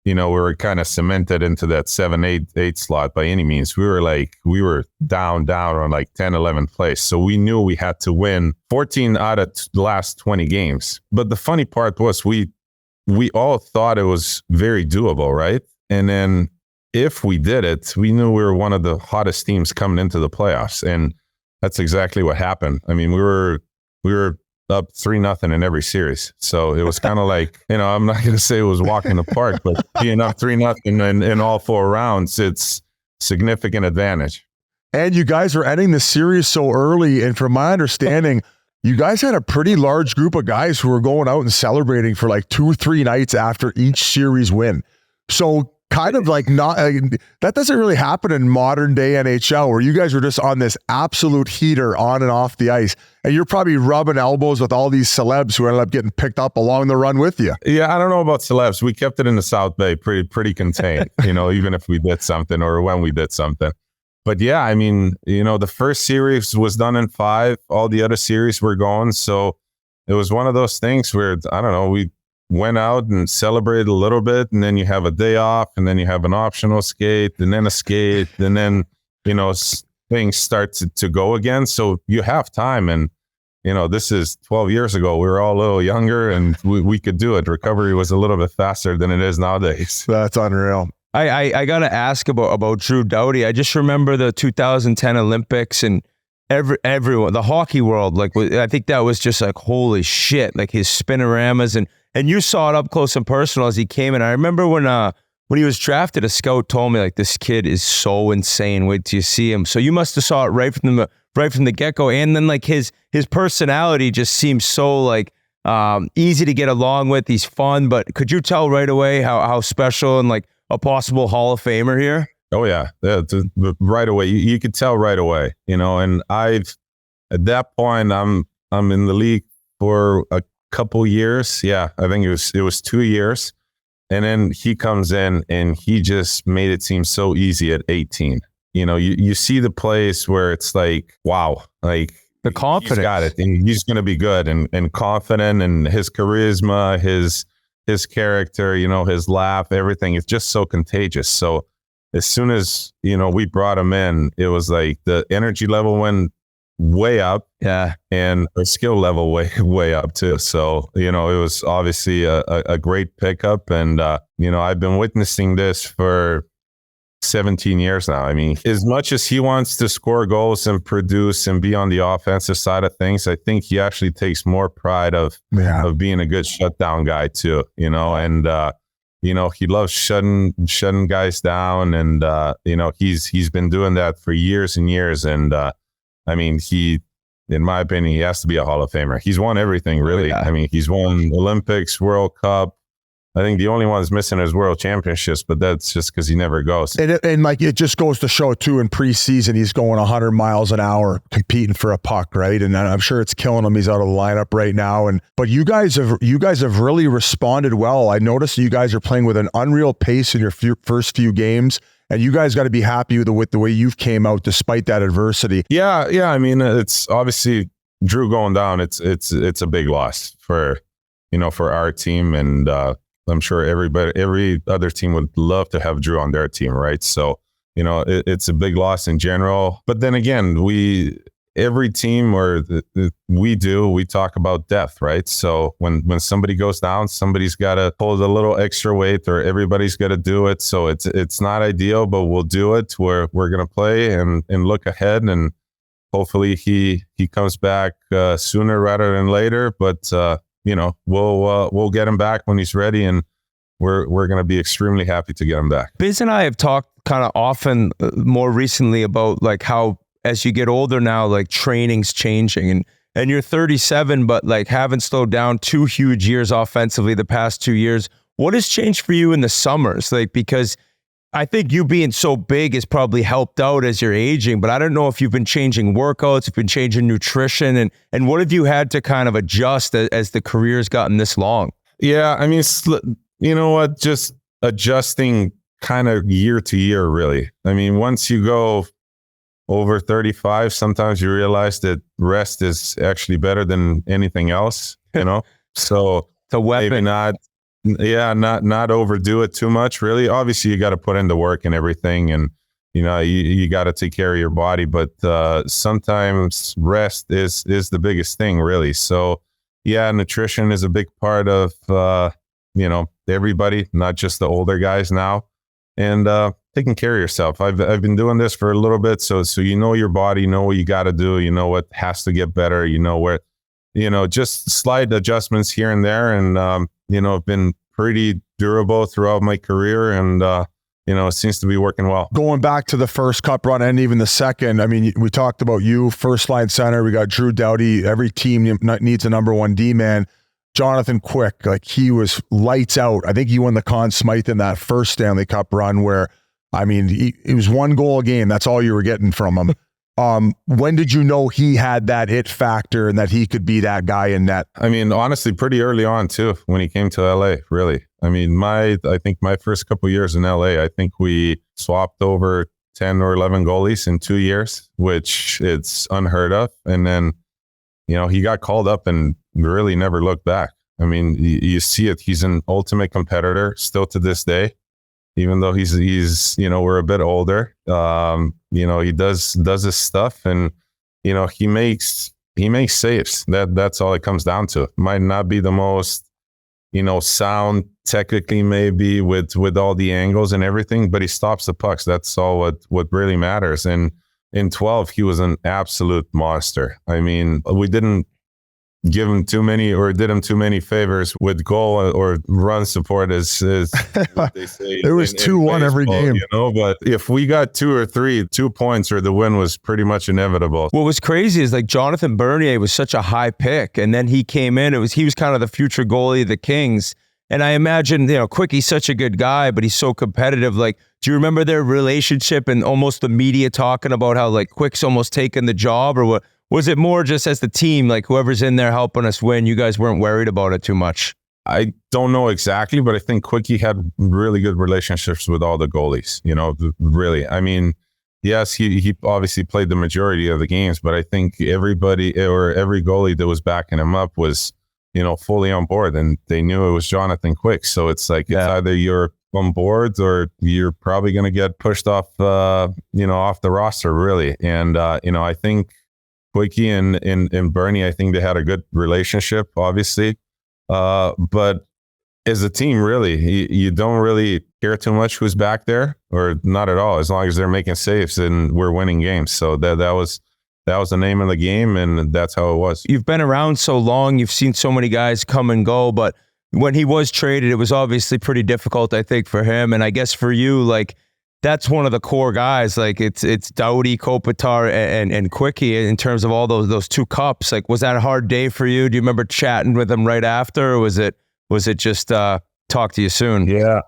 were kind of cemented into that 7-8 slot by any means. We were down on like 10, 11th place. So we knew we had to win 14 out of the last 20 games. But the funny part was we all thought it was very doable, right? And then if we did it, we knew we were one of the hottest teams coming into the playoffs. And that's exactly what happened. I mean, we were up 3-0 in every series. So it was kind of like, I'm not going to say it was walking the park, but being up 3-0 in all 4 rounds, it's significant advantage. And you guys were ending the series so early. And from my understanding, you guys had a pretty large group of guys who were going out and celebrating for like 2 or 3 nights after each series win. So kind of like that doesn't really happen in modern day NHL, where you guys are just on this absolute heater on and off the ice, and you're probably rubbing elbows with all these celebs who ended up getting picked up along the run with you. Yeah, I don't know about celebs. We kept it in the South Bay pretty contained, even if we did something or when we did something. But yeah, I mean, the first series was done in 5. All the other series were going. So it was one of those things where, I don't know, we went out and celebrated a little bit, and then you have a day off, and then you have an optional skate, and then a skate, and then, things start to go again. So you have time. And, this is 12 years ago. We were all a little younger, and we could do it. Recovery was a little bit faster than it is nowadays. That's unreal. I got to ask about Drew Doughty. I just remember the 2010 Olympics and everyone, the hockey world, like, I think that was just like, holy shit, like his spinoramas. And you saw it up close and personal as he came in. I remember when he was drafted, a scout told me, like, this kid is so insane. Wait till you see him. So you must have saw it right from the get-go. And then, like, his personality just seems so, like, easy to get along with. He's fun. But could you tell right away how special and, like, a possible Hall of Famer here? Oh yeah, right away. You could tell right away, and at that point, I'm in the league for a couple years. Yeah, I think it was 2 years. And then he comes in and he just made it seem so easy at 18. You see the plays where it's like, wow, like the confidence. He's got it, and he's going to be good and confident, and his charisma, his character, his laugh, everything. It's just so contagious. So as soon as, we brought him in, it was like the energy level went way up. Yeah. And our skill level way up too. So, it was obviously a great pickup. And, I've been witnessing this for 17 years now. I mean, as much as he wants to score goals and produce and be on the offensive side of things, I think he actually takes more pride of being a good shutdown guy too, and, he loves shutting guys down, and, he's been doing that for years and years. And, I mean, in my opinion, he has to be a Hall of Famer. He's won everything, really. Yeah. I mean, he's won Olympics, World Cup. I think the only one that's missing is World Championships, but that's just because he never goes. And like, it just goes to show too, in preseason, he's going 100 miles an hour competing for a puck, right? And I'm sure it's killing him. He's out of the lineup right now. But you guys have really responded well. I noticed you guys are playing with an unreal pace in your first few games, and you guys got to be happy with the way you've came out despite that adversity. Yeah. I mean, it's obviously Drew going down. It's a big loss for our team, and I'm sure every other team would love to have Drew on their team, right? So, it's a big loss in general. But then again, every team we talk about depth, right? So when somebody goes down, somebody's got to hold a little extra weight, or everybody's got to do it. So it's not ideal, but we'll do it. We're going to play and look ahead, and hopefully he comes back sooner rather than later. But we'll get him back when he's ready, and we're going to be extremely happy to get him back. Biz and I have talked kind of often more recently about, like, how as you get older now, like, training's changing, and you're 37, but, like, haven't slowed down 2 huge years offensively the past 2 years. What has changed for you in the summers? Like, because I think you being so big has probably helped out as you're aging, but I don't know if you've been changing workouts, if you've been changing nutrition, and what have you had to kind of adjust as the career's gotten this long? Yeah, I mean, you know what? Just adjusting kind of year to year, really. I mean, once you go over 35, sometimes you realize that rest is actually better than anything else, So it's a weapon. Maybe not overdo it too much, really. Obviously, you got to put in the work and everything, and you got to take care of your body. But sometimes rest is the biggest thing, really. So yeah, nutrition is a big part of everybody, not just the older guys now, and taking care of yourself. I've been doing this for a little bit, so you know your body, you know what you got to do, you know what has to get better, where just slight adjustments here and there, and I've been pretty durable throughout my career, and it seems to be working well. Going back to the first cup run and even the second, I mean, we talked about you, first line center. We got Drew Doughty. Every team needs a number one D-man. Jonathan Quick, like, he was lights out. I think he won the Conn Smythe in that first Stanley Cup run where, I mean, it was 1 goal a game. That's all you were getting from him. When did you know he had that it factor and that he could be that guy in net? I mean, honestly, pretty early on too, when he came to LA, really. I mean, I think my first couple years in LA, I think we swapped over 10 or 11 goalies in 2 years, which it's unheard of. And then, he got called up and really never looked back. I mean, you see it. He's an ultimate competitor still to this day, even though he's we're a bit older. He does his stuff, and he makes saves. That's all it comes down to. Might not be the most sound technically, maybe with all the angles and everything, but he stops the pucks. That's all what really matters. And in 12, he was an absolute monster. I mean, we didn't give him too many or did him too many favors with goal or run support, as what they say. It was 2-1 every game. But if we got 2 or 3, 2 points or the win was pretty much inevitable. What was crazy is like Jonathan Bernier was such a high pick, and then he came in. He was kind of the future goalie of the Kings. And I imagine, Quickie's such a good guy, but he's so competitive. Like, do you remember their relationship and almost the media talking about how like Quick's almost taken the job, or what? Was it more just as the team, like whoever's in there helping us win, you guys weren't worried about it too much? I don't know exactly, but I think Quickie had really good relationships with all the goalies, really. I mean, yes, he obviously played the majority of the games, but I think everybody or every goalie that was backing him up was, fully on board, and they knew it was Jonathan Quick. So it's like, it's either you're on board or you're probably going to get pushed off, off the roster, really. And, I think Quickie and Bernie, I think they had a good relationship, obviously. But as a team, really, you don't really care too much who's back there, or not at all, as long as they're making saves and we're winning games. So that was the name of the game, and that's how it was. You've been around so long, you've seen so many guys come and go, but when he was traded, it was obviously pretty difficult, I think, for him. And I guess for you, like, that's one of the core guys. Like it's Doughty, Kopitar, and Quickie in terms of all those 2 cups. Like, was that a hard day for you? Do you remember chatting with him right after, or was it just talk to you soon? Yeah.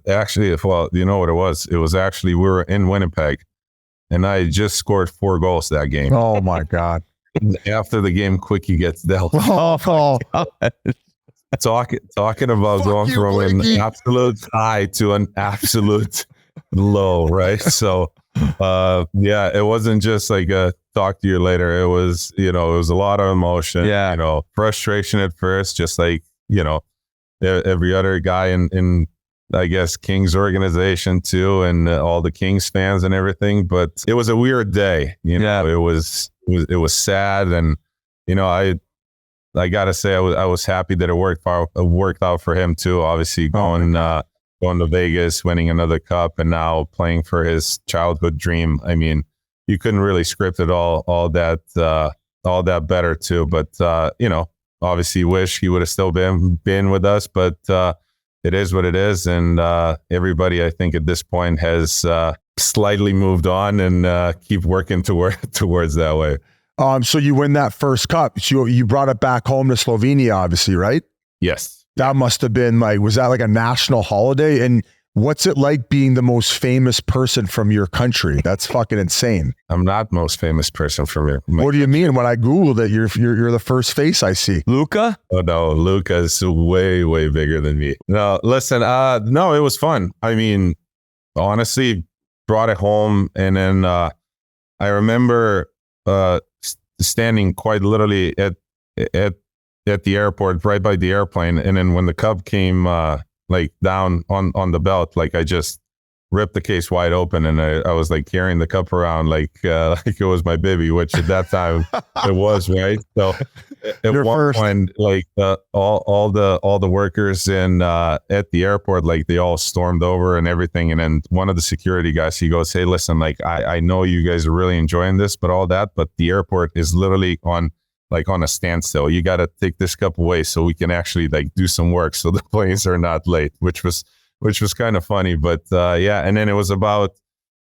Actually, well, you know what it was? It was actually, we were in Winnipeg, and I just scored 4 goals that game. Oh my God. After the game, Quickie gets dealt. Oh. Talking about going from an absolute high to an absolute low, right? So it wasn't just like a talk to you later. It was, it was a lot of emotion, frustration at first, just like, every other guy in I guess Kings organization too, and all the Kings fans and everything. But it was a weird day, it was sad. And, I gotta say, I was happy that it worked out for him too. Obviously, going to Vegas, winning another cup, and now playing for his childhood dream. I mean, you couldn't really script it all that better too. But obviously, wish he would have still been with us. But it is what it is, and everybody, I think, at this point has slightly moved on and keep working towards that way. So you win that first cup. So you brought it back home to Slovenia, obviously, right? Yes. That must have been was that like a national holiday? And what's it like being the most famous person from your country? That's fucking insane. I'm not most famous person from here. What do you mean? When I Googled it, you're the first face I see. Luca? Oh no, Luca is way, way bigger than me. No, listen, no, it was fun. I mean, honestly, brought it home, and then I remember standing quite literally at the airport, right by the airplane, and then when the cup came down on the belt, like I just ripped the case wide open, and I was like carrying the cup around like it was my baby, which at that time it was, right? So at one point, like all the workers in at the airport, like they all stormed over and everything, and then one of the security guys, he goes, "Hey, listen, like I know you guys are really enjoying this, but the airport is literally on a standstill. You got to take this cup away so we can actually like do some work so the planes are not late," which was kind of funny. But and then it was about,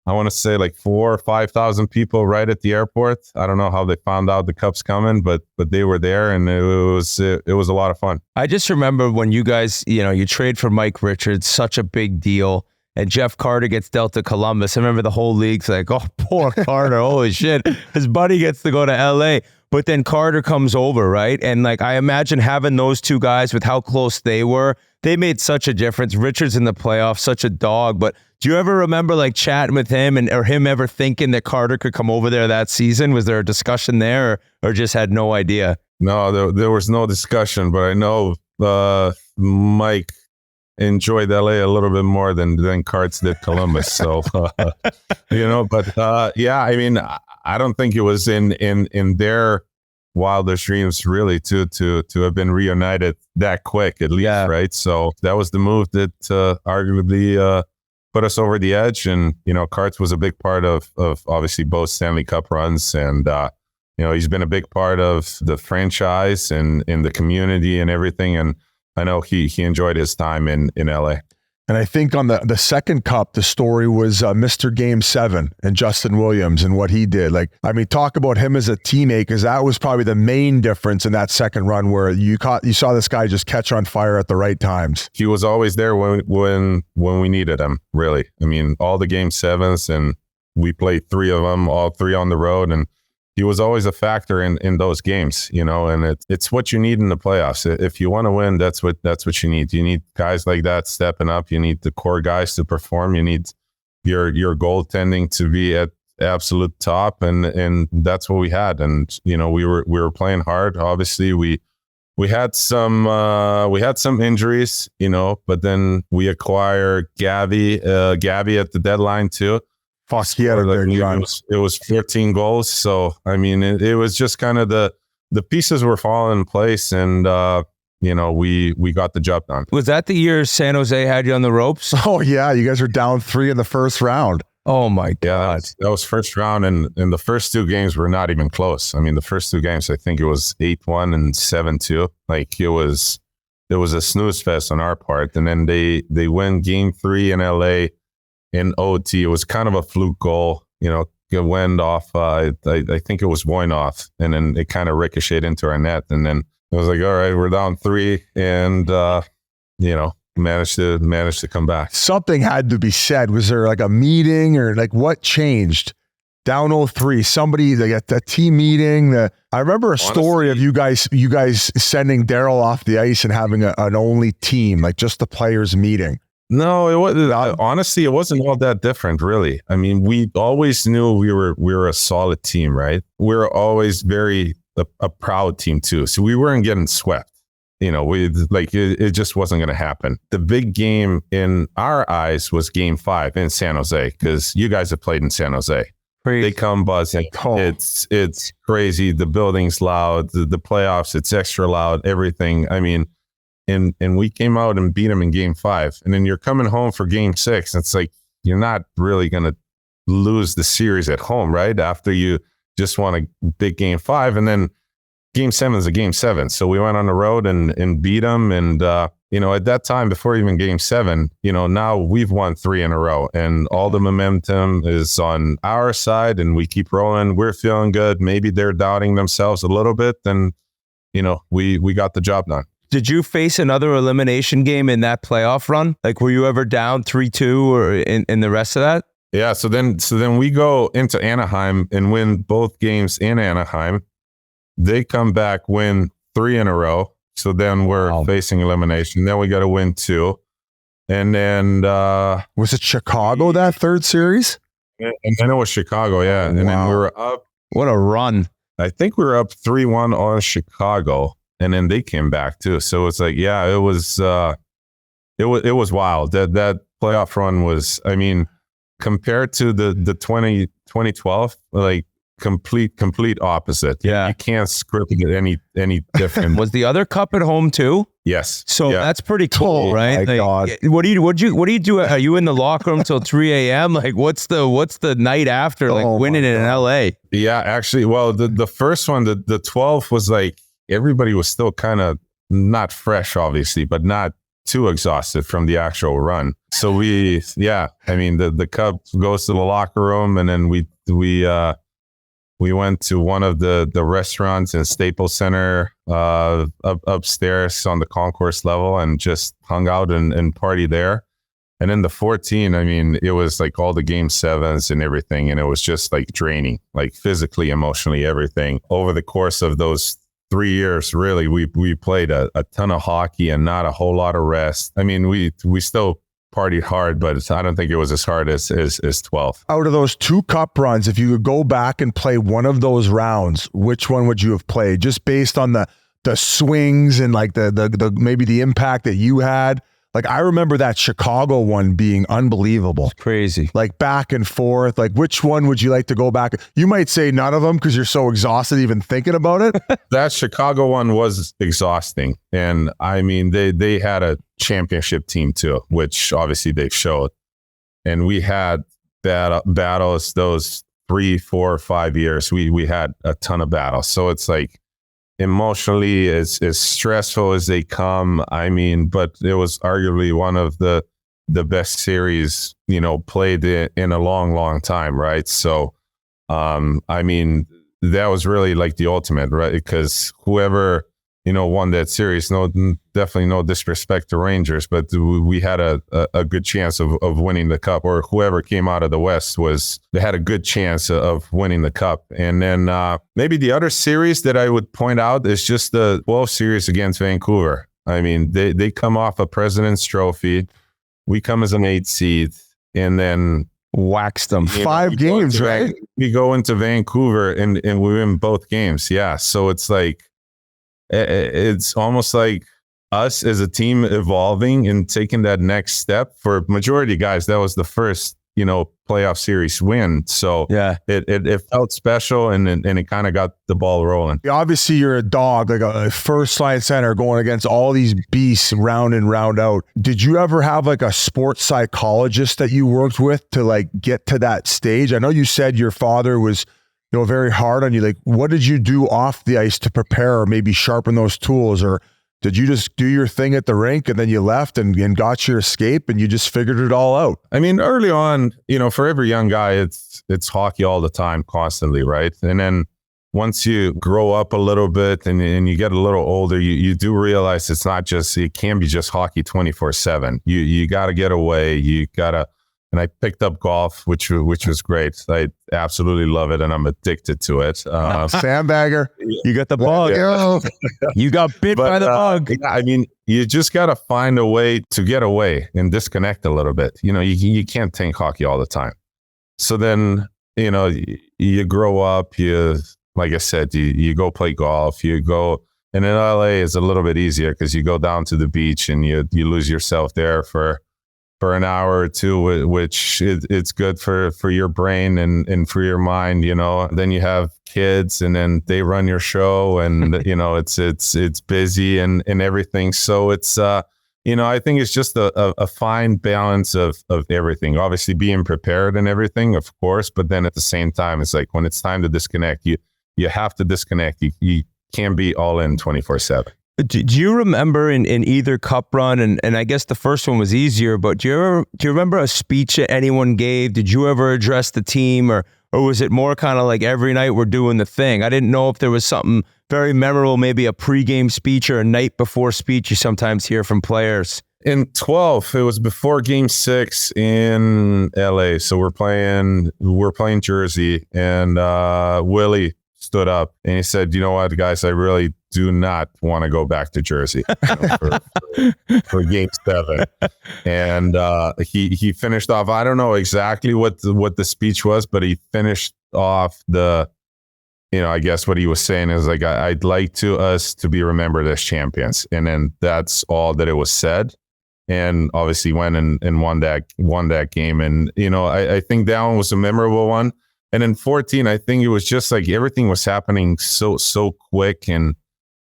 I want to say like 4,000 or 5,000 people right at the airport. I don't know how they found out the cup's coming, but they were there, and it was a lot of fun. I just remember when you guys, you trade for Mike Richards, such a big deal, and Jeff Carter gets dealt to Columbus. I remember the whole league's like, "Oh, poor Carter, holy shit, his buddy gets to go to LA." But then Carter comes over, right? And like I imagine having those two guys with how close they were, they made such a difference. Richard's in the playoffs, such a dog. But do you ever remember like chatting with him or him ever thinking that Carter could come over there that season? Was there a discussion there or just had no idea? No, there was no discussion, but I know Mike enjoyed LA a little bit more than Carts did Columbus. So, but yeah, I mean, I don't think it was in their wildest dreams really to have been reunited that quick, at least, right? So that was the move that arguably put us over the edge. And, Carts was a big part of obviously both Stanley Cup runs. And, he's been a big part of the franchise and in the community and everything. And I know he enjoyed his time in LA. And I think on the second cup, the story was Mr. Game 7 and Justin Williams and what he did. Like, I mean, talk about him as a teammate, because that was probably the main difference in that second run where you saw this guy just catch on fire at the right times. He was always there when we needed him, really. I mean, all the Game 7s, and we played 3 of them, all 3 on the road, and he was always a factor in those games, and it's what you need in the playoffs. If you want to win, that's what you need. You need guys like that stepping up. You need the core guys to perform. You need your goaltending to be at absolute top, and that's what we had. And we were playing hard. Obviously, we had some injuries, but then we acquired Gabby at the deadline too. Fuck, he had a big run. It was 14 goals. So, I mean, it was just kind of the pieces were falling in place, and, we got the job done. Was that the year San Jose had you on the ropes? Oh, yeah. You guys were down 3 in the first round. Oh, my God. Yeah, that was first round, and the first 2 games were not even close. I mean, the first 2 games, I think it was 8-1 and 7-2. Like, it was a snooze fest on our part. And then they win Game 3 in LA. In OT, it was kind of a fluke goal. It went off. I think it was Voinov, and then it kind of ricocheted into our net. And then it was like, all right, we're down 3, and managed to come back. Something had to be said. Was there like a meeting or like what changed? Down 0-3, somebody like a team meeting. I remember a story of you guys sending Daryl off the ice and having an only team, like just the players meeting. No, it wasn't. Honestly, it wasn't all that different, really. I mean, we always knew we were a solid team, right? We were always very a proud team too. So we weren't getting swept. It just wasn't going to happen. The big game in our eyes was Game 5 in San Jose, because you guys have played in San Jose. Crazy. They come buzzing. Oh. It's crazy. The building's loud. The playoffs, it's extra loud. Everything. I mean. And we came out and beat them in Game 5. And then you're coming home for Game 6. It's like, you're not really going to lose the series at home, right? After you just won a big Game 5. And then Game 7 is a Game 7. So we went on the road and beat them. And, at that time, before even Game 7, now we've won 3 in a row. And all the momentum is on our side. And we keep rolling. We're feeling good. Maybe they're doubting themselves a little bit. Then, we got the job done. Did you face another elimination game in that playoff run? Like, were you ever down 3-2 or in the rest of that? Yeah. So then we go into Anaheim and win both games in Anaheim. They come back, win 3 in a row. So then we're facing elimination. Then we got to win 2. And then was it Chicago that third series? And then it was Chicago, yeah. And then we were up. What a run! I think we were up 3-1 on Chicago. And then they came back too. So it's like, yeah, it was wild. That playoff run was, I mean, compared to the 2012, like complete opposite. Yeah. You can't script it any different. Was the other cup at home too? Yes. So that's pretty cool, right? My God. What do you do? Are you in the locker room till 3 a.m.? Like, what's the night after, like winning it in LA? Yeah, actually, well, the first one, the 12 was like, everybody was still kind of not fresh, obviously, but not too exhausted from the actual run. So the cup goes to the locker room, and then we went to one of the restaurants in Staples Center upstairs on the concourse level and just hung out and party there. And then the 14, I mean, it was like all the game 7s and everything. And it was just like draining, like physically, emotionally, everything. Over the course of those 3 years, really, we played a ton of hockey and not a whole lot of rest. I mean, we still partied hard, but I don't think it was as hard as 12. Out of those 2 cup runs, if you could go back and play one of those rounds, which one would you have played? Just based on the swings and like the maybe the impact that you had. Like, I remember that Chicago one being unbelievable. Crazy. Like, back and forth. Like, which one would you like to go back? You might say none of them because you're so exhausted even thinking about it. That Chicago one was exhausting. And I mean, they had a championship team too, which obviously they showed. And we had battles those 3, 4, 5 years. We had a ton of battles. So it's like, emotionally as stressful as they come. I mean, but it was arguably one of the best series, played in a long time, right? So, I mean, that was really like the ultimate, right? Because whoever, won that series, definitely no disrespect to Rangers, but we had a good chance of winning the cup, or whoever came out of the West they had a good chance of winning the cup. And then maybe the other series that I would point out is just the 12 series against Vancouver. I mean, they come off a President's Trophy. We come as an 8 seed, and then waxed them. 5 games, right? We go into Vancouver and we win both games. Yeah. So it's like, it's almost like us as a team evolving and taking that next step. For majority of guys, that was the first, playoff series win. So yeah, it felt special, and it kind of got the ball rolling. Obviously, you're a dog, like a first line center going against all these beasts round in, round out. Did you ever have like a sports psychologist that you worked with to like get to that stage? I know you said your father was very hard on you. Like, what did you do off the ice to prepare, or maybe sharpen those tools? Or did you just do your thing at the rink and then you left and got your escape and you just figured it all out? I mean, early on, for every young guy, it's hockey all the time, constantly, right? And then once you grow up a little bit and you get a little older, you do realize it can't be just hockey 24/7. You got to get away. And I picked up golf, which was great. I absolutely love it, and I'm addicted to it. Sandbagger, you got the bug. Yeah. You got bit by the bug. I mean, you just got to find a way to get away and disconnect a little bit. You can't think hockey all the time. So then, you grow up. Like I said, you go play golf. You go, and in LA is a little bit easier because you go down to the beach and you lose yourself there for an hour or two, which it's good for your brain and for your mind, Then you have kids, and then they run your show, and it's busy and everything. So it's I think it's just a fine balance of everything. Obviously, being prepared and everything, of course, but then at the same time, it's like when it's time to disconnect, you have to disconnect. You can't be all in 24/7. Do you remember in either cup run, and I guess the first one was easier, but do you remember a speech that anyone gave? Did you ever address the team, or was it more kind of like every night we're doing the thing? I didn't know if there was something very memorable, maybe a pregame speech or a night before speech you sometimes hear from players. In 12, it was before Game 6 in LA. So we're playing Jersey, and Willie stood up and he said, "You know what, guys, I really do not want to go back to Jersey for Game 7." And he finished off. I don't know exactly what the speech was, but he finished off I guess what he was saying is like, I'd like us to be remembered as champions. And then that's all that it was said. And obviously went and won that game. And, I think that one was a memorable one. And in 14, I think it was just like everything was happening so quick. And,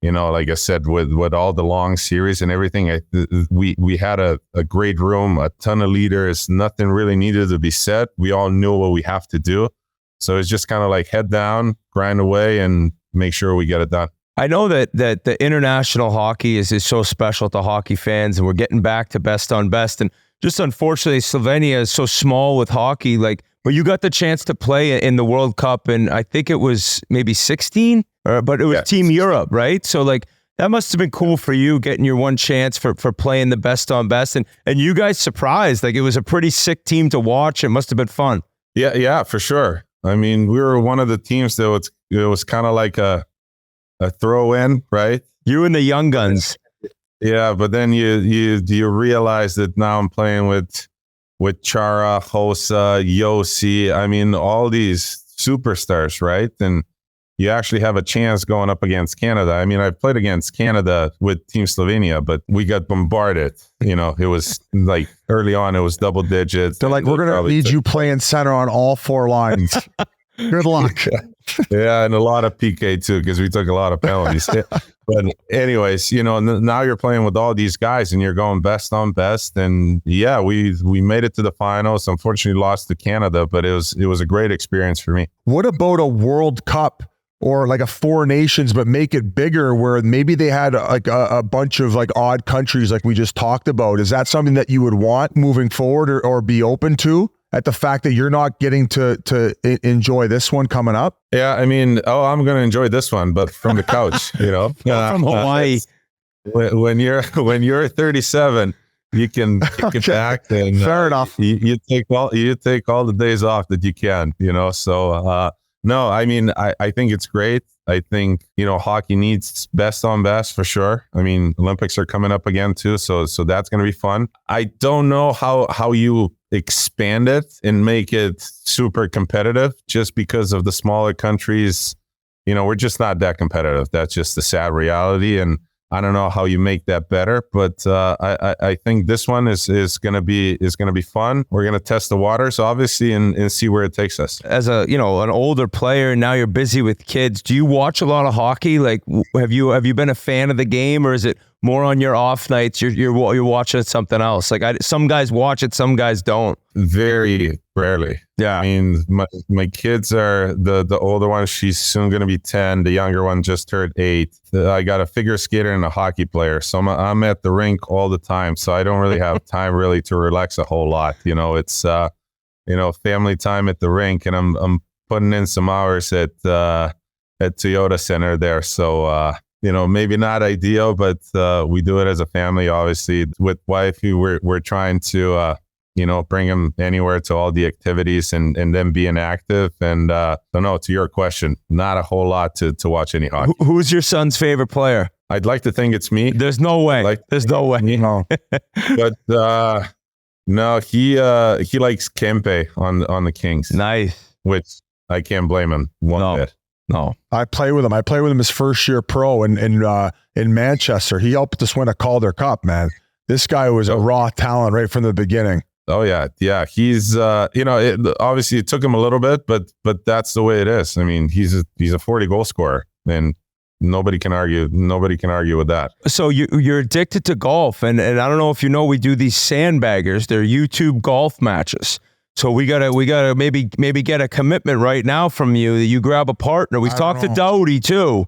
like I said, with all the long series and everything, we had a great room, a ton of leaders, nothing really needed to be said. We all knew what we have to do. So it's just kind of like head down, grind away, and make sure we get it done. I know that the international hockey is so special to hockey fans, and we're getting back to best on best. And just unfortunately, Slovenia is so small with hockey. But you got the chance to play in the World Cup, and I think it was maybe 16, but it was Team Europe, right? So That must have been cool for you, getting your one chance for playing the best on best. And you guys surprised. Like, it was a pretty sick team to watch. It must have been fun. Yeah, for sure. I mean, we were one of the teams that was kind of like a throw in, right? You and the young guns. Yeah, but then you realize that now I'm playing with Chara, Hossa, Yossi. I mean, all these superstars, right? And you actually have a chance going up against Canada. I mean, I played against Canada with Team Slovenia, but we got bombarded. You know, it was like early on, it was double digits. They're like, we're going to need you playing center on all 4 lines. Good luck. Yeah, and a lot of PK too, because we took a lot of penalties. But anyways, you know, now you're playing with all these guys and you're going best on best. And yeah, we made it to the finals. Unfortunately, lost to Canada, but it was a great experience for me. What about a World Cup or like a 4 nations, but make it bigger where maybe they had like a bunch of like odd countries like we just talked about? Is that something that you would want moving forward or be open to, at the fact that you're not getting to enjoy this one coming up? Yeah, I mean, I'm going to enjoy this one, but from the couch, you know. From Hawaii. When you're 37, you can kick it back, and fair enough. You take all the days off that you can, you know. So no, I mean, I think it's great. I think, you know, hockey needs best on best for sure. I mean, Olympics are coming up again too, so that's going to be fun. I don't know how you expand it and make it super competitive, just because of the smaller countries. You know, we're just not that competitive. That's just the sad reality. And I don't know how you make that better, but I think this one is gonna be fun. We're gonna test the waters, obviously, and see where it takes us. As an older player, now you're busy with kids. Do you watch a lot of hockey? Like, have you been a fan of the game, or is it more on your off nights you're watching something else? Like, some guys watch it, some guys don't. Very rarely. Yeah. I mean, my kids are the older one. She's soon going to be 10. The younger one just turned 8. I got a figure skater and a hockey player. So I'm at the rink all the time. So I don't really have time really to relax a whole lot. You know, it's, family time at the rink, and I'm putting in some hours at Toyota Center there. So, maybe not ideal, but we do it as a family, obviously, with wife, who we're trying to, bring them anywhere to all the activities and then being active. And so no, to your question, not a whole lot to watch any hockey. Who's your son's favorite player? I'd like to think it's me. There's no way. There's no way. No. But no, he likes Kempe on the Kings. Nice. Which I can't blame him one bit. No. I play with him. I play with him his first year pro in Manchester. He helped us win a Calder Cup, man. This guy was a raw talent right from the beginning. Oh yeah. He's obviously it took him a little bit, but that's the way it is. I mean, he's a 40 goal scorer, and nobody can argue with that. So you're addicted to golf, and I don't know if you know, we do these sandbaggers. They're YouTube golf matches. So we gotta maybe get a commitment right now from you that you grab a partner. We've talked to Doughty too.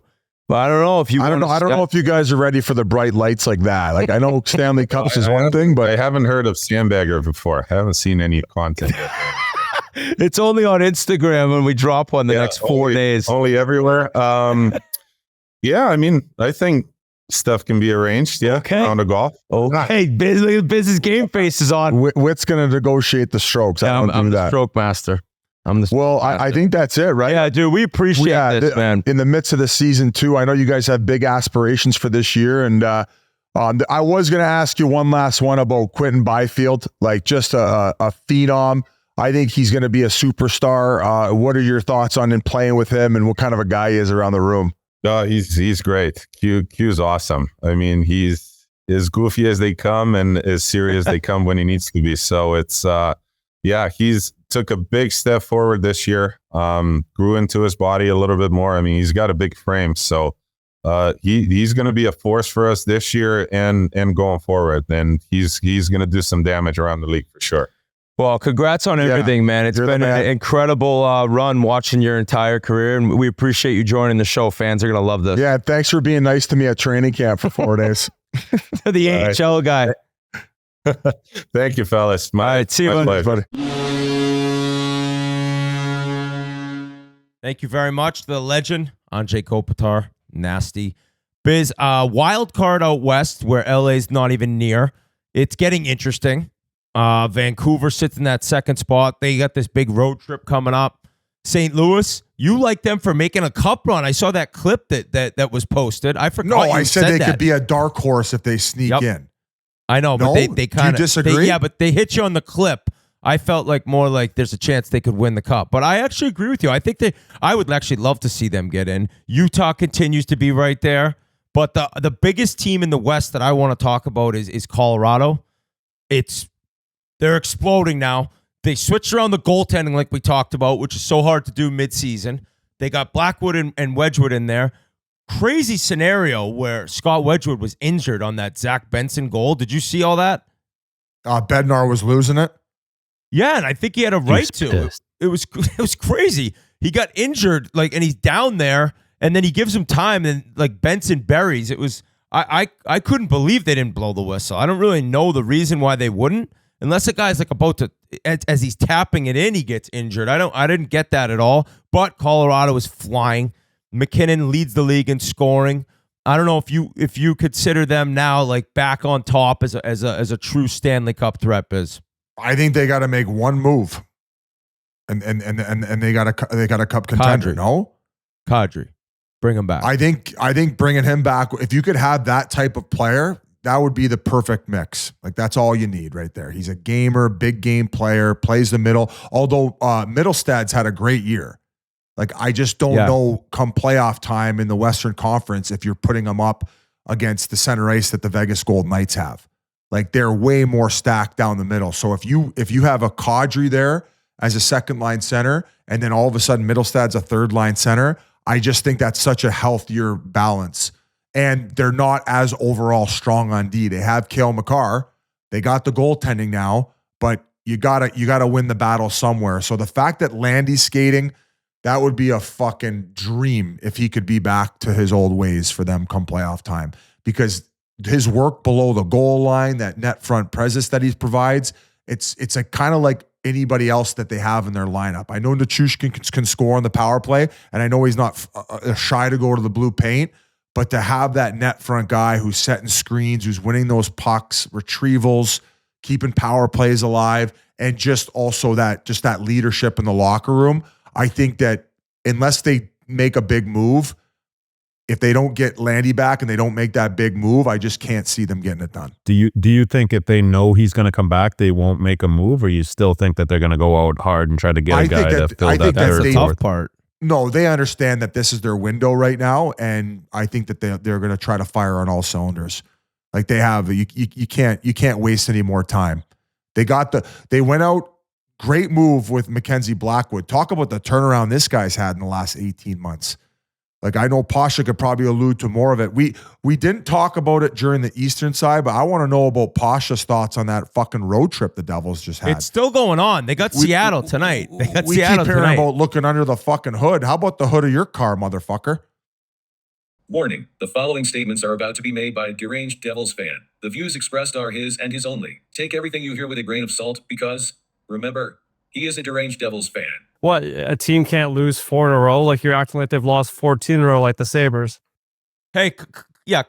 But I don't know if you. I don't know if you guys are ready for the bright lights like that. Like, I know Stanley Cups is one thing, but I haven't heard of Sandbagger before. I haven't seen any content. It's only on Instagram, and we drop one the next 4 days. Only everywhere. Yeah, I mean, I think stuff can be arranged. Yeah, okay. On the golf. Okay, business game face is on. Witt's going to negotiate the strokes. I'm the stroke master. I think that's it, right? Yeah, dude, we appreciate this, man. In the midst of the season too, I know you guys have big aspirations for this year, and I was going to ask you one last one about Quinton Byfield, like just a phenom. I think he's going to be a superstar. What are your thoughts on him playing with him, and what kind of a guy he is around the room? He's great. Q's awesome. I mean, he's as goofy as they come and as serious as they come when he needs to be. So it's he's took a big step forward this year. Grew into his body a little bit more. I mean, he's got a big frame, so he's going to be a force for us this year and going forward. And he's going to do some damage around the league for sure. Well, congrats on everything, man. It's been an incredible run watching your entire career, and we appreciate you joining the show. Fans are going to love this. Yeah, thanks for being nice to me at training camp for 4 days. The AHL guy. Thank you, fellas. All right, see you, buddy. Thank you very much to the legend, Anze Kopitar. Nasty. Biz, wild card out west where LA's not even near. It's getting interesting. Vancouver sits in that second spot. They got this big road trip coming up. St. Louis, you like them for making a cup run. I saw that clip that was posted. I forgot. No, I said they that. could be a dark horse if they sneak in. I know, but they kind of disagree. Yeah, but they hit you on the clip. I felt like more like there's a chance they could win the cup. But I actually agree with you. I think I would actually love to see them get in. Utah continues to be right there. But the biggest team in the West that I want to talk about is Colorado. They're exploding now. They switched around the goaltending like we talked about, which is so hard to do midseason. They got Blackwood and Wedgwood in there. Crazy scenario where Scott Wedgwood was injured on that Zach Benson goal. Did you see all that? Bednar was losing it. Yeah, and I think he had a right to. It was crazy. He got injured, and he's down there, and then he gives him time, and Benson buries. It was I couldn't believe they didn't blow the whistle. I don't really know the reason why they wouldn't, unless the guy's about to, as he's tapping it in, he gets injured. I didn't get that at all. But Colorado is flying. McKinnon leads the league in scoring. I don't know if you consider them now back on top as a true Stanley Cup threat, Biz. I think they got to make one move, and they got a cup contender. Kadri. No, Kadri, bring him back. I think bringing him back, if you could have that type of player, that would be the perfect mix. That's all you need right there. He's a gamer, big game player, plays the middle. Although Middlestad's had a great year. I just don't know come playoff time in the Western Conference if you're putting them up against the center ice that the Vegas Golden Knights have. They're way more stacked down the middle. So if you have a Kadri there as a second line center, and then all of a sudden Middlestad's a third line center, I just think that's such a healthier balance. And they're not as overall strong on D. They have Cale Makar. They got the goaltending now, but you gotta win the battle somewhere. So the fact that Landy's skating, that would be a fucking dream if he could be back to his old ways for them come playoff time. Because his work below the goal line, that net front presence that he provides, it's a kind of like anybody else that they have in their lineup. I know Nichushkin can score on the power play, and I know he's not shy to go to the blue paint, but to have that net front guy who's setting screens, who's winning those pucks, retrievals, keeping power plays alive, and just also that leadership in the locker room, I think that unless they make a big move, if they don't get Landy back and they don't make that big move, I just can't see them getting it done. Do you think if they know he's going to come back, they won't make a move, or you still think that they're going to go out hard and try to get a guy to fill that third or fourth part? No, they understand that this is their window right now, and I think that they're going to try to fire on all cylinders. They have. You can't waste any more time. They went out. Great move with Mackenzie Blackwood. Talk about the turnaround this guy's had in the last 18 months. I know Pasha could probably allude to more of it. We didn't talk about it during the Eastern side, but I want to know about Pasha's thoughts on that fucking road trip the Devils just had. It's still going on. They got Seattle tonight. We keep hearing about looking under the fucking hood. How about the hood of your car, motherfucker? Warning, the following statements are about to be made by a deranged Devils fan. The views expressed are his and his only. Take everything you hear with a grain of salt because, remember, he is a deranged Devils fan. What, a team can't lose 4 in a row? You're acting like they've lost 14 in a row like the Sabres. Hey,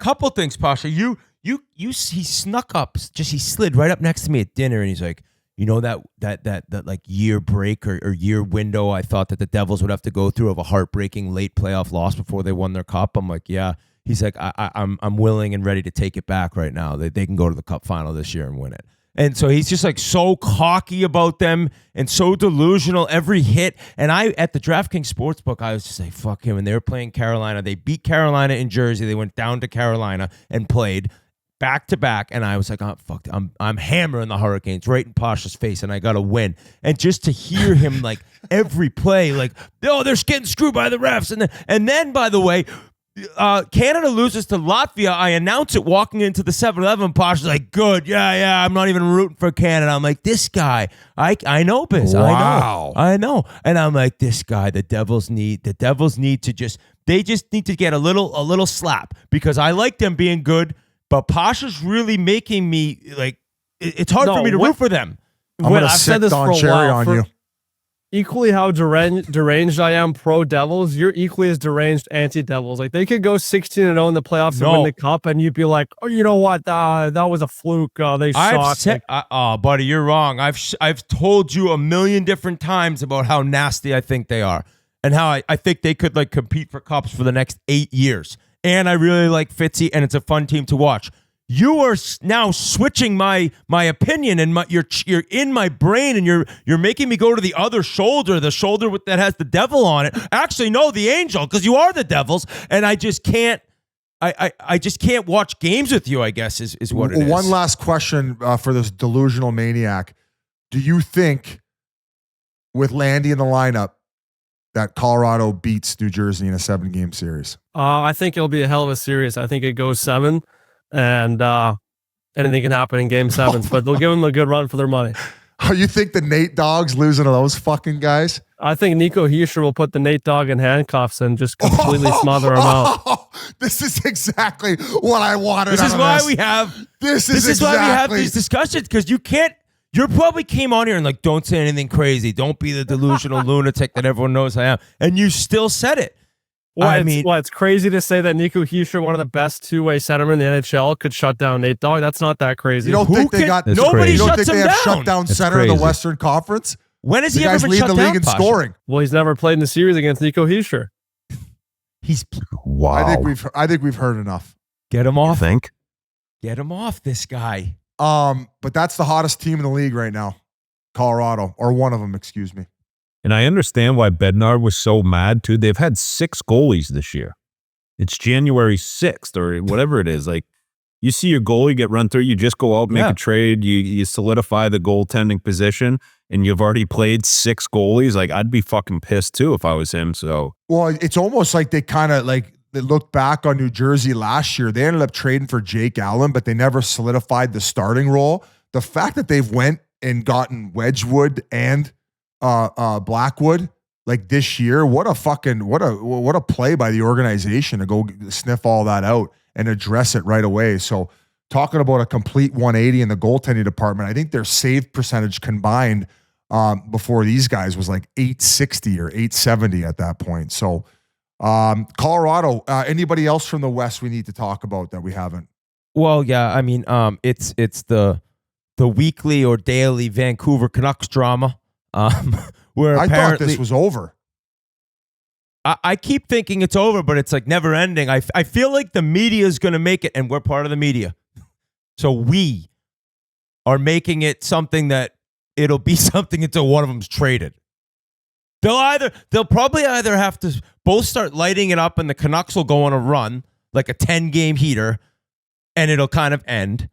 couple things, Pasha. He snuck up, he slid right up next to me at dinner, and he's like, that year break or year window I thought that the Devils would have to go through of a heartbreaking late playoff loss before they won their cup. I'm like, yeah. He's like, I'm willing and ready to take it back right now. They can go to the cup final this year and win it. And so he's just so cocky about them and so delusional every hit. And I, at the DraftKings Sportsbook, I was just like, fuck him. And they were playing Carolina. They beat Carolina in Jersey. They went down to Carolina and played back to back. And I was like, oh, fuck, I'm hammering the Hurricanes right in Pasha's face, and I got to win. And just to hear him every play, oh, they're getting screwed by the refs. And then, by the way, Canada loses to Latvia. I announce it walking into the 7-Eleven. Pasha's like, good, yeah, I'm not even rooting for Canada. I'm like, this guy, I know, Biz. Wow. I know. And I'm like, this guy, the Devils need to they just need to get a little slap, because I like them being good, but Pasha's really making me it's hard for me to root for them. I'm going to sit Don Cherry on you. equally how deranged I am pro Devils, you're equally as deranged anti Devils. Like they could go 16-0 in the playoffs and win the cup, and you'd be like, oh, you know what? that was a fluke. They suck. Buddy, you're wrong. I've told you a million different times about how nasty I think they are, and how I think they could like compete for cups for the next 8 years. And I really like Fitzy, and it's a fun team to watch. You are now switching my opinion, and you're in my brain, and you're making me go to the other shoulder, the shoulder that has the devil on it. Actually, no, the angel, because you are the Devils, and I just can't. I just can't watch games with you, I guess, is what it is. One last question for this delusional maniac. Do you think, with Landy in the lineup, that Colorado beats New Jersey in a 7-game series? I think it'll be a hell of a series. I think it goes 7. And anything can happen in game 7s, but they'll give them a good run for their money. Oh, you think the Nate Dogg's losing to those fucking guys? I think Nico Hischier will put the Nate Dogg in handcuffs and just completely smother him out. This is exactly what I wanted. This is why we have these discussions, because you can't. You probably came on here and like, don't say anything crazy. Don't be the delusional lunatic that everyone knows I am, and you still said it. It's crazy to say that Nico Hischier, one of the best two-way centermen in the NHL, could shut down Nate Dogg. That's not that crazy. You don't think they got nobody? You don't shuts think they him have down. shut down center in the Western Conference? When has the he ever guys been lead shut the down, league in Pasha? scoring? Well, he's never played in the series against Nico Hischier. Wow. I think we've heard enough. Get him off. Get him off, this guy. But that's the hottest team in the league right now, Colorado, or one of them. Excuse me. And I understand why Bednar was so mad too. They've had 6 goalies this year. It's January 6th or whatever it is. Like, you see your goalie get run through, you just go out, make a trade, you solidify the goaltending position, and you've already played 6 goalies. Like, I'd be fucking pissed too if I was him. So, well, it's almost like they kind of like they looked back on New Jersey last year. They ended up trading for Jake Allen, but they never solidified the starting role. The fact that they've went and gotten Wedgwood and Blackwood like this year, what a play by the organization to go sniff all that out and address it right away. So talking about a complete 180 in the goaltending department, I think their save percentage combined before these guys was like 860 or 870 at that point. So Colorado, anybody else from the West we need to talk about that we haven't? Well, yeah, I mean, it's the weekly or daily Vancouver Canucks drama. Where I thought this was over. I keep thinking it's over, but it's like never ending. I feel like the media is going to make it, and we're part of the media. So we are making it something that it'll be something until one of them's traded. They'll probably either have to both start lighting it up, and the Canucks will go on a run, like a 10-game heater, and it'll kind of end,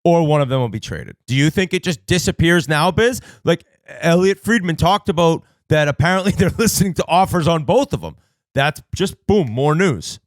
or one of them will be traded. Do you think it just disappears now, Biz? Like, Elliot Friedman talked about that apparently they're listening to offers on both of them. That's just, boom, more news.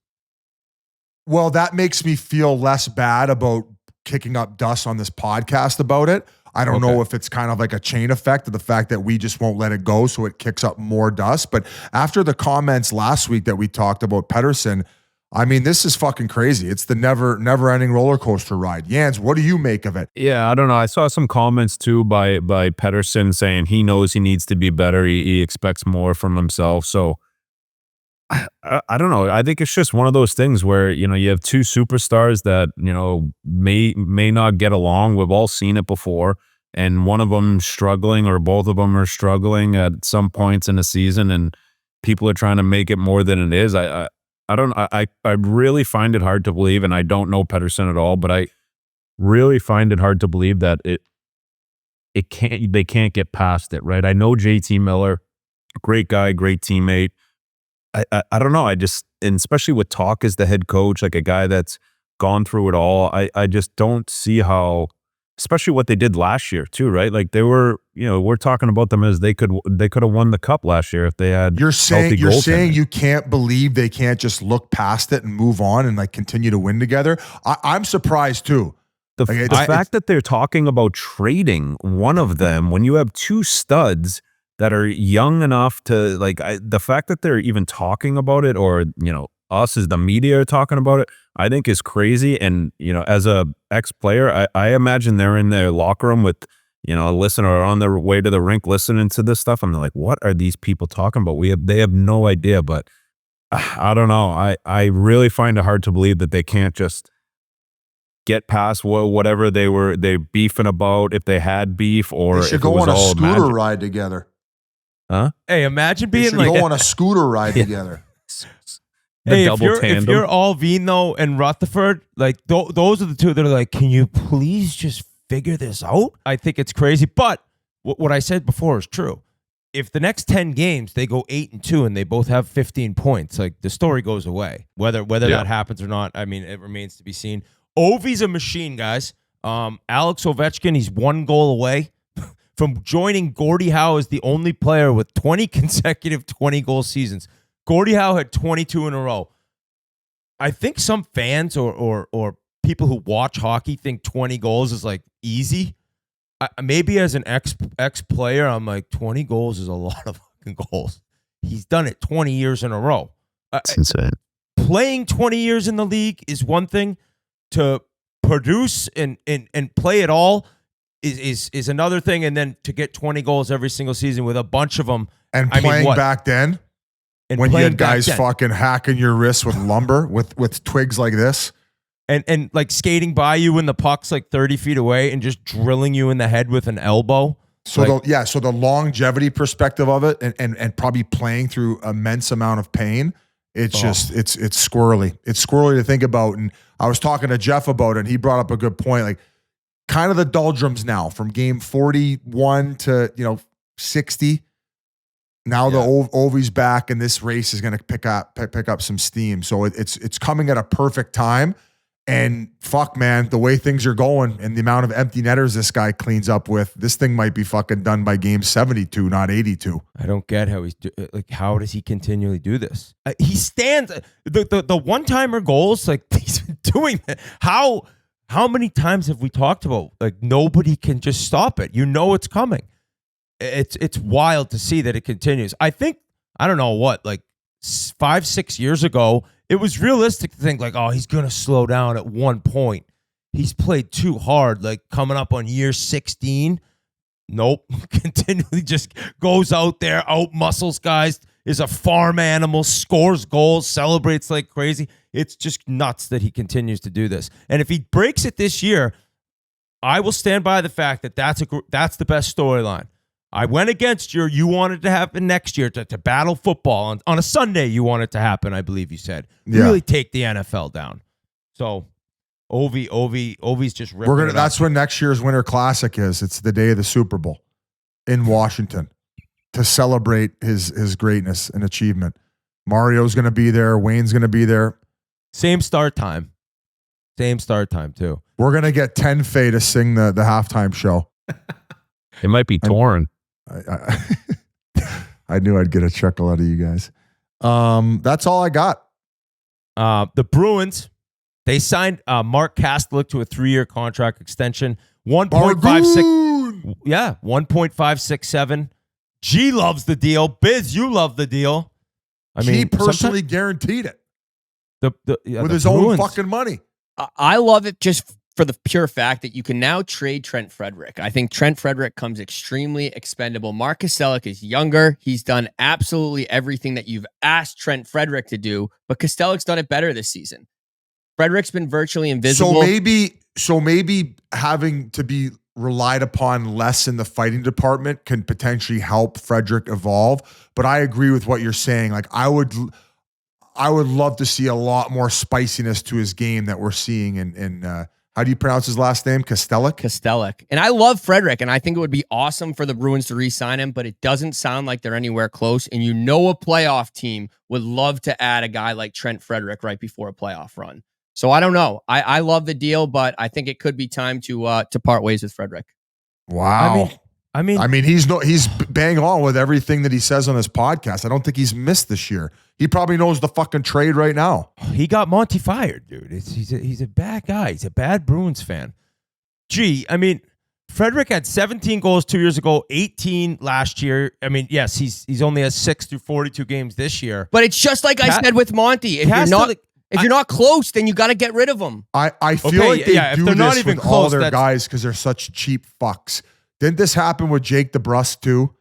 Well, that makes me feel less bad about kicking up dust on this podcast about it. I don't know if it's kind of like a chain effect of the fact that we just won't let it go, so it kicks up more dust. But after the comments last week that we talked about Pettersson, I mean, this is fucking crazy. It's the never-ending roller coaster ride. Jans, what do you make of it? Yeah, I don't know. I saw some comments too by Pettersson saying he knows he needs to be better. He expects more from himself. So I don't know. I think it's just one of those things where, you know, you have 2 superstars that, you know, may not get along. We've all seen it before. And one of them struggling, or both of them are struggling at some points in the season, and people are trying to make it more than it is. I really find it hard to believe, and I don't know Pettersson at all, but I really find it hard to believe that they can't get past it, right? I know JT Miller, great guy, great teammate. I don't know. And especially with Talk as the head coach, like a guy that's gone through it all, I just don't see how, especially what they did last year too, right? Like they were, you know, we're talking about them as they could have won the cup last year if they had. You're saying you can't believe they can't just look past it and move on and like continue to win together. I'm surprised too. The fact that they're talking about trading one of them when you have 2 studs that are young enough to the fact that they're even talking about it, or, you know, us as the media are talking about it, I think is crazy. And, you know, as a ex-player, I imagine they're in their locker room with listen or are on their way to the rink listening to this stuff. I'm like, what are these people talking about? They have no idea, but I don't know. I really find it hard to believe that they can't just get past whatever they beefing about, if they had beef, or they should if go it was on a all scooter magic. ride together. Huh? Hey, imagine They being should like, go on a scooter ride together. hey, double if tandem. you're Alvin though and Rutherford, like those are the two that are like, can you please just figure this out? I think it's crazy, but what I said before is true. If the next 10 games they go 8-2 and they both have 15 points, like the story goes away. Whether that happens or not, I mean, it remains to be seen. Ovi's a machine, guys. Alex Ovechkin, he's 1 goal away from joining Gordie Howe as the only player with 20 consecutive 20-goal seasons. Gordie Howe had 22 in a row. I think some fans or people who watch hockey think 20 goals is like easy. Maybe as an ex-player, I'm like, 20 goals is a lot of fucking goals. He's done it 20 years in a row. It's insane. Playing 20 years in the league is one thing. To produce and play it all is another thing. And then to get 20 goals every single season with a bunch of them. And playing back then, when you had guys fucking hacking your wrists with lumber, with twigs like this. And like skating by you when the puck's like 30 feet away and just drilling you in the head with an elbow. So the longevity perspective of it and probably playing through immense amount of pain, it's squirrely. It's squirrely to think about. And I was talking to Jeff about it, and he brought up a good point. Like, kind of the doldrums now from game 41 to 60. Now the Ovi's back, and this race is going to pick up some steam. So it's coming at a perfect time. And fuck, man, the way things are going and the amount of empty netters this guy cleans up with, this thing might be fucking done by game 72, not 82. I don't get how how does he continually do this? He stands the one-timer goals, like he's been doing that. How many times have we talked about like nobody can just stop it? It's coming. It's wild to see that it continues. I think, I don't know what, like 5-6 years ago, it was realistic to think like, oh, he's going to slow down at one point. He's played too hard, like coming up on year 16. Nope. Continually just goes out there, out muscles guys, is a farm animal, scores goals, celebrates like crazy. It's just nuts that he continues to do this. And if he breaks it this year, I will stand by the fact that that's the best storyline. I went against you wanted to happen next year to battle football on a Sunday. You want it to happen, I believe you said. Yeah. Really take the NFL down. So Ovi's just ripping That's when next year's Winter Classic is. It's the day of the Super Bowl in Washington to celebrate his greatness and achievement. Mario's going to be there. Wayne's going to be there. Same start time too. We're going to get Tenfei to sing the halftime show. It might be torn. I knew I'd get a chuckle out of you guys. That's all I got. The Bruins, they signed Mark Kastelik to a 3-year contract extension. 1.56. Yeah, 1.567. G loves the deal. Biz, you love the deal. I mean, he personally guaranteed it with his Bruins. own fucking money. I love it just for the pure fact that you can now trade Trent Frederick. I think Trent Frederick comes extremely expendable. Mark Kastelik is younger. He's done absolutely everything that you've asked Trent Frederick to do, but Kastelik's done it better this season. Frederick's been virtually invisible. So maybe having to be relied upon less in the fighting department can potentially help Frederick evolve. But I agree with what you're saying. Like I would love to see a lot more spiciness to his game that we're seeing in how do you pronounce his last name? Kastelik. And I love Frederick, and I think it would be awesome for the Bruins to re-sign him, but it doesn't sound like they're anywhere close. And a playoff team would love to add a guy like Trent Frederick right before a playoff run. So I don't know. I love the deal, but I think it could be time to part ways with Frederick. Wow. I mean, he's bang on with everything that he says on his podcast. I don't think he's missed this year. He probably knows the fucking trade right now. He got Monty fired, dude. He's a bad guy. He's a bad Bruins fan. Gee, I mean, Frederick had 17 goals 2 years ago, 18 last year. I mean, yes, he's only has 6 through 42 games this year. But it's just like I said with Monty. If you're not close, then you got to get rid of him. I feel like they do they're not this even with close, all their guys because they're such cheap fucks. Didn't this happen with Jake DeBrusk too?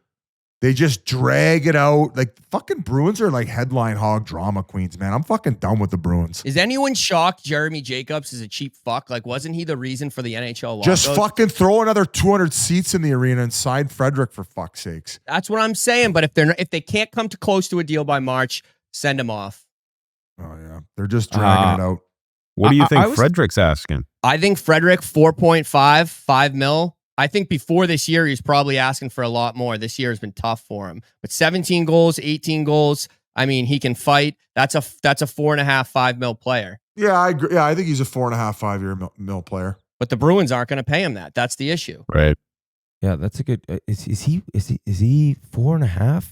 They just drag it out. Like fucking Bruins are like headline hog drama queens, man. I'm fucking done with the Bruins. Is anyone shocked Jeremy Jacobs is a cheap fuck? Like, wasn't he the reason for the NHL lockout? Just fucking throw another 200 seats in the arena and sign Frederick for fuck's sakes. That's what I'm saying. But if they can't come to close to a deal by March, send him off. Oh yeah, they're just dragging it out. What do you think Frederick's asking? I think Frederick 4.5, 5 mil. I think before this year, he's probably asking for a lot more. This year has been tough for him. But 17 goals, 18 goals. I mean, he can fight. That's a 4.5, 5 mil player. Yeah, I agree. Yeah, I think he's a 4.5, 5 year mil player. But the Bruins aren't going to pay him that. That's the issue. Right. Yeah, that's a good. Is he 4.5?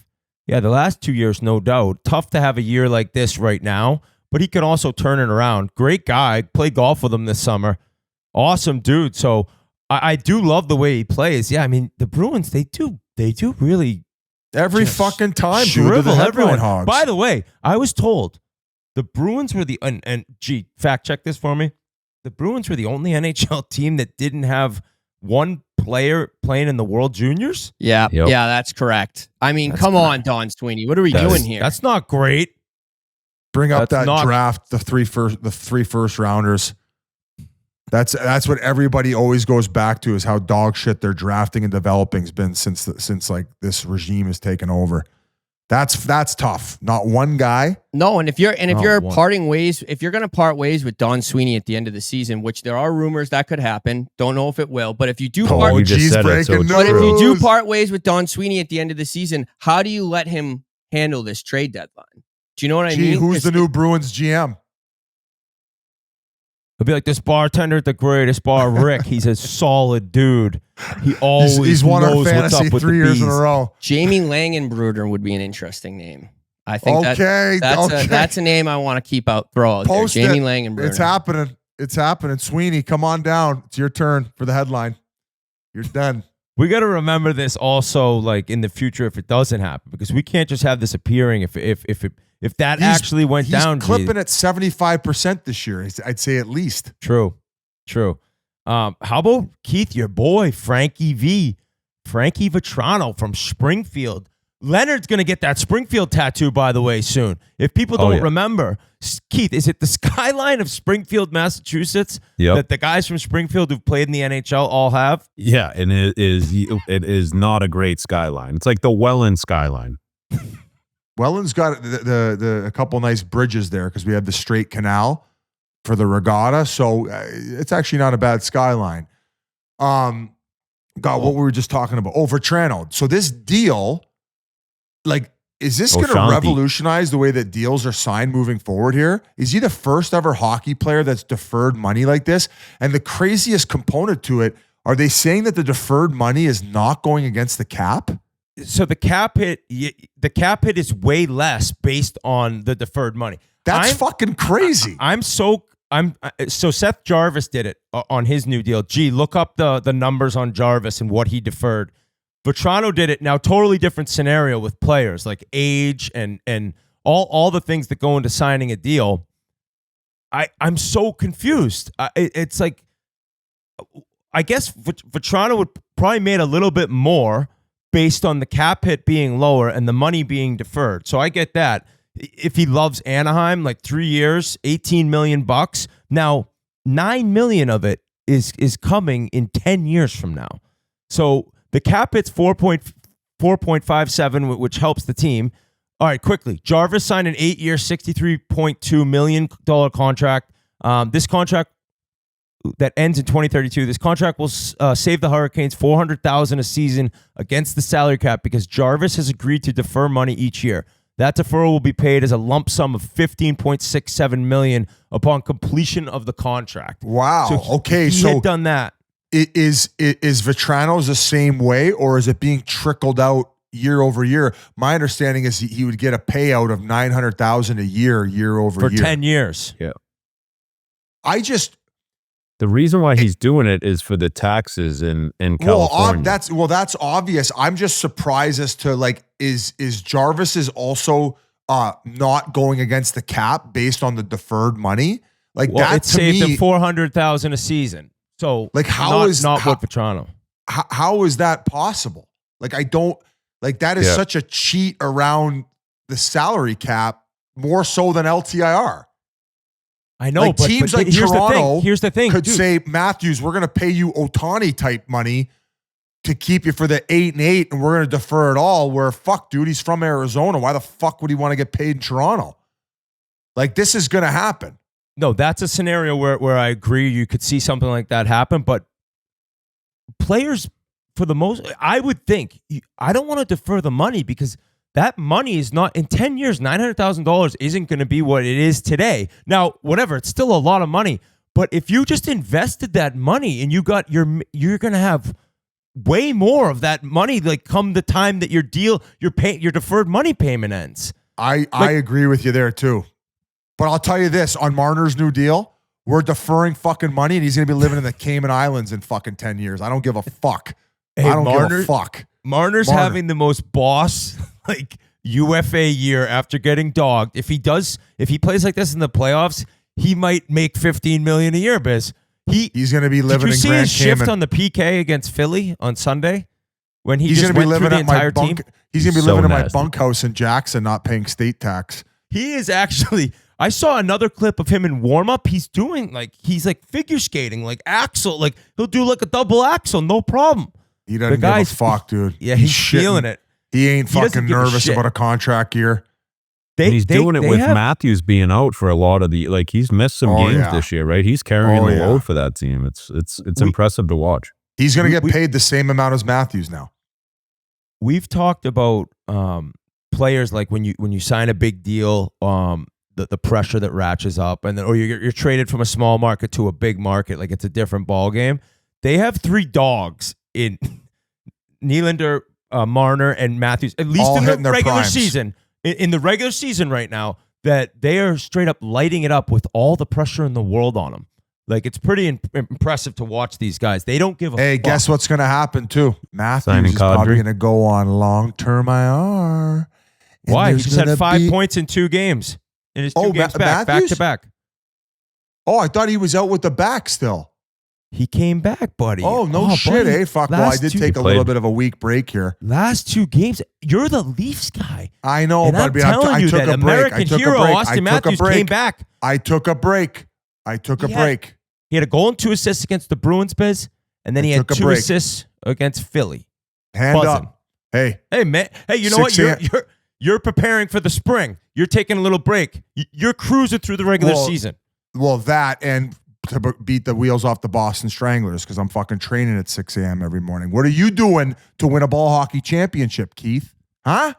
Yeah, the last 2 years, no doubt. Tough to have a year like this right now, but he can also turn it around. Great guy. Played golf with him this summer. Awesome dude. So I do love the way he plays. Yeah, I mean the Bruins they do really every fucking time shrivel the everyone. Hogs. By the way, I was told the Bruins were the and fact check this for me. The Bruins were the only NHL team that didn't have one player playing in the World Juniors. Yeah, yeah, that's correct. I mean, come on, Don Sweeney, what are we doing here? That's not great. Bring up that draft, the three first rounders. That's what everybody always goes back to is how dog shit their drafting and developing has been since like this regime has taken over. That's tough. Not one guy. No, and if you're parting ways, if you're going to part ways with Don Sweeney at the end of the season, which there are rumors that could happen, don't know if it will, but if you do part ways with Don Sweeney at the end of the season, how do you let him handle this trade deadline? Do you know what I mean? Who's the new Bruins GM? He'll be like this bartender at the greatest bar, Rick. He's a solid dude. He always he's won our fantasy what's up with 3 years in a row. Jamie Langenbruder would be an interesting name. I think okay. That's a name I want to throw out there. Jamie Langenbruder. It's happening. It's happening. Sweeney, come on down. It's your turn for the headline. You're done. We got to remember this also, like in the future, if it doesn't happen, because we can't just have this appearing if that actually went down. He's clipping at 75% this year. I'd say at least. True. How about Keith, your boy, Frankie Vetrano from Springfield? Leonard's going to get that Springfield tattoo, by the way, soon. If people don't remember, Keith, is it the skyline of Springfield, Massachusetts that the guys from Springfield who've played in the NHL all have? Yeah, and it is not a great skyline. It's like the Welland skyline. Welland's got a couple nice bridges there because we have the straight canal for the regatta. So it's actually not a bad skyline. What we were just talking about. Vetrano. So this deal, like, is this going to revolutionize the way that deals are signed moving forward here? Is he the first ever hockey player that's deferred money like this? And the craziest component to it, are they saying that the deferred money is not going against the cap? So the cap hit is way less based on the deferred money. That's fucking crazy. So Seth Jarvis did it on his new deal. Look up the numbers on Jarvis and what he deferred. Vetrano did it. Now, totally different scenario with players like age and all the things that go into signing a deal. I'm so confused. It's like, I guess Vetrano would probably made a little bit more based on the cap hit being lower and the money being deferred. So I get that. If he loves Anaheim, like 3 years, $18 million. Now, $9 million of it is coming in 10 years from now. So the cap hit's 4.57, which helps the team. All right, quickly. Jarvis signed an 8-year, $63.2 million contract. This contract that ends in 2032. This contract will save the Hurricanes $400,000 a season against the salary cap because Jarvis has agreed to defer money each year. That deferral will be paid as a lump sum of $15.67 million upon completion of the contract. Wow. So he had done that. Is Vetrano's the same way, or is it being trickled out year over year? My understanding is he would get a payout of $900,000 a year over for year. 10 years. Yeah. The reason why he's doing it is for the taxes in California. That's obvious. I'm just surprised as to, like, is Jarvis is also not going against the cap based on the deferred money? Like, well, that it saved him $400,000 a season. So, like, not what Vetrano. how is that possible? Like, I don't like that is such a cheat around the salary cap more so than LTIR. I know, like but teams like here's Toronto here's the thing, could dude. say, Matthews, we're going to pay you Ohtani type money to keep you for the 8-8, and we're going to defer it all. Where fuck, dude, he's from Arizona. Why the fuck would he want to get paid in Toronto? Like, this is going to happen. No, that's a scenario where I agree. You could see something like that happen, but players, for the most, I would think, I don't want to defer the money because that money is not, in 10 years, $900,000 isn't going to be what it is today. Now, whatever, it's still a lot of money, but if you just invested that money and you're going to have way more of that money, like come the time that your deferred money payment ends. I agree with you there too. But I'll tell you this, on Marner's new deal, we're deferring fucking money and he's going to be living in the Cayman Islands in fucking 10 years. I don't give a fuck. Hey, I don't give a fuck. Marner's having the most boss like UFA year after getting dogged. If he plays like this in the playoffs, he might make $15 million a year, Biz. He's going to be living in Grand Cayman. Did you see his shift on the PK against Philly on Sunday when he's just went living through the at my entire team? He's going to be living in my bunkhouse in Jackson, not paying state tax. He is actually. I saw another clip of him in warm up. He's doing he's figure skating, like axel, like he'll do like a double axel, no problem. He doesn't give a fuck, dude. Yeah, he's feeling it. He ain't fucking nervous about a contract year. He's doing it with Matthews being out for a lot of the he's missed some games this year, right? He's carrying the load for that team. It's impressive to watch. He's going to get paid the same amount as Matthews now. We've talked about players like when you sign a big deal, the pressure that ratchets up, and then you're traded from a small market to a big market, like it's a different ball game. They have 3 dogs in Nylander, Marner, and Matthews, at least all in the regular primes. season. In the regular season right now, that they are straight up lighting it up with all the pressure in the world on them. Like, it's pretty impressive to watch these guys. They don't give a fuck. Guess what's going to happen too? Matthews is probably going to go on long-term IR. Why? He just had 5 points in 2 games. In his 2 games back to back. Oh, I thought he was out with the back still. He came back, buddy. Oh, no shit, buddy. Fuck, well, I did take a little bit of a week break here. Last 2 games, you're the Leafs guy. I know, and but I took a break. American hero Austin Matthews came back. I took a break. He had a goal and 2 assists against the Bruins, Biz, and then he had 2 assists against Philly. Hand up. Hey, man. Hey, you know what? You're preparing for the spring. You're taking a little break. You're cruising through the regular season. Well, that and to beat the wheels off the Boston Stranglers because I'm fucking training at 6 a.m. every morning. What are you doing to win a ball hockey championship, Keith? Huh?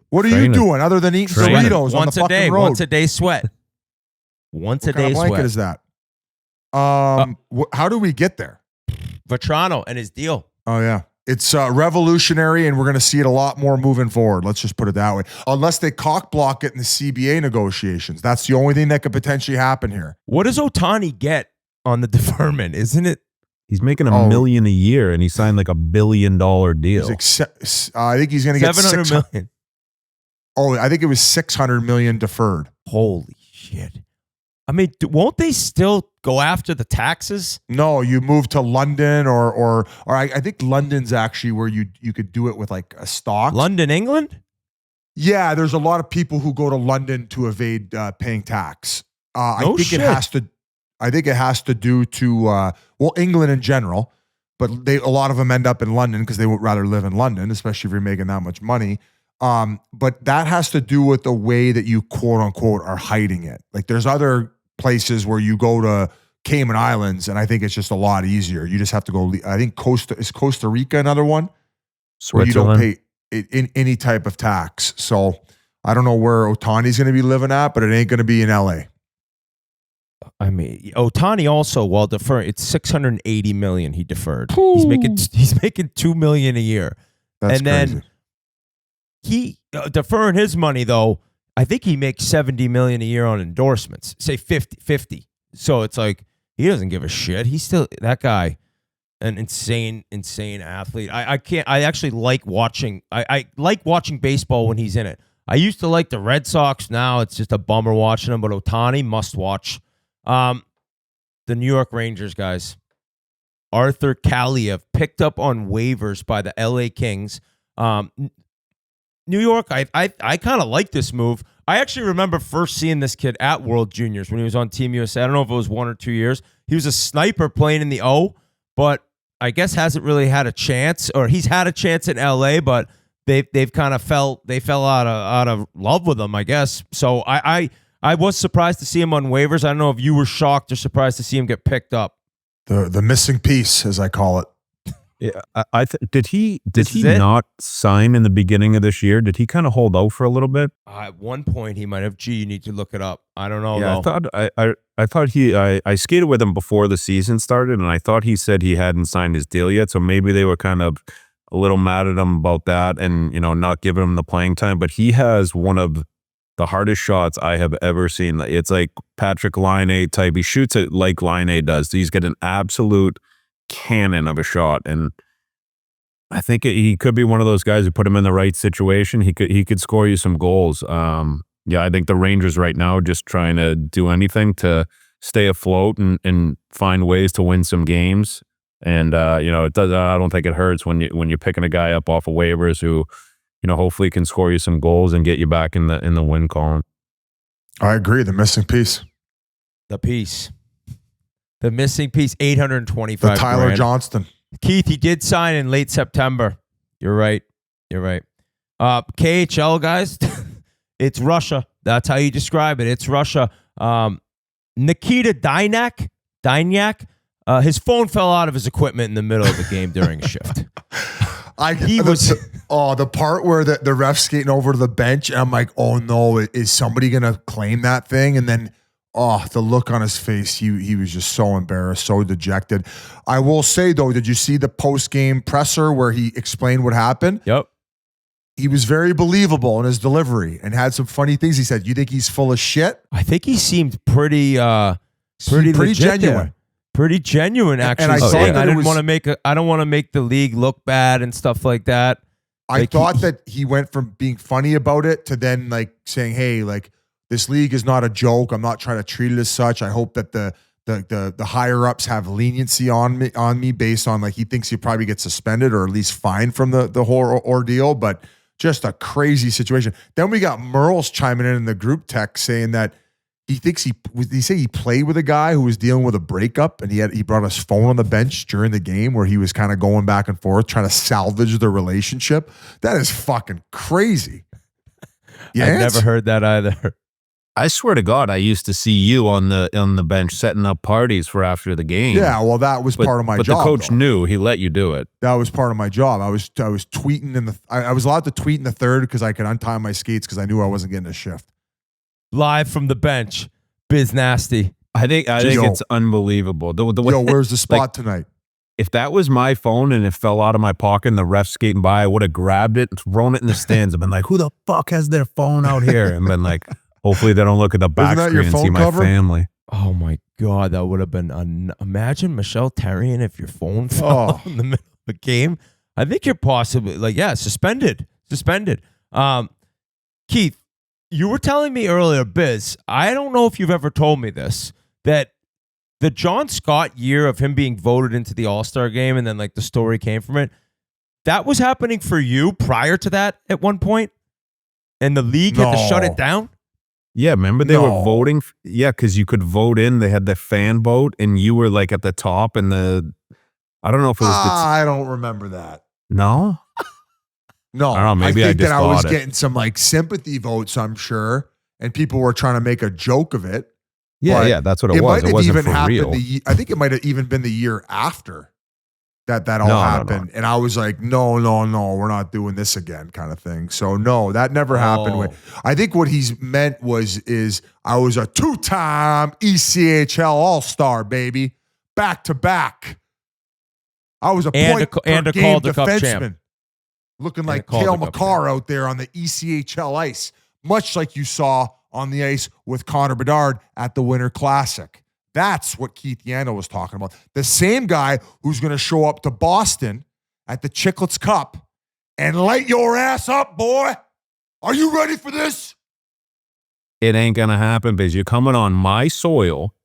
What are you doing other than eating Doritos on the fucking road? Once a day sweat. Once a day sweat. What kind of blanket is that? How do we get there? Vetrano and his deal. Oh, yeah. It's revolutionary, and we're going to see it a lot more moving forward. Let's just put it that way. Unless they cock block it in the CBA negotiations. That's the only thing that could potentially happen here. What does Ohtani get on the deferment? Isn't it? He's making $1 million a year, and he signed like $1 billion deal. I think he's going to get $700 million. Oh, I think it was $600 million deferred. Holy shit. I mean, won't they still go after the taxes? No, you move to London or I think London's actually where you could do it with like a stock. London, England? Yeah, there's a lot of people who go to London to evade paying tax. I think it has to do to England in general, but a lot of them end up in London because they would rather live in London, especially if you're making that much money. But that has to do with the way that you quote unquote are hiding it. Like there's other places where you go to Cayman Islands, and I think it's just a lot easier. You just have to go. I think Costa Rica another one where you don't pay in any type of tax. So I don't know where Ohtani's going to be living at, but it ain't going to be in LA. I mean, Ohtani also, while deferring, it's $680 million he deferred. He's making $2 million a year. That's crazy. Then he deferring his money though. I think he makes $70 million a year on endorsements. Say 50. So it's like he doesn't give a shit. He's still that guy, an insane athlete. I actually like watching. I like watching baseball when he's in it. I used to like the Red Sox. Now it's just a bummer watching them. But Ohtani must watch. The New York Rangers guys. Arthur Kaliev, picked up on waivers by the LA Kings. New York, I kind of like this move. I actually remember first seeing this kid at World Juniors when he was on Team USA. I don't know if it was 1 or 2 years. He was a sniper playing in the O, but I guess hasn't really had a chance, or he's had a chance in LA, but they've kind of fell out of love with him, I guess. So I was surprised to see him on waivers. I don't know if you were shocked or surprised to see him get picked up. The missing piece, as I call it. Yeah, did he not sign in the beginning of this year? Did he kind of hold out for a little bit? At one point, he might have. Gee, you need to look it up. I don't know. Yeah, though. I thought I skated with him before the season started, and I thought he said he hadn't signed his deal yet. So maybe they were kind of a little mad at him about that, and not giving him the playing time. But he has one of the hardest shots I have ever seen. It's like Patrick Laine type. He shoots it like Laine does. He's got an absolute cannon of a shot, and I think he could be one of those guys who put him in the right situation. He could score you some goals. Yeah, I think the Rangers right now are just trying to do anything to stay afloat and find ways to win some games. And it does. I don't think it hurts when you're picking a guy up off of waivers who, hopefully can score you some goals and get you back in the win column. I agree. The missing piece. The missing piece, $825. The Tyler Johnston. Keith, he did sign in late September. You're right. KHL, guys, it's Russia. That's how you describe it. It's Russia. Nikita Dynak, his phone fell out of his equipment in the middle of the game during a shift. The part where the ref's skating over to the bench, and I'm like, oh no, is somebody going to claim that thing? And then the look on his face, he was just so embarrassed, so dejected. I will say, though, did you see the post-game presser where he explained what happened? Yep. He was very believable in his delivery and had some funny things. He said, you think he's full of shit? I think he seemed pretty genuine. There. Pretty genuine, actually. And I don't want to make the league look bad and stuff like that. I thought that he went from being funny about it to then saying, hey, this league is not a joke. I'm not trying to treat it as such. I hope that the higher ups have leniency on me based on he thinks he'll probably get suspended or at least fined from the whole ordeal. But just a crazy situation. Then we got Merles chiming in the group text saying that he thinks he played with a guy who was dealing with a breakup, and he brought his phone on the bench during the game where he was kind of going back and forth trying to salvage the relationship. That is fucking crazy. Yeah, I've never heard that either. I swear to God, I used to see you on the bench setting up parties for after the game. Yeah, well, that was part of my job. But the coach knew. He let you do it. That was part of my job. I was tweeting I was allowed to tweet in the third because I could untie my skates because I knew I wasn't getting a shift. Live from the bench, Biz Nasty. I think it's unbelievable. The way, where's the spot tonight? If that was my phone and it fell out of my pocket and the ref's skating by, I would have grabbed it and thrown it in the stands and been like, who the fuck has their phone out here? And been like, hopefully they don't look at the back screen and see my family. Oh my God, that would have been imagine Michelle Therrien if your phone fell in the middle of a game. I think you're possibly suspended. Keith, you were telling me earlier, Biz, I don't know if you've ever told me this, that the John Scott year of him being voted into the All-Star game and then the story came from it, that was happening for you prior to that at one point? And the league had to shut it down? Yeah, remember they were voting? Yeah, because you could vote in. They had the fan vote, and you were at the top. And I don't know if it was. I don't remember that. No, no. I don't know. Maybe I think just that I was it. getting some sympathy votes. I'm sure, and people were trying to make a joke of it. Yeah, that's what it was. It wasn't for real. I think it might have even been the year after that all happened. No. And I was like, no, we're not doing this again kind of thing. So no, that never happened. I think what he's meant is I was a 2-time ECHL All-Star, baby. Back to back. I was a point per game defenseman. Looking like Cale Makar out there on the ECHL ice, much like you saw on the ice with Connor Bedard at the Winter Classic. That's what Keith Yandel was talking about. The same guy who's going to show up to Boston at the Chiclets Cup and light your ass up, boy. Are you ready for this? It ain't going to happen because you're coming on my soil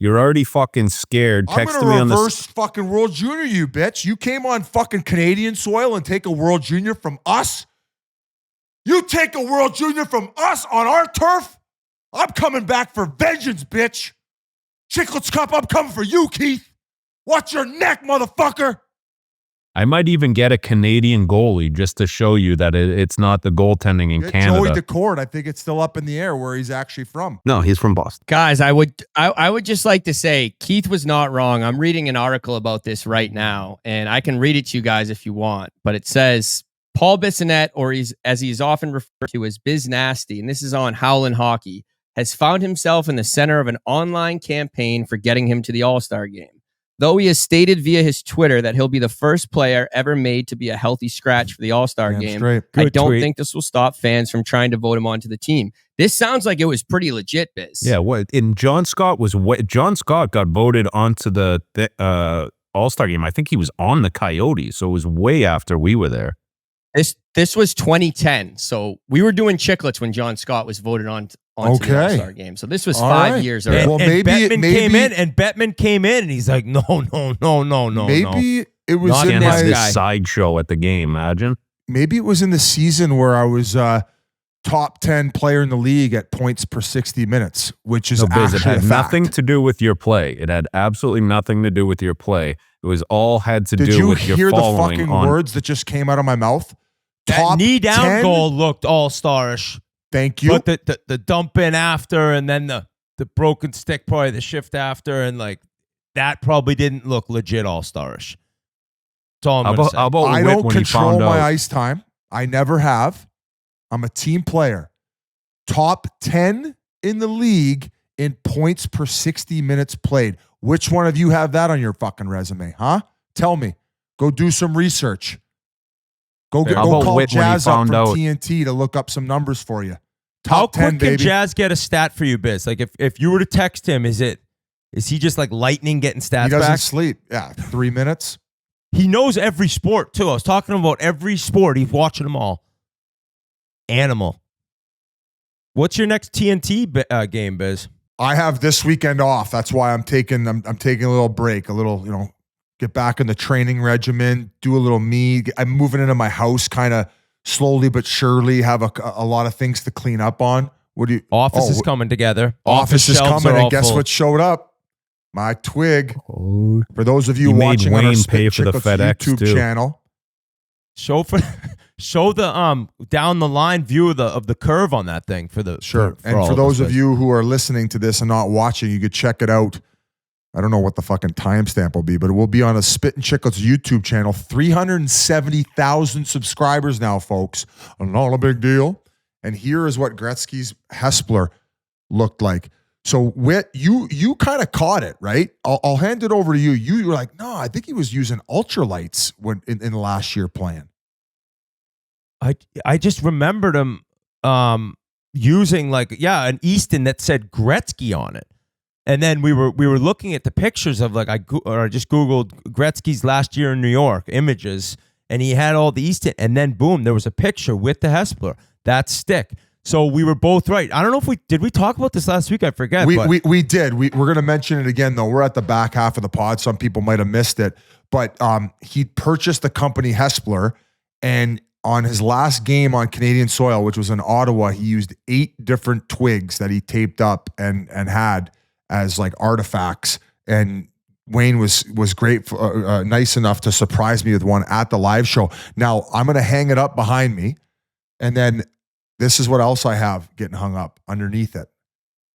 You're already fucking scared. I'm Texting going me to on reverse fucking World Junior, you bitch. You came on fucking Canadian soil and take a World Junior from us? You take a World Junior from us on our turf? I'm coming back for vengeance, bitch. Chiclets Cup, I'm coming for you, Keith. Watch your neck, motherfucker. I might even get a Canadian goalie just to show you that it's not the goaltending in Canada. Joey DeCord, I think it's still up in the air where he's actually from. No, he's from Boston. Guys, I would just like to say Keith was not wrong. I'm reading an article about this right now, and I can read it to you guys if you want. But it says Paul Bissonnette, or as he's often referred to as Biz Nasty, and this is on Howlin' Hockey, has found himself in the center of an online campaign for getting him to the All-Star game. Though he has stated via his Twitter that he'll be the first player ever made to be a healthy scratch for the All-Star game, I don't think this will stop fans from trying to vote him onto the team. This sounds like it was pretty legit, Biz. Yeah, John Scott got voted onto the All-Star game. I think he was on the Coyotes, so it was way after we were there. This was 2010, so we were doing Chiclets when John Scott was voted onto the All-Star game. So this was 5 years ago. Well, maybe Bettman came in, and he's like, no. Maybe it was Not in this sideshow at the game. Imagine. Maybe it was in the season where I was top 10 player in the league at points per 60 minutes, which is actually it had a fact. nothing to do with your play. It had absolutely nothing to do with your play. It was all had to do with your Did you hear the following fucking words that just came out of my mouth? That Top knee down 10? goal looked all-starish. Thank you. But the dump in after, and then the broken stick, probably the shift after, and like that probably didn't look legit all-starish. That's all I'm going to say. I don't control my ice time. I never have. I'm a team player. Top 10 in the league in points per 60 minutes played. Which one of you have that on your fucking resume, huh? Tell me. Go do some research. Go call Jazz up from TNT to look up some numbers for you. Top 10, quick baby. can Jazz get a stat for you, Biz? Like if you were to text him, is he just like lightning getting stats He doesn't back? sleep. Yeah, 3 minutes. He knows every sport too. I was talking about every sport. He's watching them all. Animal. What's your next TNT game, Biz? I have this weekend off. That's why I'm taking a little break, get back in the training regimen, do a little me. I'm moving into my house kind of slowly but surely, have a lot of things to clean up on. Office is coming together. Office is shelves coming, are and guess full. what showed up? My twig. Oh, for those of you made watching on our Wayne pay Spittin' for the Chiclets FedEx YouTube too. channel. Show the down the line view of the curve on that thing for the Sure. For And all for of those us, of you who are listening to this and not watching, you could check it out. I don't know what the fucking timestamp will be, but it will be on a Spittin' Chiclets YouTube channel. 370,000 subscribers now, folks. Not a big deal. And here is what Gretzky's Hespler looked like. So, Whit, you kind of caught it, right? I'll hand it over to you. You were like, no, I think he was using ultralights when in the last year playing. I just remembered him using an Easton that said Gretzky on it. And then we were looking at the pictures of I just Googled Gretzky's last year in New York images, and he had all the Easton, and then boom, there was a picture with the Hespler, that stick. So we were both right. I don't know if did we talk about this last week? I forget. We did. We're going to mention it again, though. We're at the back half of the pod. Some people might have missed it. But he purchased the company Hespler, and on his last game on Canadian soil, which was in Ottawa, he used 8 different twigs that he taped up and had as artifacts. And Wayne was great, nice enough to surprise me with one at the live show. Now I'm going to hang it up behind me, and then this is what else I have getting hung up underneath it.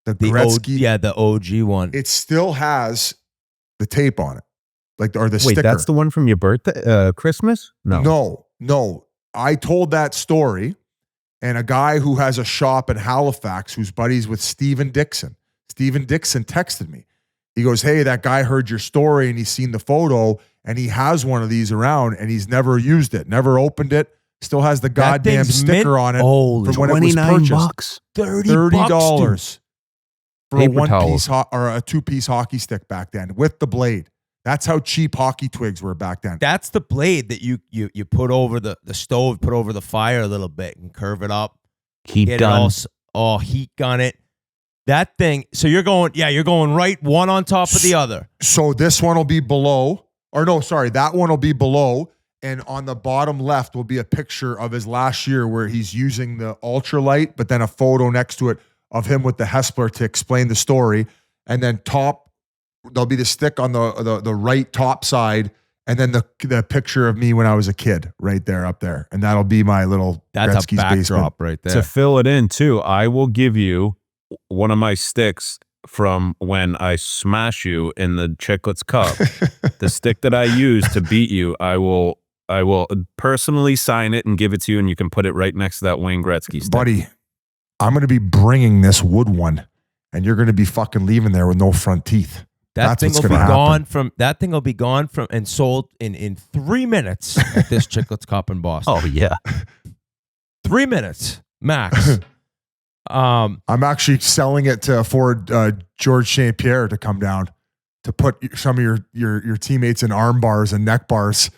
The Gretzky, the OG one. It still has the tape on it, or the sticker. Wait, that's the one from your birthday, Christmas? No. I told that story, and a guy who has a shop in Halifax, who's buddies with Steven Dixon. Steven Dixon texted me. He goes, "Hey, that guy heard your story and he's seen the photo, and he has one of these around, and he's never used it, never opened it. Still has the goddamn sticker on it Holy from when it was purchased. $30 for Paper a one-piece towels. or a two-piece hockey stick back then with the blade. That's how cheap hockey twigs were back then. That's the blade that you put over the stove, put over the fire a little bit and curve it up. Heat gun. Heat gun it. That thing. So you're going right one on top of the other. So this one will be below, or no, sorry, that one will be below. And on the bottom left will be a picture of his last year where he's using the ultralight, but then a photo next to it of him with the Hespler to explain the story. And then top, there'll be the stick on the right top side, and then the picture of me when I was a kid right there up there. And that'll be my little That's Gretzky's a backdrop basement. right there. To fill it in too, I will give you one of my sticks from when I smash you in the Chiclets Cup. The stick that I used to beat you, I will personally sign it and give it to you, and you can put it right next to that Wayne Gretzky stick. Buddy, I'm going to be bringing this wood one, and you're going to be fucking leaving there with no front teeth. That thing will be gone from. That thing will be gone from and sold in 3 minutes at this Chiclets Cup in Boston. Oh yeah, 3 minutes max. I'm actually selling it for George St. Pierre to come down to put some of your teammates in arm bars and neck bars.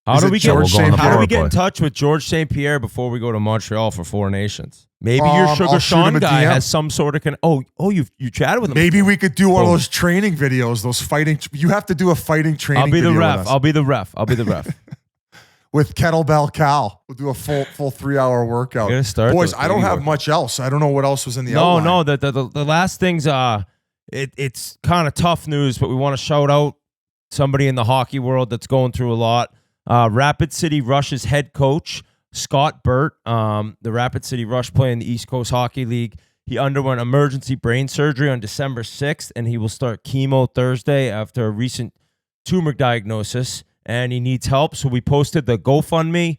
How do we get in touch with George St. Pierre before we go to Montreal for Four Nations? Maybe your Sugar I'll shoot Sean him a guy DM. has some sort of you chatted with him. Maybe we could do one of those training videos, those fighting. You have to do a fighting training. I'll be the video ref. with us. I'll be the ref. I'll be the ref. With Kettlebell Cal, we'll do a full 3-hour workout. You're gonna start Boys, those I don't baby have workouts. much else. I don't know what else was in the outline. No. The last thing's it's kind of tough news, but we want to shout out somebody in the hockey world that's going through a lot. Rapid City Rush's head coach, Scott Burt, the Rapid City Rush play in the East Coast Hockey League. He underwent emergency brain surgery on December 6th, and he will start chemo Thursday after a recent tumor diagnosis, and he needs help. So we posted the GoFundMe.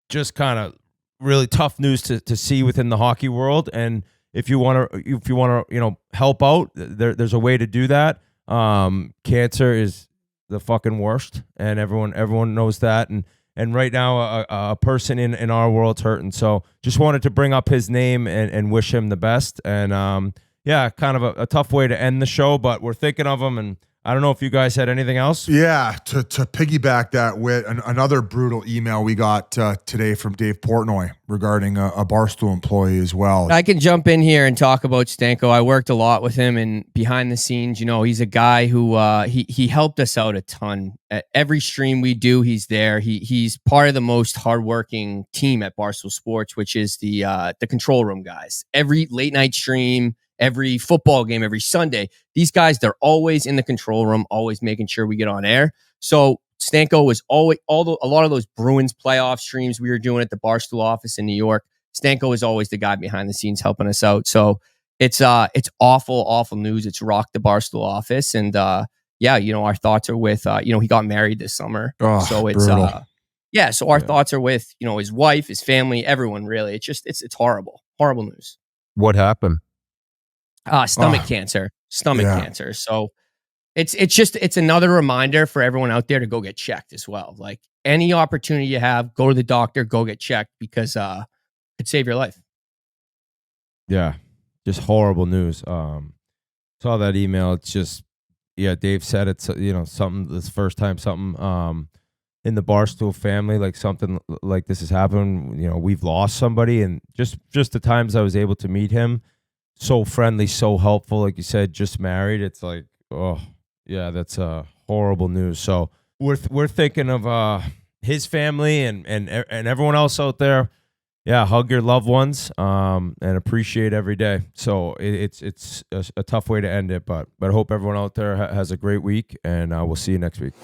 Just kind of really tough news to see within the hockey world. And if you want to, help out, there's a way to do that. Cancer is the fucking worst, and everyone knows that. And right now, a person in our world's hurting. So just wanted to bring up his name and wish him the best. And kind of a tough way to end the show, but we're thinking of him. And I don't know if you guys had anything else. Yeah, to piggyback that with another brutal email we got today from Dave Portnoy regarding a Barstool employee as well. I can jump in here and talk about Stanko. I worked a lot with him, and behind the scenes, he's a guy who he helped us out a ton. At every stream we do, he's there. He's part of the most hardworking team at Barstool Sports, which is the control room guys. Every late night stream, every football game, every Sunday, these guys, they're always in the control room, always making sure we get on air. So Stanko was always a lot of those Bruins playoff streams we were doing at the Barstool office in New York. Stanko is always the guy behind the scenes helping us out. So it's awful news. It's rocked the Barstool office, and our thoughts are with he got married this summer, so it's brutal. So our thoughts are with his wife, his family, everyone. Really, it's horrible news. What happened? Stomach cancer. So it's another reminder for everyone out there to go get checked as well. Like any opportunity you have, go to the doctor, go get checked, because it could save your life. Yeah, just horrible news. Saw that email. It's just, Dave said it's something. This first time something in the Barstool family, like something like this has happened. We've lost somebody, and just the times I was able to meet him. So friendly, so helpful. Like you said, just married. It's like, that's horrible news. So we're thinking of his family and everyone else out there. Yeah, hug your loved ones and appreciate every day. So it's a tough way to end it, but I hope everyone out there has a great week, and we'll see you next week.